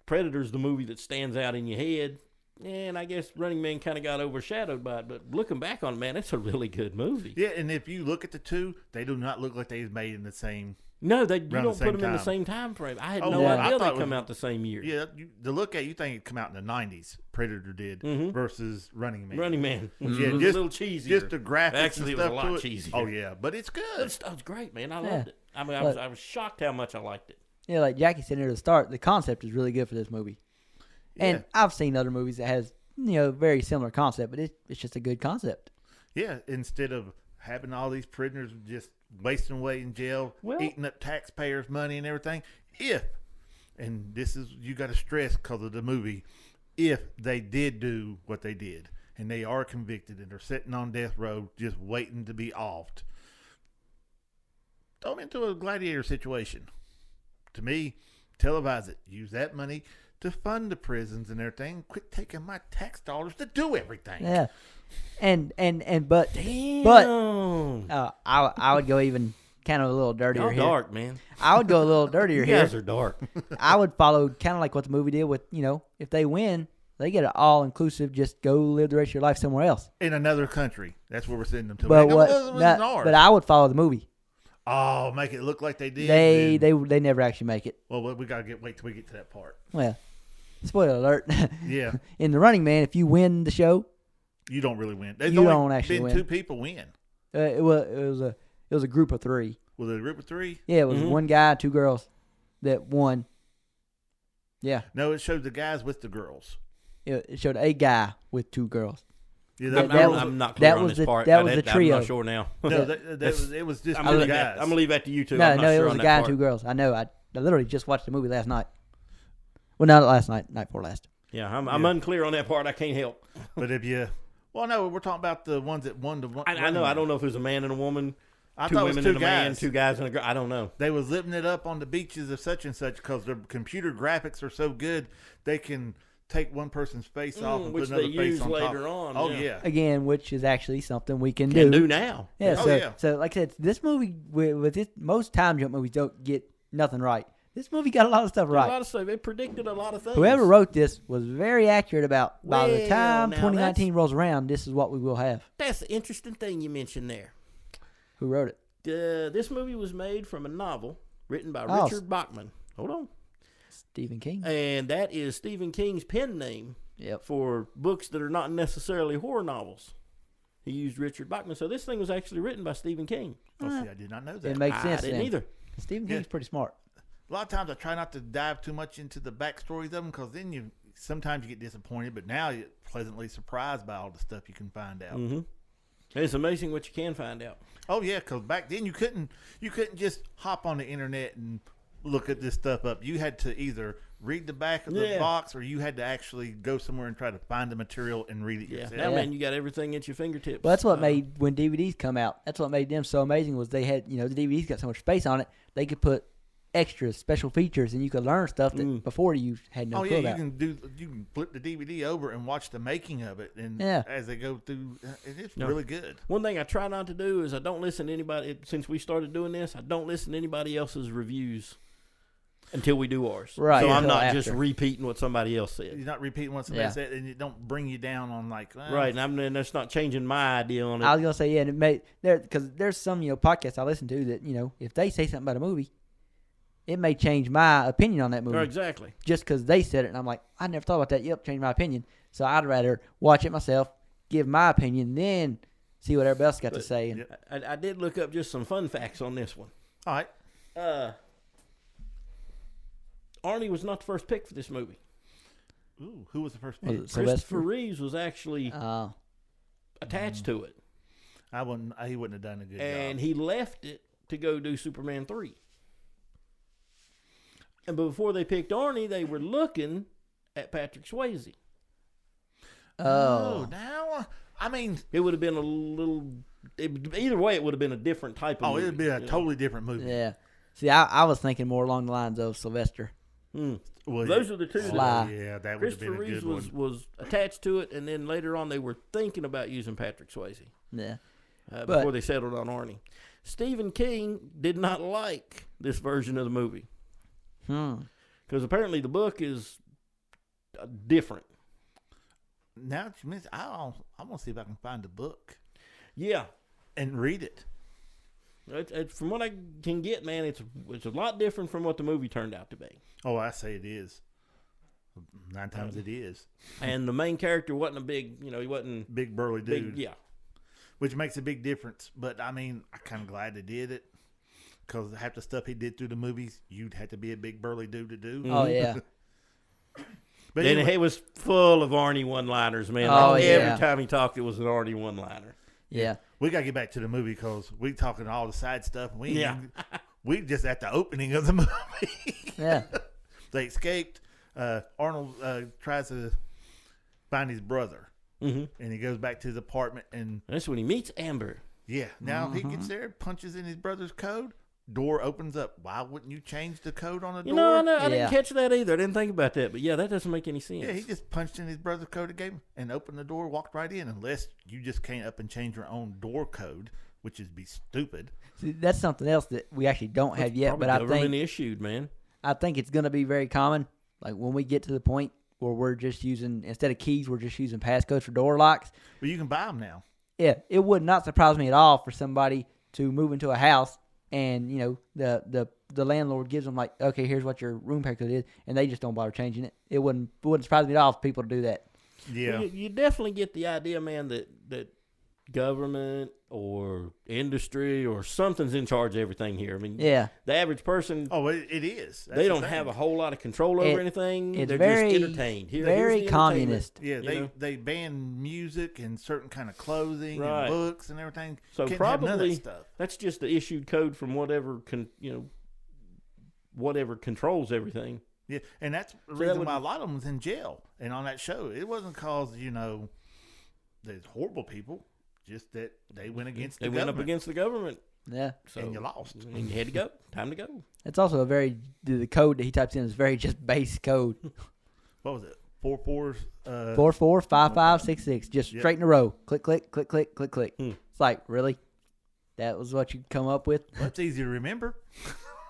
Predator's the movie that stands out in your head. And I guess Running Man kind of got overshadowed by it. But looking back on it, man, it's a really good movie. Yeah, and if you look at the two, they do not look like they was made in the same... No, you don't put them in the same time frame. I had no idea they come out the same year. Yeah, to look at, you think it come out in the 90s, Predator did, versus Running Man. Running Man. Yeah, just a little cheesier. Just the graphics Actually, and stuff it was a lot cheesier. Oh, yeah, but it's good. It was great, man. I loved it. I mean, I was shocked how much I liked it. Yeah, like Jackie said near the start, the concept is really good for this movie. And I've seen other movies that has, very similar concept, but it's just a good concept. Yeah, instead of having all these prisoners just wasting away in jail, eating up taxpayers' money and everything, and this is, you got to stress because of the movie, if they did do what they did, and they are convicted and are sitting on death row just waiting to be offed, throw them into a gladiator situation. To me, televise it. Use that money to fund the prisons and everything. Quit taking my tax dollars to do everything. Yeah. But Damn. I would go even kind of a little dirtier Y'all here. dark, man. I would go a little dirtier You here. guys are dark. I would follow kind of like what the movie did with, if they win, they get an all-inclusive, just go live the rest of your life somewhere else. In another country. That's where we're sending them to. But Man, what? it wasn't ours. But I would follow the movie. Oh, make it look like they did. They never actually make it. Well, we got to wait till we get to that part. Well, spoiler alert. Yeah. In The Running Man, if you win the show, You don't really win. There's You only don't actually been win. 2 people win. it was a group of 3. Was it a group of 3? Yeah, it was Mhm. one guy, 2 girls that won. Yeah, No, it showed the guys with the girls. it showed a guy with 2 girls. Yeah, I'm not clear that on was this the- part. that was the I'm trio. not sure now. no, it was just I'm 2 gonna, guys. I'm gonna leave that to you two. No, I'm not it sure was on a that guy and part. 2 girls. I know. I literally just watched the movie last night. Well, not last night. Night before last. Yeah, I'm unclear on that part. I can't help. But if you, well, no, we're talking about the ones that won the. I know. I don't know if it was a man and a woman, I 2 thought it was women 2 and a man, guys. 2 guys and a girl. I don't know. They was living it up on the beaches of such and such because their computer graphics are so good they can take one person's face off and which put another they face use on later top. on. Oh yeah. yeah. Again, which is actually something we can Can do now. Yeah, Oh, so yeah. so like I said, this movie with this, most time jump movies don't get nothing right. This movie got a lot of stuff A right. lot of stuff. They predicted a lot of things. Whoever wrote this was very accurate about by the Well, time now 2019 rolls around, this is what we will have. That's the interesting thing you mentioned there. Who wrote it? This movie was made from a novel written by Oh. Richard Bachman. Hold on. Stephen King. And that is Stephen King's pen name Yep. for books that are not necessarily horror novels. He used Richard Bachman. So this thing was actually written by Stephen King. Oh, see, I did not know that. It makes I sense. didn't then. either. Stephen Yeah. King's pretty smart. A lot of times I try not to dive too much into the backstories of them because then sometimes you get disappointed, but now you're pleasantly surprised by all the stuff you can find out. Mm-hmm. It's amazing what you can find out. Oh yeah, because back then you couldn't just hop on the internet and look at this stuff up. You had to either read the back of the Yeah. box or you had to actually go somewhere and try to find the material and read it Yeah. yourself. Now, man, you got everything at your fingertips. Well, that's what made when DVDs come out. That's what made them so amazing was they had the DVDs got so much space on it. They could put extra special features and you could learn stuff that before you had no Oh clue yeah, about. you can flip the DVD over and watch the making of it, and Yeah. as they go through, it's No. really good. One thing I try not to do is I don't listen to anybody. Since we started doing this, I don't listen to anybody else's reviews until we do ours. Right, So I'm until not just after. repeating what somebody else You're said. not repeating what somebody Yeah. said, and it don't bring you down on like Right, and that's not changing my idea on it. I was gonna say and it made because there's some podcasts I listen to that if they say something about a movie, it may change my opinion on that movie. Exactly. Just because they said it, and I'm like, I never thought about that. Yep, changed my opinion. So I'd rather watch it myself, give my opinion, then see what everybody else got to say. And I did look up just some fun facts on this one. All right. Arnie was not the first pick for this movie. Ooh, who was the first Was pick? it Christopher Sylvester? Reeves was actually attached to it, He wouldn't have done a good and job. he left it to go do Superman 3. And before they picked Arnie, they were looking at Patrick Swayze. Oh, Now I mean, It would have been a little. Either way, it would have been a different type of movie. it would be a you know? totally different movie. yeah. See, I was thinking more along the lines of Sylvester. Well, Those are the two. Sly. Yeah, that would have Christopher been a Reeves good one. was attached to it, and then later on they were thinking about using Patrick Swayze Yeah. before they settled on Arnie. Stephen King did not like this version of the movie because apparently the book is different. Now that you mention, I'm gonna see if I can find the book Yeah, and read it. from what I can get, man, it's a lot different from what the movie turned out to be. Oh, I say it is. 9 times it is. And the main character wasn't a big, he wasn't Big burly dude. big. Yeah, Which makes a big difference. But I mean, I'm kind of glad they did it because half the stuff he did through the movies, you'd have to be a big burly dude to do. Oh yeah. But and anyway, it was full of Arnie one-liners, man. Oh, Like, yeah. every time he talked, it was an Arnie one-liner. Yeah. we gotta get back to the movie because we talking all the side stuff. And Yeah. we just at the opening of the movie. Yeah. They escaped. Arnold tries to find his brother, and he goes back to his apartment. And That's when he meets Amber. yeah, now he gets there, punches in his brother's code. Door opens up. Why wouldn't you change the code on the door? I Yeah. didn't catch that either. I didn't think about that. But yeah, that doesn't make any sense. Yeah, he just punched in his brother's code again and opened the door, walked right in. Unless you just came up and changed your own door code, which is be stupid. See, that's something else that we actually don't have yet, Probably but government issued, man. I think it's going to be very common. Like when we get to the point where we're just using, instead of keys, we're just using passcodes for door locks. Well, you can buy them now. Yeah, it would not surprise me at all for somebody to move into a house and, the landlord gives them like, okay, here's what your room passcode is, and they just don't bother changing it. It wouldn't surprise me at all for people to do that. Yeah. Well, you definitely get the idea, man, that government or industry or something's in charge of everything here. I mean, Yeah. the average person, Oh, it is. That's they the don't thing. have a whole lot of control over anything. It's They're very, just entertained. Here's very the communist. entertainment, Yeah, you know? they ban music and certain kind of clothing Right. and books and everything. So Can't have none of that probably stuff. that's just the issued code from whatever whatever controls everything. Yeah, and that's the that reason would- why a lot of them was in jail. And on that show, it wasn't because there's horrible people, just that they went against They the went up government. against the government, Yeah. so And you lost. And you had to go. Time to go. It's also the code that he types in is very just base code. What was it? 4 445566, just Yep. straight in a row. Click, click, click, click, click, click. Hmm. It's like, really? That was what you come up with? Well, it's easy to remember.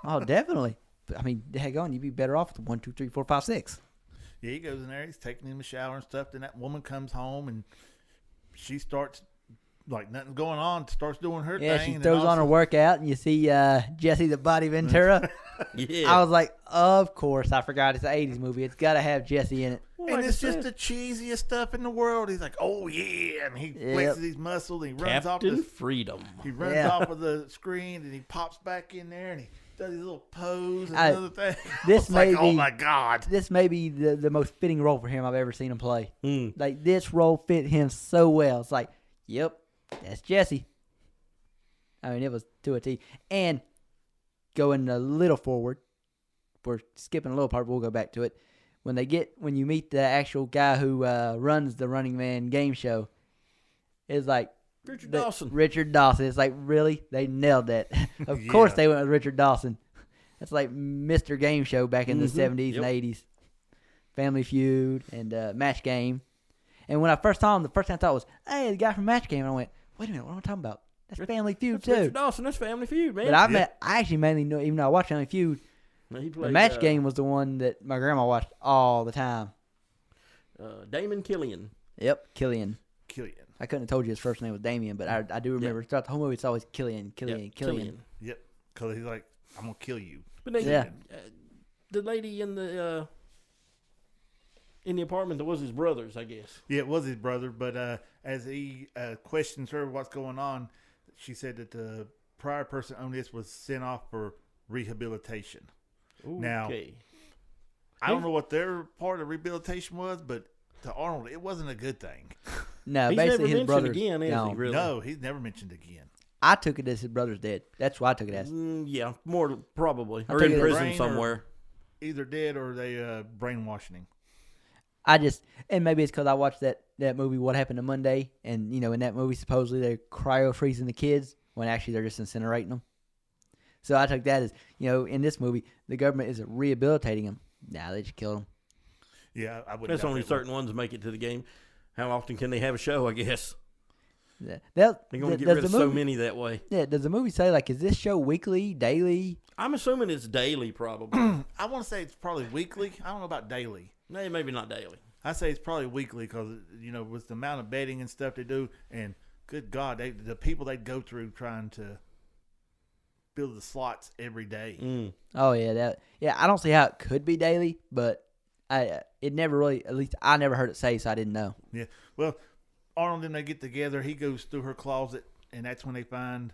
Oh, definitely. But, I mean, heck on, you'd be better off with 1, 2, 3, 4, 5, 6. Yeah, he goes in there. He's taking him a shower and stuff. Then that woman comes home and she starts like nothing's going on. Starts doing her Yeah, thing. she and throws then on her also- workout, and you see Jesse the Body Ventura. Yeah. I was like, of course, I forgot it's an 80s movie. It's got to have Jesse in it. Well, And like it's I just said, the cheesiest stuff in the world. He's like, "Oh yeah," and he flexes his muscles. And he runs off Captain the Freedom. he runs Yeah. off of the screen and he pops back in there and he does his little pose and I- another thing. this It's like, may oh be- my god. This may be the most fitting role for him I've ever seen him play. Hmm. Like, this role fit him so well. It's like, yep, that's Jesse. I mean, it was to a T. And going a little forward, we're skipping a little part, but we'll go back to it. When you meet the actual guy who runs the Running Man game show, it's like Richard Dawson. Richard Dawson. It's like, really? They nailed that. Of course Yeah. they went with Richard Dawson. That's like Mr. Game Show back in the Mhm. 70s and 80s. Family Feud and Match Game. And when I first saw him, the first thing I thought was, hey, the guy from Match Game. And I went, wait a minute, what am I talking about? That's Family Feud, That's too. Richard Dawson. That's Family Feud, man. But I actually mainly know, even though I watched Family Feud, He the played, Match Game was the one that my grandma watched all the time. Damon Killian. Yep, Killian. Killian. I couldn't have told you his first name was Damien, but I do remember throughout the whole movie it's always Killian. Yep, Yep. Because he's like, I'm gonna kill you. But they, Yeah. The lady in the apartment that was his brother's, I guess. Yeah, it was his brother, but as he questions her what's going on, she said that the prior person on this was sent off for rehabilitation. Now, Okay. I don't know what their part of rehabilitation was, but to Arnold, it wasn't a good thing. No, He's basically never his mentioned brother's again, is he? gone. Really? No, he's never mentioned again. I took it as his brother's dead. That's what I took it as. Yeah, more probably, I'll or take in it as prison brain or- somewhere. Either dead or they brainwashing him. And maybe it's because I watched that movie, What Happened to Monday, and, in that movie, supposedly they're cryo-freezing the kids, when actually they're just incinerating them. So I took that as, in this movie, the government isn't rehabilitating them. Nah, they just killed them. Yeah, I wouldn't. That's doubt only that certain ones make it to the game. How often can they have a show? I guess They're they're going to get rid of so many that way. Yeah, does the movie say, like, is this show weekly, daily? I'm assuming it's daily, probably. I want to say it's probably weekly. I don't know about daily. No, maybe not daily. I say it's probably weekly because with the amount of betting and stuff they do, and good God, the people they'd go through trying to build the slots every day. Mm. Oh, yeah. I don't see how it could be daily, but it never really, at least I never heard it say, so I didn't know. Yeah. Well, Arnold and they get together. He goes through her closet, and that's when they find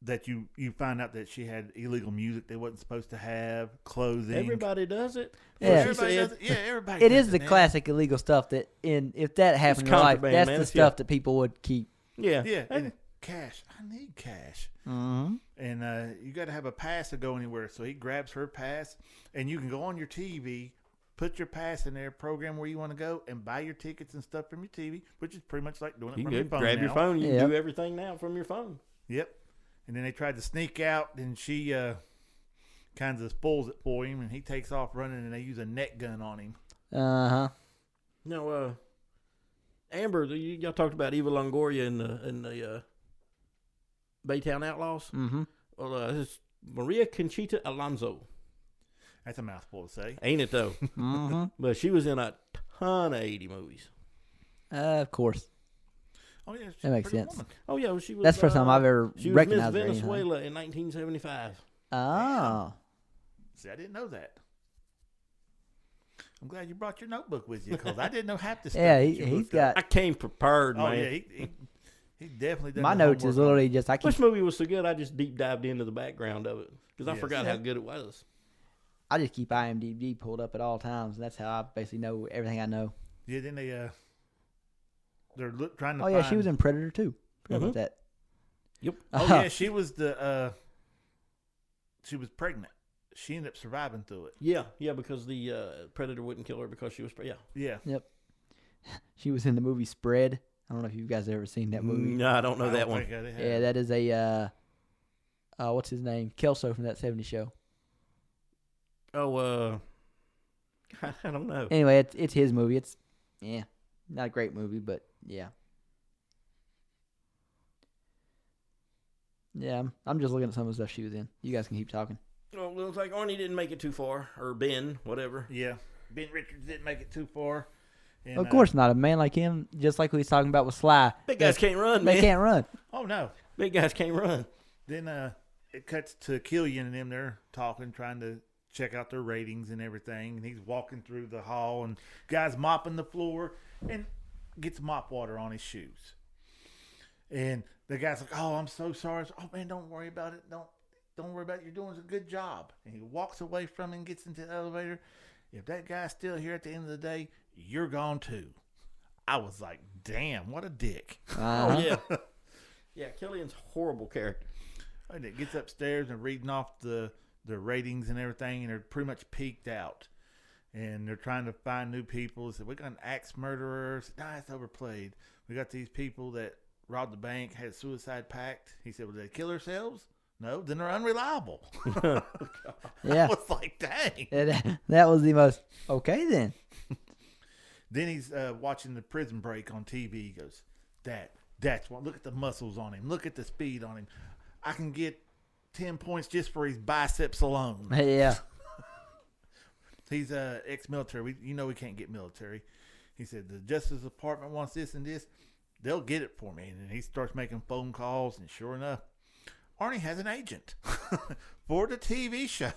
that you find out that she had illegal music they wasn't supposed to have, clothing. Everybody does it. Yeah. Everybody does it. Yeah, everybody. It does is the man. classic illegal stuff that, if that happened in real life, contraband, that's man. the It's- stuff that people would keep. Yeah. Yeah, and cash. I need cash. Mm-hmm. And you got to have a pass to go anywhere. So he grabs her pass, and you can go on your TV, put your pass in there, program where you want to go, and buy your tickets and stuff from your TV, which is pretty much like doing it You from can your phone grab now. your phone. You Yep. can do everything now from your phone. Yep. And then they tried to sneak out, and she kind of spoils it for him, and he takes off running, and they use a net gun on him. Uh-huh. No, Amber, y'all talked about Eva Longoria in the Baytown Outlaws. Mm-hmm. Well, it's Maria Conchita Alonso. That's a mouthful to say. Ain't it, though? Mm-hmm. But she was in a ton of 80 movies. Of course. Oh yeah, That makes sense. woman. Oh, yeah. Well, she was, That's the first time I've ever she was Miss recognized her. Venezuela in 1975. Oh. See, I didn't know that. I'm glad you brought your notebook with you because I didn't know half the stuff. Yeah, that you he's looked up. got. I came prepared, Oh man. yeah, he definitely done My the notes is homework on literally it. just I keep. Which movie was so good, I just deep dived into the background of it because I Yes. forgot Yeah. how good it was. I just keep IMDb pulled up at all times, and that's how I basically know everything I know. Yeah, then they're trying to. Oh yeah, find, she was in Predator too. Forgot about that. Yep. Oh yeah, she was she was pregnant. She ended up surviving through it. Yeah, because the predator wouldn't kill her because she was. Yeah. Yeah. Yep. She was in the movie Spread. I don't know if you guys ever seen that movie. No, I don't know I that don't one. think I have. Yeah, that is a what's his name? Kelso from that '70s show. Oh, I don't know. Anyway, it's his movie. It's not a great movie, but yeah. Yeah, I'm just looking at some of the stuff she was in. You guys can keep talking. Well, it looks like Arnie didn't make it too far, or Ben, whatever. Yeah. Ben Richards didn't make it too far. And, Of course not. A man like him, just like we was talking about with Sly, Big guys can't run, they man. can't run. Oh no. Big guys can't run. Then it cuts to Killian and them there talking, trying to check out their ratings and everything. And he's walking through the hall, and guy's mopping the floor and gets mop water on his shoes. And the guy's like, "Oh, I'm so sorry." Oh man, don't worry about it. Don't worry about it. You're doing a good job. And he walks away from him and gets into the elevator. If that guy's still here at the end of the day, you're gone too. I was like, damn, what a dick. Oh, yeah. Yeah, Killian's a horrible character. And it gets upstairs and reading off the ratings and everything, and they're pretty much peaked out. And they're trying to find new people. They said, we got an axe murderer. Nah, it's overplayed. We got these people that robbed the bank, had a suicide pact. He said, well, did they kill themselves? No, then they're unreliable. Yeah. I was like, dang. That was the most okay then. Then he's watching the Prison Break on TV. He goes, that's what. Look at the muscles on him. Look at the speed on him. I can get 10 points just for his biceps alone. Yeah. He's ex-military. We can't get military. He said, the Justice Department wants this and this. They'll get it for me. And he starts making phone calls, and sure enough, Arnie has an agent for the TV show.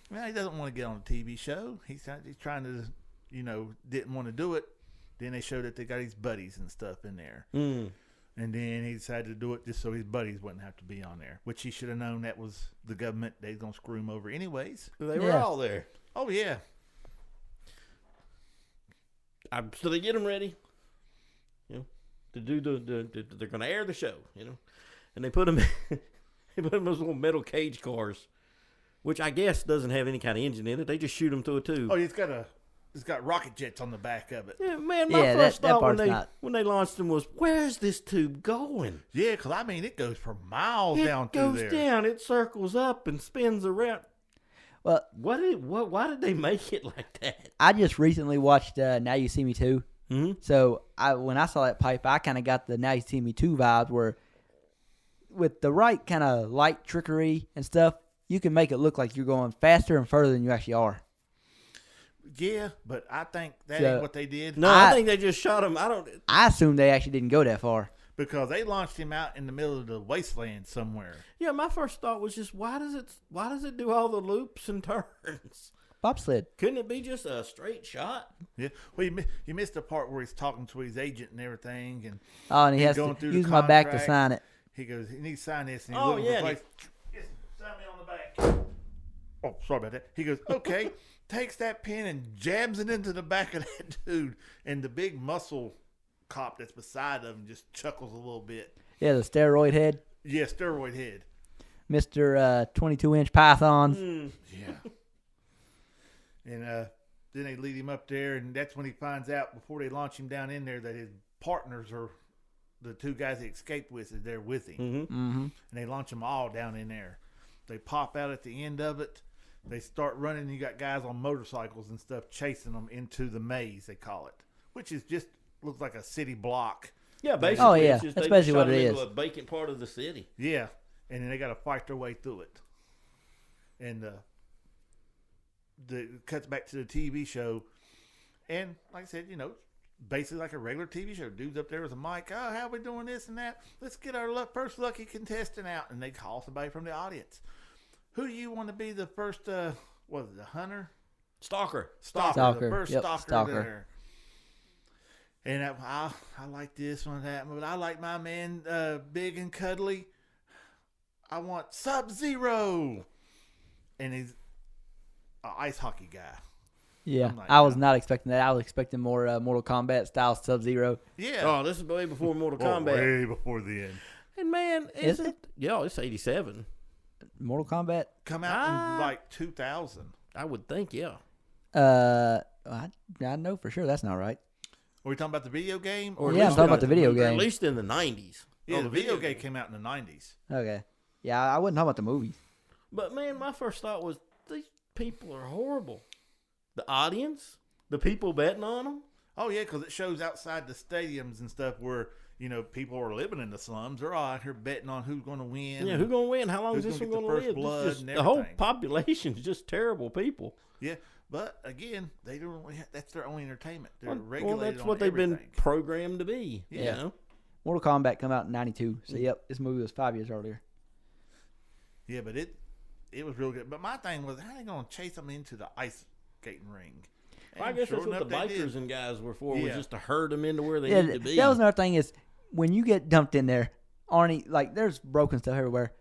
Well, he doesn't want to get on a TV show. He's trying to, didn't want to do it. Then they showed that they got his buddies and stuff in there. Mm. And then he decided to do it just so his buddies wouldn't have to be on there, which he should have known that was the government. They was going to screw him over anyways. They were Yeah. all there. Oh, yeah. So they get them ready, to do they're going to air the show, and they put them in those little metal cage cars, which I guess doesn't have any kind of engine in it. They just shoot them through a tube. Oh, it's got rocket jets on the back of it. Yeah, man. My Yeah, first that thought part's not. when they launched them was, where's this tube going? Yeah, because, it goes for miles It down through goes there. down. It circles up and spins around. Well, Why did they make it like that? I just recently watched Now You See Me 2. Mm-hmm. So when I saw that pipe, I kind of got the Now You See Me 2 vibes where with the right kind of light trickery and stuff, you can make it look like you're going faster and further than you actually are. Yeah, but I think that So- ain't what they did. No, I think they just shot him. I assume they actually didn't go that far. Because they launched him out in the middle of the wasteland somewhere. Yeah, my first thought was just why does it do all the loops and turns? Bobsled. Couldn't it be just a straight shot? Yeah, well, you missed the part where he's talking to his agent and everything, and Oh, and he He's has going to through the use my back to contract. sign it. he goes, "He needs to sign this," and he's Oh, looking yeah, for a and place. Yes, sign me on the back. Oh, sorry about that. He goes, "Okay," takes that pen and jabs it into the back of that dude, and the big muscle cop that's beside him just chuckles a little bit. Yeah, the steroid head. Yeah, steroid head. Mr. 22-inch pythons. Yeah. And then they lead him up there, and that's when he finds out before they launch him down in there that his partners are the two guys he escaped with is there with him. Mm-hmm. And they launch them all down in there. They pop out at the end of it. They start running. You got guys on motorcycles and stuff chasing them into the maze, they call it, which is just looks like a city block Yeah, basically. Oh, yeah. It's just That's they just basically shot what it them into is. a vacant part of the city. Yeah, and then they got to fight their way through it. And it cuts back to the TV show, and like I said, basically like a regular TV show. Dude's up there with a mic. Oh, how we doing this and that? Let's get our first lucky contestant out, and they call somebody from the audience. Who do you want to be the first? What is it, the hunter? Stalker. The first Yep, stalker stalker. there. And I like this one, that, but I like my man big and cuddly. I want Sub-Zero. And he's an ice hockey guy. Yeah, I'm like, I was no. not expecting that. I was expecting more Mortal Kombat style Sub-Zero. Yeah. Oh, this is way before Mortal Kombat. Way before the end. And man, Is it? Yeah, it's 87. Mortal Kombat? Come out in like 2000. I would think, yeah. I know for sure that's not right. Are we talking about the video game? Or at Yeah, I'm least talking in about the video movie, or game. At least in the 90s. Yeah, Oh, the video game came out in the 90s. Okay. Yeah, I wasn't talking about the movies. But man, my first thought was, these people are horrible. The audience, the people betting on them. Oh, yeah, because it shows outside the stadiums and stuff where, people are living in the slums. They're all out here betting on who's going to win. Yeah, who's going to win? How long is who's this gonna one get the going to first live? blood This is and the whole everything. population is just terrible people. Yeah, but again, they don't. That's their only entertainment. They're Well, regulated that's on what they've everything. been programmed to be. Yeah. You know? Mortal Kombat come out in 92. So, yep, this movie was 5 years earlier. Yeah, but it was real good. But my thing was, how are they going to chase them into the ice skating ring? Well, I And guess sure that's what the enough, they bikers did. and guys were for, was Yeah. just to herd them into where they Yeah, need to be. that was another thing is when you get dumped in there, Arnie, like there's broken stuff everywhere.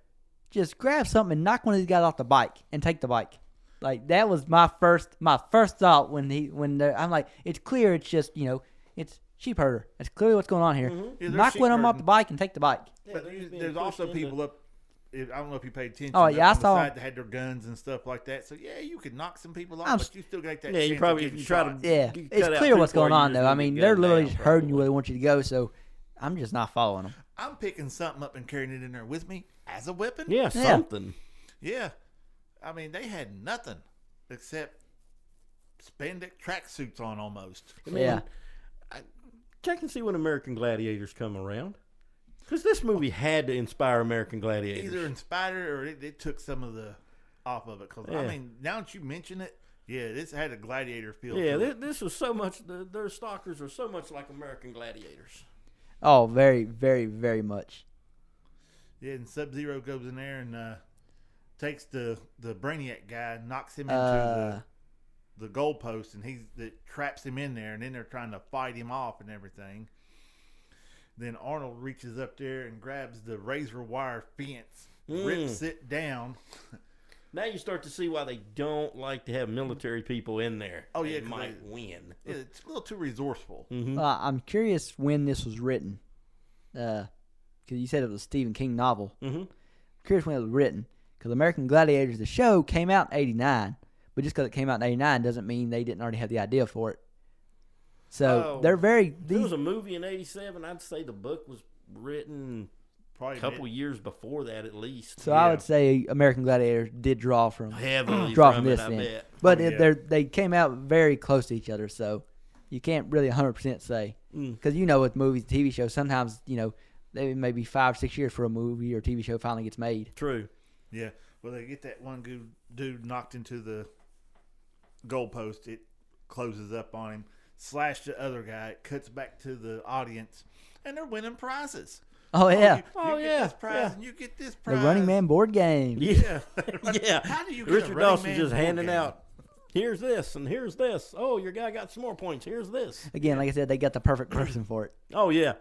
Just grab something and knock one of these guys off the bike and take the bike. Like that was my first thought I'm like, it's clear it's just, it's sheep herder. That's clearly what's going on here. Mm-hmm. Yeah, they're Knock sheep one of them off herding. the bike and take the bike. Yeah, But they're just being there's pushed also into- people up. I don't know if you paid attention. Oh, yeah, up I on saw the 'em. side that had their guns and stuff like that. So yeah, you could knock some people off, I'm but you still got that. Yeah, you chance probably- of if getting you try to- shot. Yeah, You it's cut out clear too what's far, going you're on just though. gonna I mean, get they're gunned literally down, just herding you probably. where they want you to go. So I'm just not following them. I'm picking something up and carrying it in there with me as a weapon. Yeah, something. Yeah. I mean, they had nothing except spandex tracksuits on almost. I mean, Yeah. check and see when American Gladiators come around. Because this movie had to inspire American Gladiators. Either inspired it or it took some of the off of it. Because, I Yeah. mean, now that you mention it, yeah, this had a gladiator feel Yeah, to it. this was so much, their stalkers are so much like American Gladiators. Oh, very, very, very much. Yeah, and Sub-Zero goes in there and takes the Brainiac guy, knocks him into the goalpost, and that traps him in there, and then they're trying to fight him off and everything. Then Arnold reaches up there and grabs the razor wire fence, rips it down. Now you start to see why they don't like to have military people in there. Oh, yeah, They 'cause might win. Yeah, it's a little too resourceful. I'm curious when this was written. Because you said it was a Stephen King novel. Mm-hmm. Curious when it was written. Because American Gladiators, the show, came out in 89. But just because it came out in 89 doesn't mean they didn't already have the idea for it. So they're very... If it was a movie in 87, I'd say the book was written Probably a couple years before that at least. So I would say American Gladiators did draw from Heavily draw from from it, this I then. bet. But Oh, yeah. they came out very close to each other, so you can't really 100% say. Because with movies, TV shows, sometimes they may be 5 or 6 years for a movie or TV show finally gets made. True. Yeah. Well, they get that one dude knocked into the goalpost. It closes up on him. Slash the other guy. It cuts back to the audience, and they're winning prizes. Oh yeah, You get this prize, and you get this the prize. Running Man board game. Yeah. yeah. How do you get a Richard Running Dawson Man just board handing game? out, here's this and here's this. Oh, your guy got some more points. Here's this. Again, like I said, they got the perfect person for it. Oh, yeah.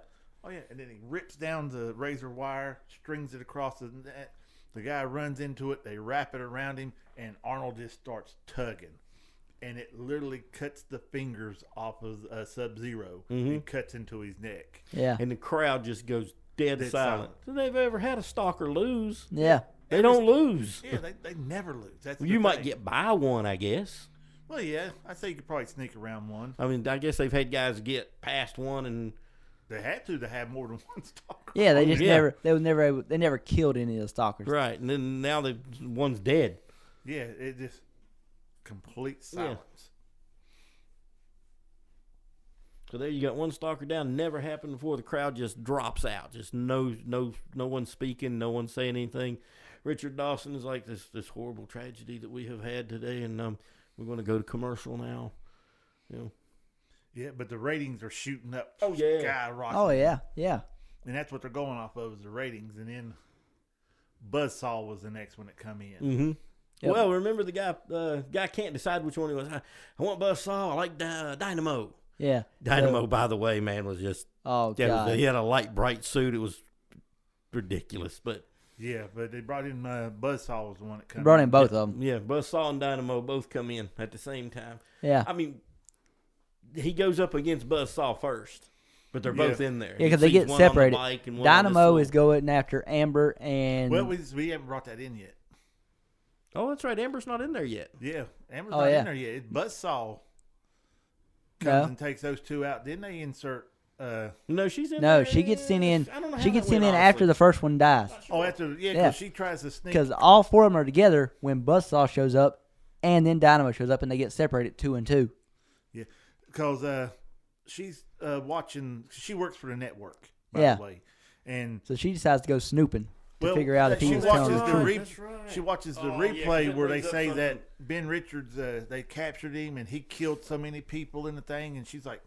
Oh yeah, and then he rips down the razor wire, strings it across the net. The guy runs into it. They wrap it around him, and Arnold just starts tugging, and it literally cuts the fingers off of Sub-Zero and cuts into his neck. Yeah, And the crowd just goes dead Dead silent. silent. So they've ever had a stalker lose. yeah. They don't lose. Yeah, they never lose. That's You the might thing. get by one, I guess. Well, yeah, I'd say you could probably sneak around one. I mean, I guess they've had guys get past one and They had to have more than one stalker. Yeah, they just Yeah. they never killed any of the stalkers. right, and then now one's dead. Yeah, it just complete silence. So there you got one stalker down. Never happened before. The crowd just drops out. Just no one speaking. No one saying anything. Richard Dawson is like this horrible tragedy that we have had today, and we're going to go to commercial now. You know. Yeah, but the ratings are shooting up. Oh yeah, skyrocketing. Oh yeah. And that's what they're going off of is the ratings. And then Buzzsaw was the next one that come in. Mm-hmm. Yep. Well, remember the guy can't decide which one he was. I want Buzzsaw. I like Dynamo. Yeah. Dynamo, by the way, man, was just God. he had a light, bright suit. It was ridiculous, but Yeah, but they brought in Buzzsaw was the one that come Brought in both of them. yeah, Buzzsaw and Dynamo both come in at the same time. Yeah. I mean, he goes up against Buzzsaw first, but they're both in there. Yeah, because they get separated. Dynamo Dynamo is going after Amber and. Well, we haven't brought that in yet. Oh, that's right. Amber's not in there yet. Yeah, Amber's not in there yet. Buzzsaw comes and takes those two out. Then they insert. No, she's in. No, there. she gets sent in. I don't know how She gets that went, sent in honestly. after the first one dies. Oh, after because she tries to sneak. Because all four of them are together when Buzzsaw shows up, and then Dynamo shows up, and they get separated 2 and 2. Yeah, because she's watching. She works for the network. By the way, and so she decides to go snooping to figure out if she he's telling the watches truth. She watches the replay where they say that Ben Richards they captured him and he killed so many people in the thing, and she's like,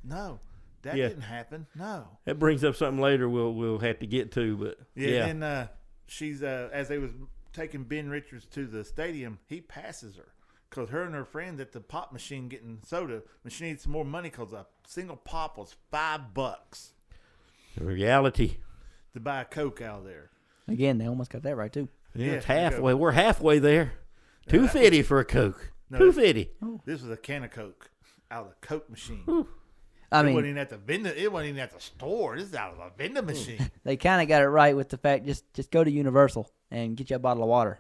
"No, that didn't happen. No." That brings up something later we'll have to get to, but And she's as they was taking Ben Richards to the stadium, he passes her because her and her friend at the pop machine getting soda, and she needs some more money because a single pop was $5 the reality. to buy a Coke out of there. Again, they almost got that right, too. Yeah, it's halfway. We're halfway there. $2.50 for a Coke. No, $2.50. This was a can of Coke out of the Coke machine. I It mean, wasn't even at the vendor. It wasn't even at the store. This is out of a vending machine. they kind of got it right with the fact just go to Universal and get you a bottle of water.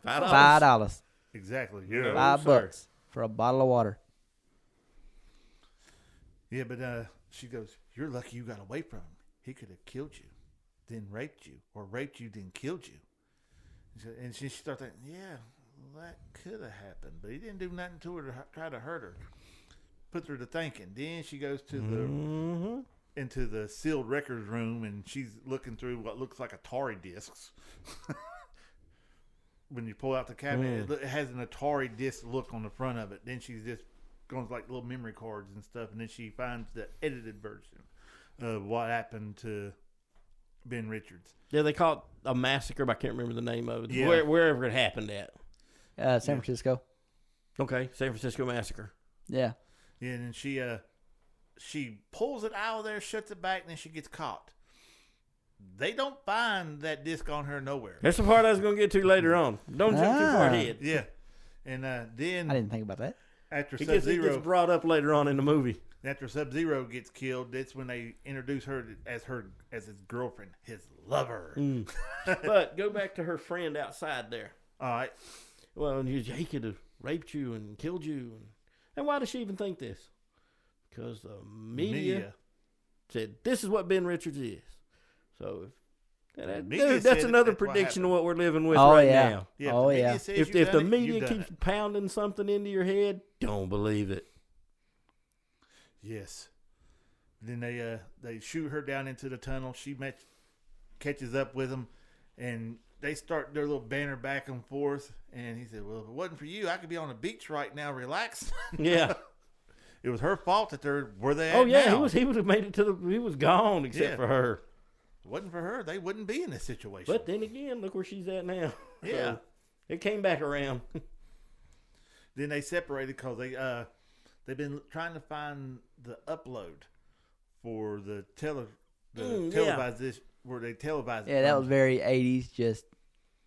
$5. $5. Exactly. Yeah. $5 for a bottle of water. Yeah, but she goes, "You're lucky you got away from him. He could have killed you, then raped you, or raped you, then killed you." And she started thinking, "Yeah, well, that could have happened, but he didn't do nothing to her to try to hurt her." Puts her to thinking. Then she goes to the into the sealed records room, and she's looking through what looks like Atari discs. When you pull out the cabinet, it has an Atari disc look on the front of it. Then she's just going like little memory cards and stuff, and then she finds the edited version of what happened to Ben Richards. Yeah, they call it a massacre, but I can't remember the name of it. Yeah. Wherever it happened at. San Francisco. Okay, San Francisco Massacre. Yeah. Yeah, and then she pulls it out of there, shuts it back, and then she gets caught. They don't find that disc on her nowhere. That's the part I was going to get to later on. Don't jump too far ahead. Yeah, and then I didn't think about that. after It gets brought up later on in the movie. After Sub-Zero gets killed, that's when they introduce her as his girlfriend, his lover. But go back to her friend outside there. All right. Well, he could have raped you and killed you. And why does she even think this? Because the media said, this is what Ben Richards is. So, that's another prediction of what we're living with now. Yeah, oh, yeah. If the media keeps pounding something into your head, don't believe it. Yes. Then they shoot her down into the tunnel. She catches up with them, and they start their little banter back and forth. And he said, "Well, if it wasn't for you, I could be on the beach right now, relaxing." Yeah. It was her fault that they're where they at. Oh yeah, now. he would have made it to he was gone except for her. If it wasn't for her, they wouldn't be in this situation. But then again, look where she's at now. Yeah. So, it came back around. Then they separated because they've been trying to find the upload for the televised where they televised. Yeah, that was very 80s, just,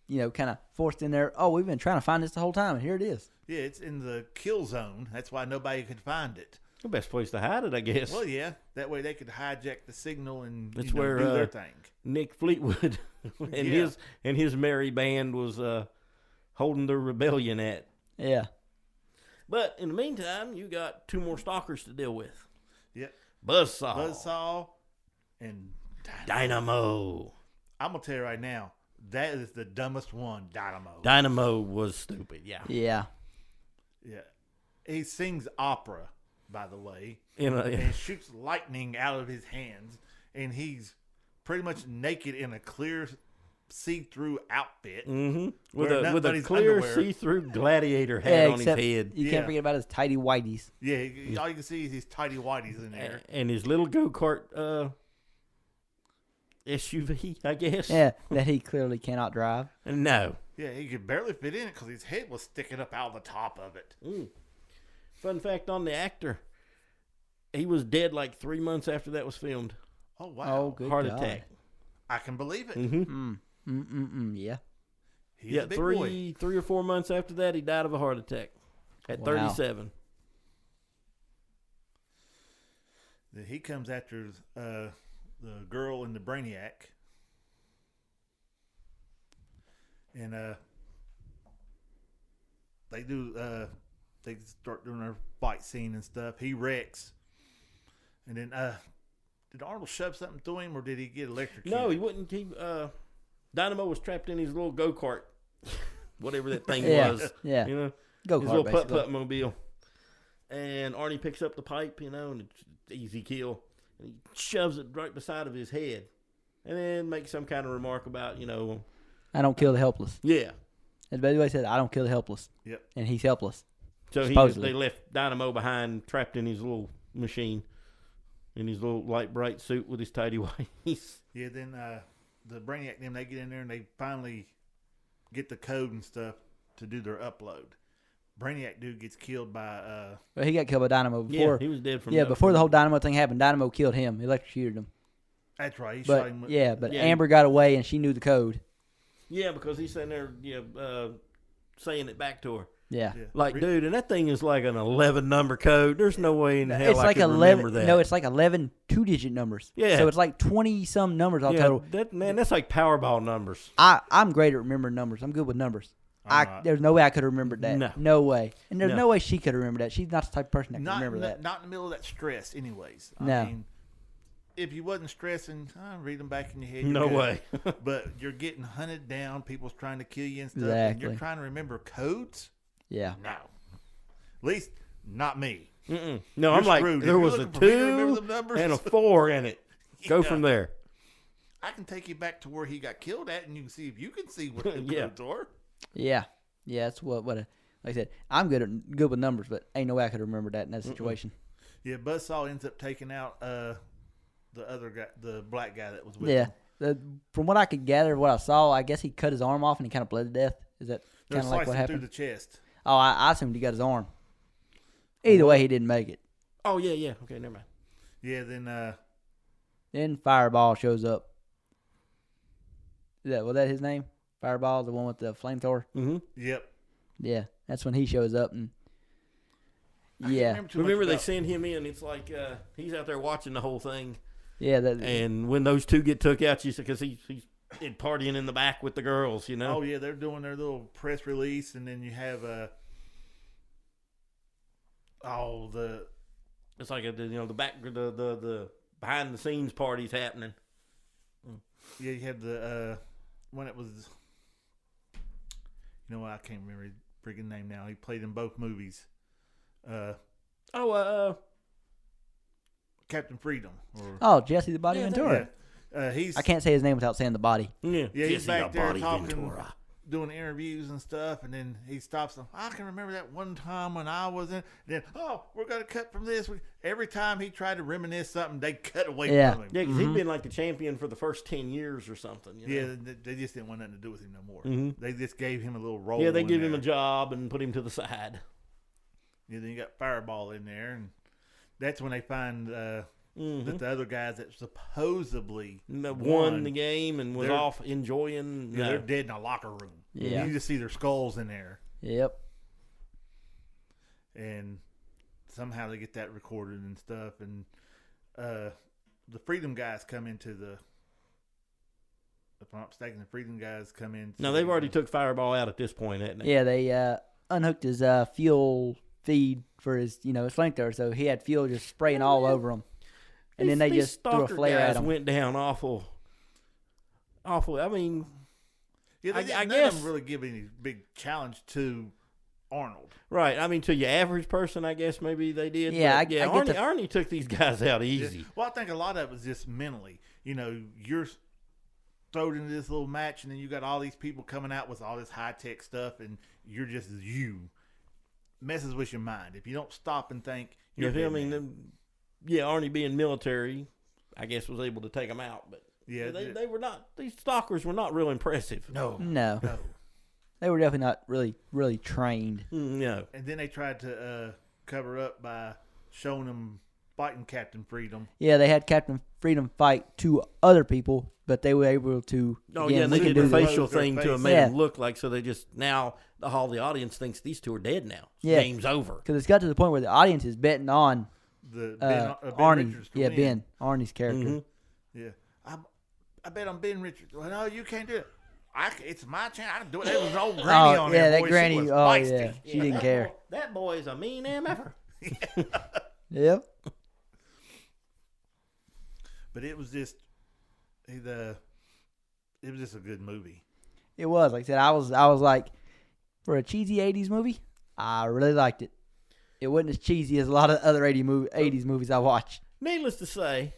kind of forced in there. Oh, we've been trying to find this the whole time, and here it is. Yeah, it's in the kill zone. That's why nobody could find it. The best place to hide it, I guess. Well, yeah. That way they could hijack the signal and That's do where their thing. Nick Fleetwood and his merry band was holding their rebellion at. Yeah. But in the meantime, you got 2 more stalkers to deal with. Yep. Buzzsaw and Dynamo. I'm going to tell you right now, that is the dumbest one, Dynamo. Dynamo was stupid, yeah. Yeah. Yeah. He sings opera. by the way, And and shoots lightning out of his hands, and he's pretty much naked in a clear, see-through outfit with a clear underwear. see-through gladiator hat on his except head. You can't forget about his tidy whities. Yeah, all you can see is his tidy whities in there. And his little go-kart SUV, I guess. Yeah, that he clearly cannot drive. No. Yeah, he could barely fit in it because his head was sticking up out of the top of it. Fun fact on the actor, he was dead like 3 months after that was filmed. Oh, wow. Oh, good Heart God. attack. I can believe it. Yeah. He's a big boy. 3 or 4 months after that, he died of a heart attack at 37. Then he comes after the girl in the Brainiac. And they start doing their fight scene and stuff. He wrecks. And then did Arnold shove something through him, or did he get electrocuted? No, he wouldn't. Dynamo was trapped in his little go-kart, whatever that thing was. Yeah. You know, Go his kart, little basically. putt-putt mobile. And Arnie picks up the pipe, and it's easy kill. And he shoves it right beside of his head. And then makes some kind of remark about, I don't kill the helpless. yeah. As Betty White said, I don't kill the helpless. Yep. And he's helpless. So Supposedly. they left Dynamo behind, trapped in his little machine, in his little light bright suit with his tidy whities. Yeah, then the Brainiac, they get in there and they finally get the code and stuff to do their upload. Brainiac dude gets killed by... Well, he got killed by Dynamo before. Yeah, he was dead from before the whole Dynamo thing happened, Dynamo killed him. He electrocuted him. That's right. He shot But, him with, but Yeah. Amber got away and she knew the code. Yeah, because he's sitting there saying it back to her. Yeah. Yeah. Like, dude, and that thing is like an 11 number code. There's no way in hell It's I like could 11. remember that. No, it's like 11 two-digit numbers. Yeah. So it's like 20-some numbers all total. That's like Powerball numbers. I'm great at remembering numbers. I'm good with numbers. There's no way I could have remembered that. No way. And there's no way she could have remembered that. She's not the type of person that can remember that. Not in the middle of that stress, anyways. I No. mean, if you wasn't stressing, read them back in your head. No you're good. way. But you're getting hunted down. People's trying to kill you and stuff. And Exactly. you're trying to remember codes? Yeah. No. At least, not me. No, You're I'm like, screwed. If there you're was a looking for me to remember 2 the numbers. and a 4 in it. Go Yeah. from there. I can take you back to where he got killed at, and you can see if you can see what the Yeah. codes are. Yeah. Yeah, that's like I said, I'm good with numbers, but ain't no way I could remember that in that situation. Yeah, Buzzsaw ends up taking out the other guy, the black guy that was with Yeah. him. From what I could gather, what I saw, I guess he cut his arm off and he kind of bled to death. Is that They're kind of like what slicing through happened? the chest. Oh, I assumed he got his arm. Either way, he didn't make it. Oh, yeah. Okay, never mind. Yeah, then Then Fireball shows up. Was that his name? Fireball, the one with the flamethrower? Mm-hmm. yep. Yeah, that's when he shows up. And I can't yeah, too much Remember they about- send him in. It's like he's out there watching the whole thing. yeah, And when those two get took out, because he's partying in the back with the girls, Oh yeah, they're doing their little press release, and then you have It's like the back the behind the scenes parties happening. yeah, you have the when it was, I can't remember his freaking name now. He played in both movies. Captain Freedom. Jesse the Body Ventura. He's I can't say his name without saying the body. he's Jesse back the there Body talking, Ventura. doing interviews and stuff, and then he stops them. I can remember that one time when I was in. Then we're gonna cut from this. Every time he tried to reminisce something, they cut away Yeah. from him. Yeah, because he'd been like the champion for the first 10 years or something. Yeah, they just didn't want nothing to do with him no more. Mhm. They just gave him a little role. Yeah, they in give him there. a job and put him to the side. Yeah, then you got Fireball in there, and that's when they find that the other guys that supposedly Won the game and was They're- off enjoying. they're dead in a locker room. Yeah. You just see their skulls in there, Yep. and somehow they get that recorded and stuff. And the Freedom guys come into the. If I'm not mistaken, the Freedom guys come in. No, they've already took Fireball out at this point, haven't they? Yeah, they unhooked his fuel feed for his his flamethrower, so he had fuel just spraying all over him. And then they These just threw a stalker flare guys at him. went down awful. I mean, Yeah, I none guess- of them really give any big challenge to Arnold. Right. I mean, to your average person, I guess maybe they did. Yeah, but I get Arnie took these guys out easy. Yeah. Well, I think a lot of it was just mentally. You know, you're thrown into this little match, and then you got all these people coming out with all this high-tech stuff, and you're just you. Messes with your mind. If you don't stop and think, you're I mean, Arnie being military, I guess was able to take them out, but yeah, they were not. These stalkers were not real impressive. No. They were definitely not really trained. No. And then they tried to cover up by showing them fighting Captain Freedom. Yeah, they had Captain Freedom fight two other people, but they were able to. They did the facial thing to make Yeah. them look like, so they just, now the audience thinks these two are dead now. Yeah. Game's over. Because it's got to the point where the audience is betting on Ben Arnie. Richards to Yeah, win. Arnie's character. Mm-hmm. Yeah. I bet on Ben Richards. Well, no, you can't do it. It's my chance. I can do it. There was an old granny on there. that Boy, granny. She was Oh, feisty. yeah. She didn't care. That boy is a mean MFer. Yep. But it was just a good movie. It was. Like I said, I was like, for a cheesy 80s movie, I really liked it. It wasn't as cheesy as a lot of other 80s movies I watched. Needless to say,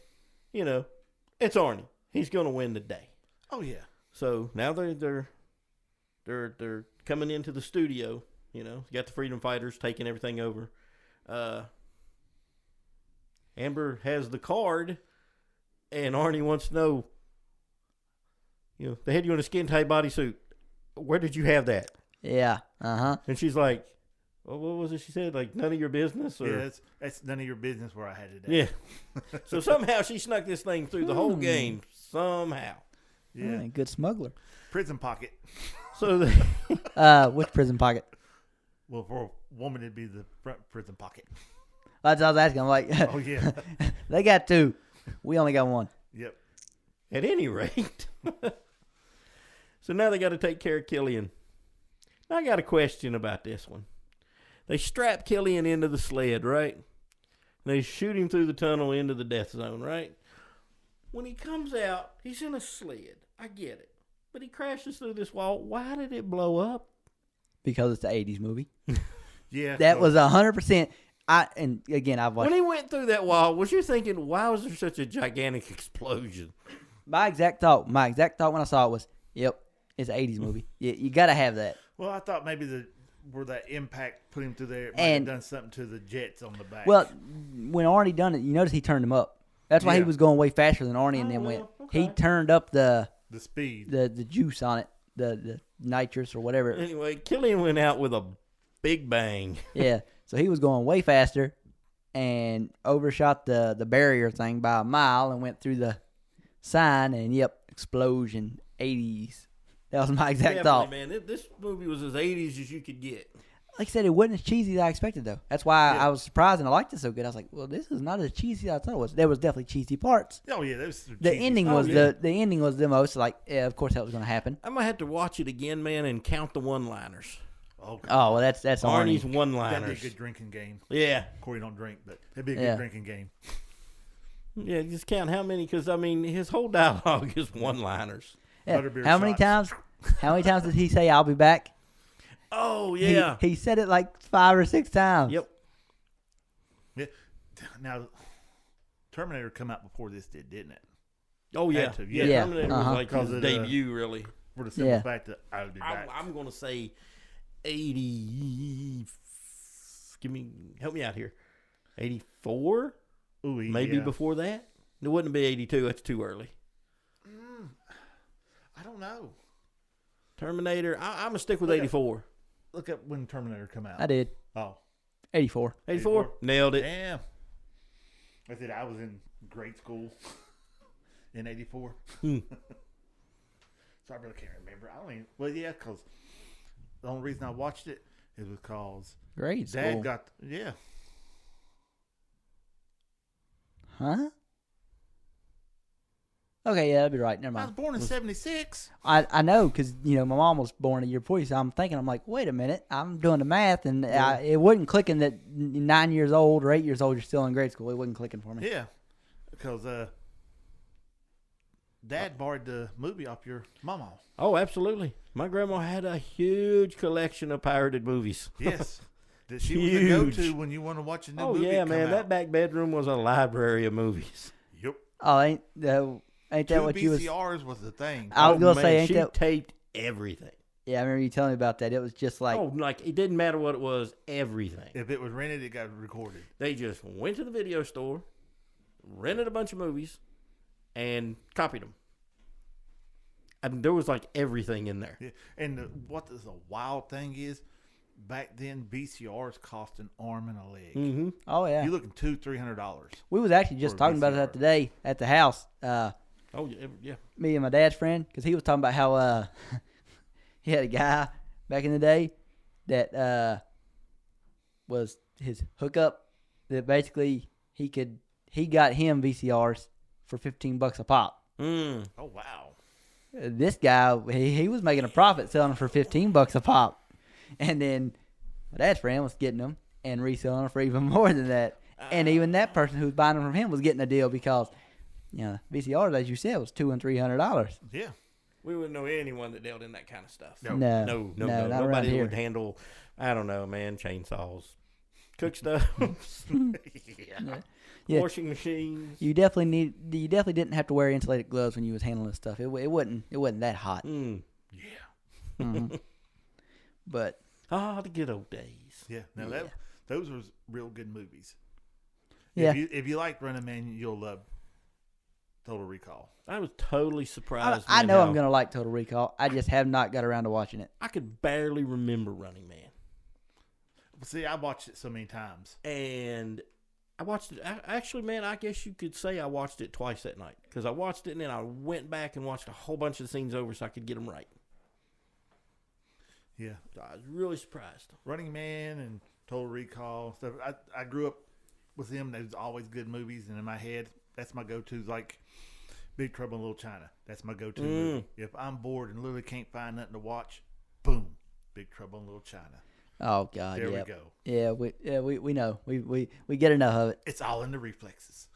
it's Arnie. He's going to win the day. Oh yeah. So now they're coming into the studio. You got the Freedom Fighters taking everything over. Amber has the card, and Arnie wants to know. They had you in a skin tight bodysuit. Where did you have that? Yeah. And she's like, well, what was it she said? Like, none of your business? Or? Yeah, that's none of your business where I had it at. Yeah. So somehow she snuck this thing through the whole game. Somehow. Yeah. Good smuggler. Prison pocket. So which prison pocket? Well, for a woman, it'd be the front prison pocket. That's what I was asking. I'm like, Oh yeah. they got two. We only got one. Yep. at any rate. So now they got to take care of Killian. Now I got a question about this one. They strap Killian into the sled, right? And they shoot him through the tunnel into the death zone, right? When he comes out, he's in a sled. I get it. But he crashes through this wall. Why did it blow up? Because it's the 80s movie. Yeah. That was 100%. And again, I've watched. When he went through that wall, was you thinking, why was there such a gigantic explosion? My exact thought when I saw it was, yep, it's an 80s movie. You got to have that. Well, I thought maybe where that impact put him through there, it might have done something to the jets on the back. Well, when Arnie done it, you notice he turned him up. That's why he was going way faster than Arnie and them went. Okay. He turned up the speed, the juice on it, the nitrous or whatever. Anyway, Killian went out with a big bang. Yeah, so he was going way faster and overshot the barrier thing by a mile and went through the sign and explosion. 80s. That was my exact thought. Man, this movie was as 80s as you could get. Like I said, it wasn't as cheesy as I expected, though. That's why I was surprised and I liked it so good. I was like, well, this is not as cheesy as I thought it was. There was definitely cheesy parts. Oh yeah, there's The ending was the ending was the most like, yeah, of course that was going to happen. I might have to watch it again, man, and count the one-liners. Oh, well, that's Arnie's Arnie. one-liners. that'd be a good drinking game. Yeah. Corey don't drink, but it'd be a good drinking game. Yeah, just count how many, because, I mean, his whole dialogue is one-liners. Yeah. Butterbeer How many shots. times? How many times did he say, "I'll be back"? Oh, yeah. He said it like 5 or 6 times. Yep. Yeah. Now, Terminator come out before this didn't it? Oh, yeah. Had to, Yeah, yeah. Terminator was like Because his of debut, really. For the simple Yeah. fact that I'll be back. I'm going to say 80. Help me out here. 84? Ooh, Maybe before that? It wouldn't be 82. That's too early. I don't know. Terminator, I'm going to stick with Okay. 84. Look up when Terminator come out. I did. Oh, 84. 84? Nailed it. damn. I said I was in grade school in 84. So I really can't remember. I don't even. Well, yeah, because the only reason I watched it is because Great Dad school. got. Yeah. Huh? Okay, yeah, that'd be right. Never I was mind. born in 76. I know because my mom was born a year before you, so I'm thinking, I'm like, wait a minute, I'm doing the math, and it wasn't clicking that 9 years old or 8 years old, you're still in grade school. It wasn't clicking for me. Yeah. Because Dad borrowed the movie off your mama. Oh, absolutely. My grandma had a huge collection of pirated movies. Yes. That she was the go-to when you want to watch a new movie. Oh, yeah, come man. out. That back bedroom was a library of movies. Yep. Oh, ain't that Two what you was? VCRs was the thing. I was gonna say, ain't she that? taped everything. Yeah, I remember you telling me about that. It was just like, Like it didn't matter what it was, everything. If it was rented, it got recorded. They just went to the video store, rented a bunch of movies, and copied them. I mean, there was like everything in there. Yeah. And what the wild thing is, back then VCRs cost an arm and a leg. Mm-hmm. oh yeah. You're looking $200-$300. We was actually just for a talking about VCR. that today at the house. Oh, yeah. Me and my dad's friend, because he was talking about how he had a guy back in the day that was his hookup, that basically he got him VCRs for $15 a pop. Mm. Oh, wow. This guy, he was making a profit selling them for $15 a pop, and then my dad's friend was getting them and reselling them for even more than that. And even that person who was buying them from him was getting a deal because, VCRs, as you said, was $200 and $300. Yeah. We wouldn't know anyone that dealt in that kind of stuff. No. No, No. not around Nobody here. would handle, I don't know, man, chainsaws, cook stuff, Yeah. washing machines. You definitely didn't have to wear insulated gloves when you was handling this stuff. It wasn't that hot. Mm. Yeah. Mhm. But Ah, the good old days. Yeah. Now Yeah. those were real good movies. yeah, If you like Running Man, you'll love Total Recall. I was totally surprised. I man, know how I'm gonna like Total Recall. I just have not got around to watching it. I could barely remember Running Man. See, I watched it so many times. And I watched it. Actually, man, I guess you could say I watched it twice that night. Because I watched it and then I went back and watched a whole bunch of scenes over so I could get them right. Yeah. So I was really surprised. Running Man and Total Recall stuff. I grew up with them. There's always good movies, and in my head, that's my go-to. Like Big Trouble in Little China. That's my go-to movie. If I'm bored and literally can't find nothing to watch, boom, Big Trouble in Little China. Oh God, There yeah, we go. yeah, we know, we get enough of it. It's all in the reflexes.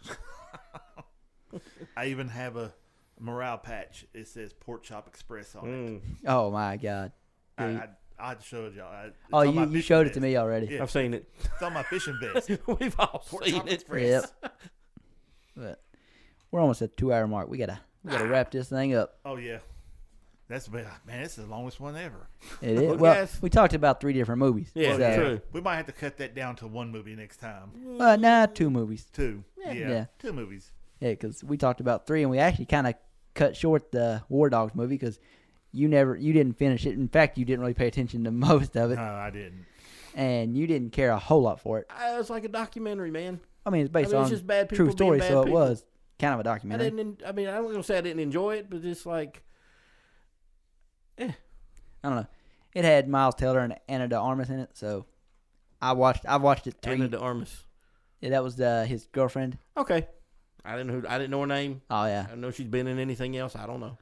I even have a morale patch. It says Pork Chop Express on it. Oh my God. I showed y'all. It's Oh, on my you fishing showed it to vest. me already. Yeah. I've seen it. It's on my fishing vest. We've all Pork seen Chop it. Express. Yep. But we're almost at the 2-hour mark. We gotta wrap this thing up. Oh yeah, man. It's the longest one ever. It is. Well, Well, guys- we talked about 3 different movies. Yeah, So, true. We might have to cut that down to one movie next time. Nah, 2 movies. 2. Yeah. Yeah. 2 movies. Yeah, because we talked about 3, and we actually kind of cut short the War Dogs movie because you didn't finish it. In fact, you didn't really pay attention to most of it, No, I didn't. and you didn't care a whole lot for it. It's like a documentary, man. I mean, it's based it's on just bad people true story, being so bad it people. was kind of a I documentary. didn't. I mean, I don't want to say I didn't enjoy it, but it's like, I don't know. It had Miles Teller and Anna de Armas in it, so I watched it 3. Anna de Armas. Yeah, that was his girlfriend. Okay. I didn't know her name. Oh I yeah, don't know if she's been in anything else. I don't know.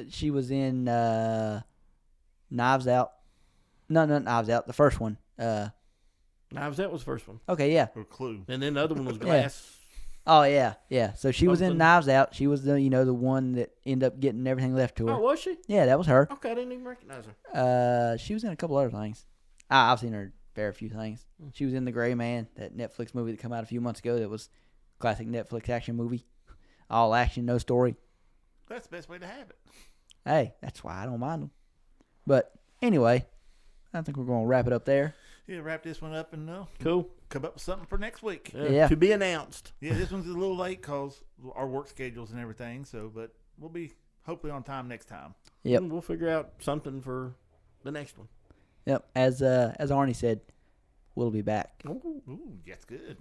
she was in Knives Out. No, not Knives Out. The first one. Knives Out was the first one, Okay, yeah. Or Clue. and then the other one was Glass. Oh yeah, yeah. So she was in Something. Knives Out. She was the the one that ended up getting everything left to her. Oh, was she? Yeah, that was her. Okay, I didn't even recognize her. She was in a couple other things. I've seen her in a fair few things. She was in The Gray Man, that Netflix movie that came out a few months ago. That was a classic Netflix action movie, all action, no story. That's the best way to have it. Hey, that's why I don't mind them. But anyway, I think we're going to wrap it up there. Yeah, wrap this one up and Cool. come up with something for next week. Yeah. To be announced. Yeah, this one's a little late because our work schedules and everything. So, but we'll be hopefully on time next time. Yep. And we'll figure out something for the next one. Yep. As Arnie said, we'll be back. Ooh, that's good.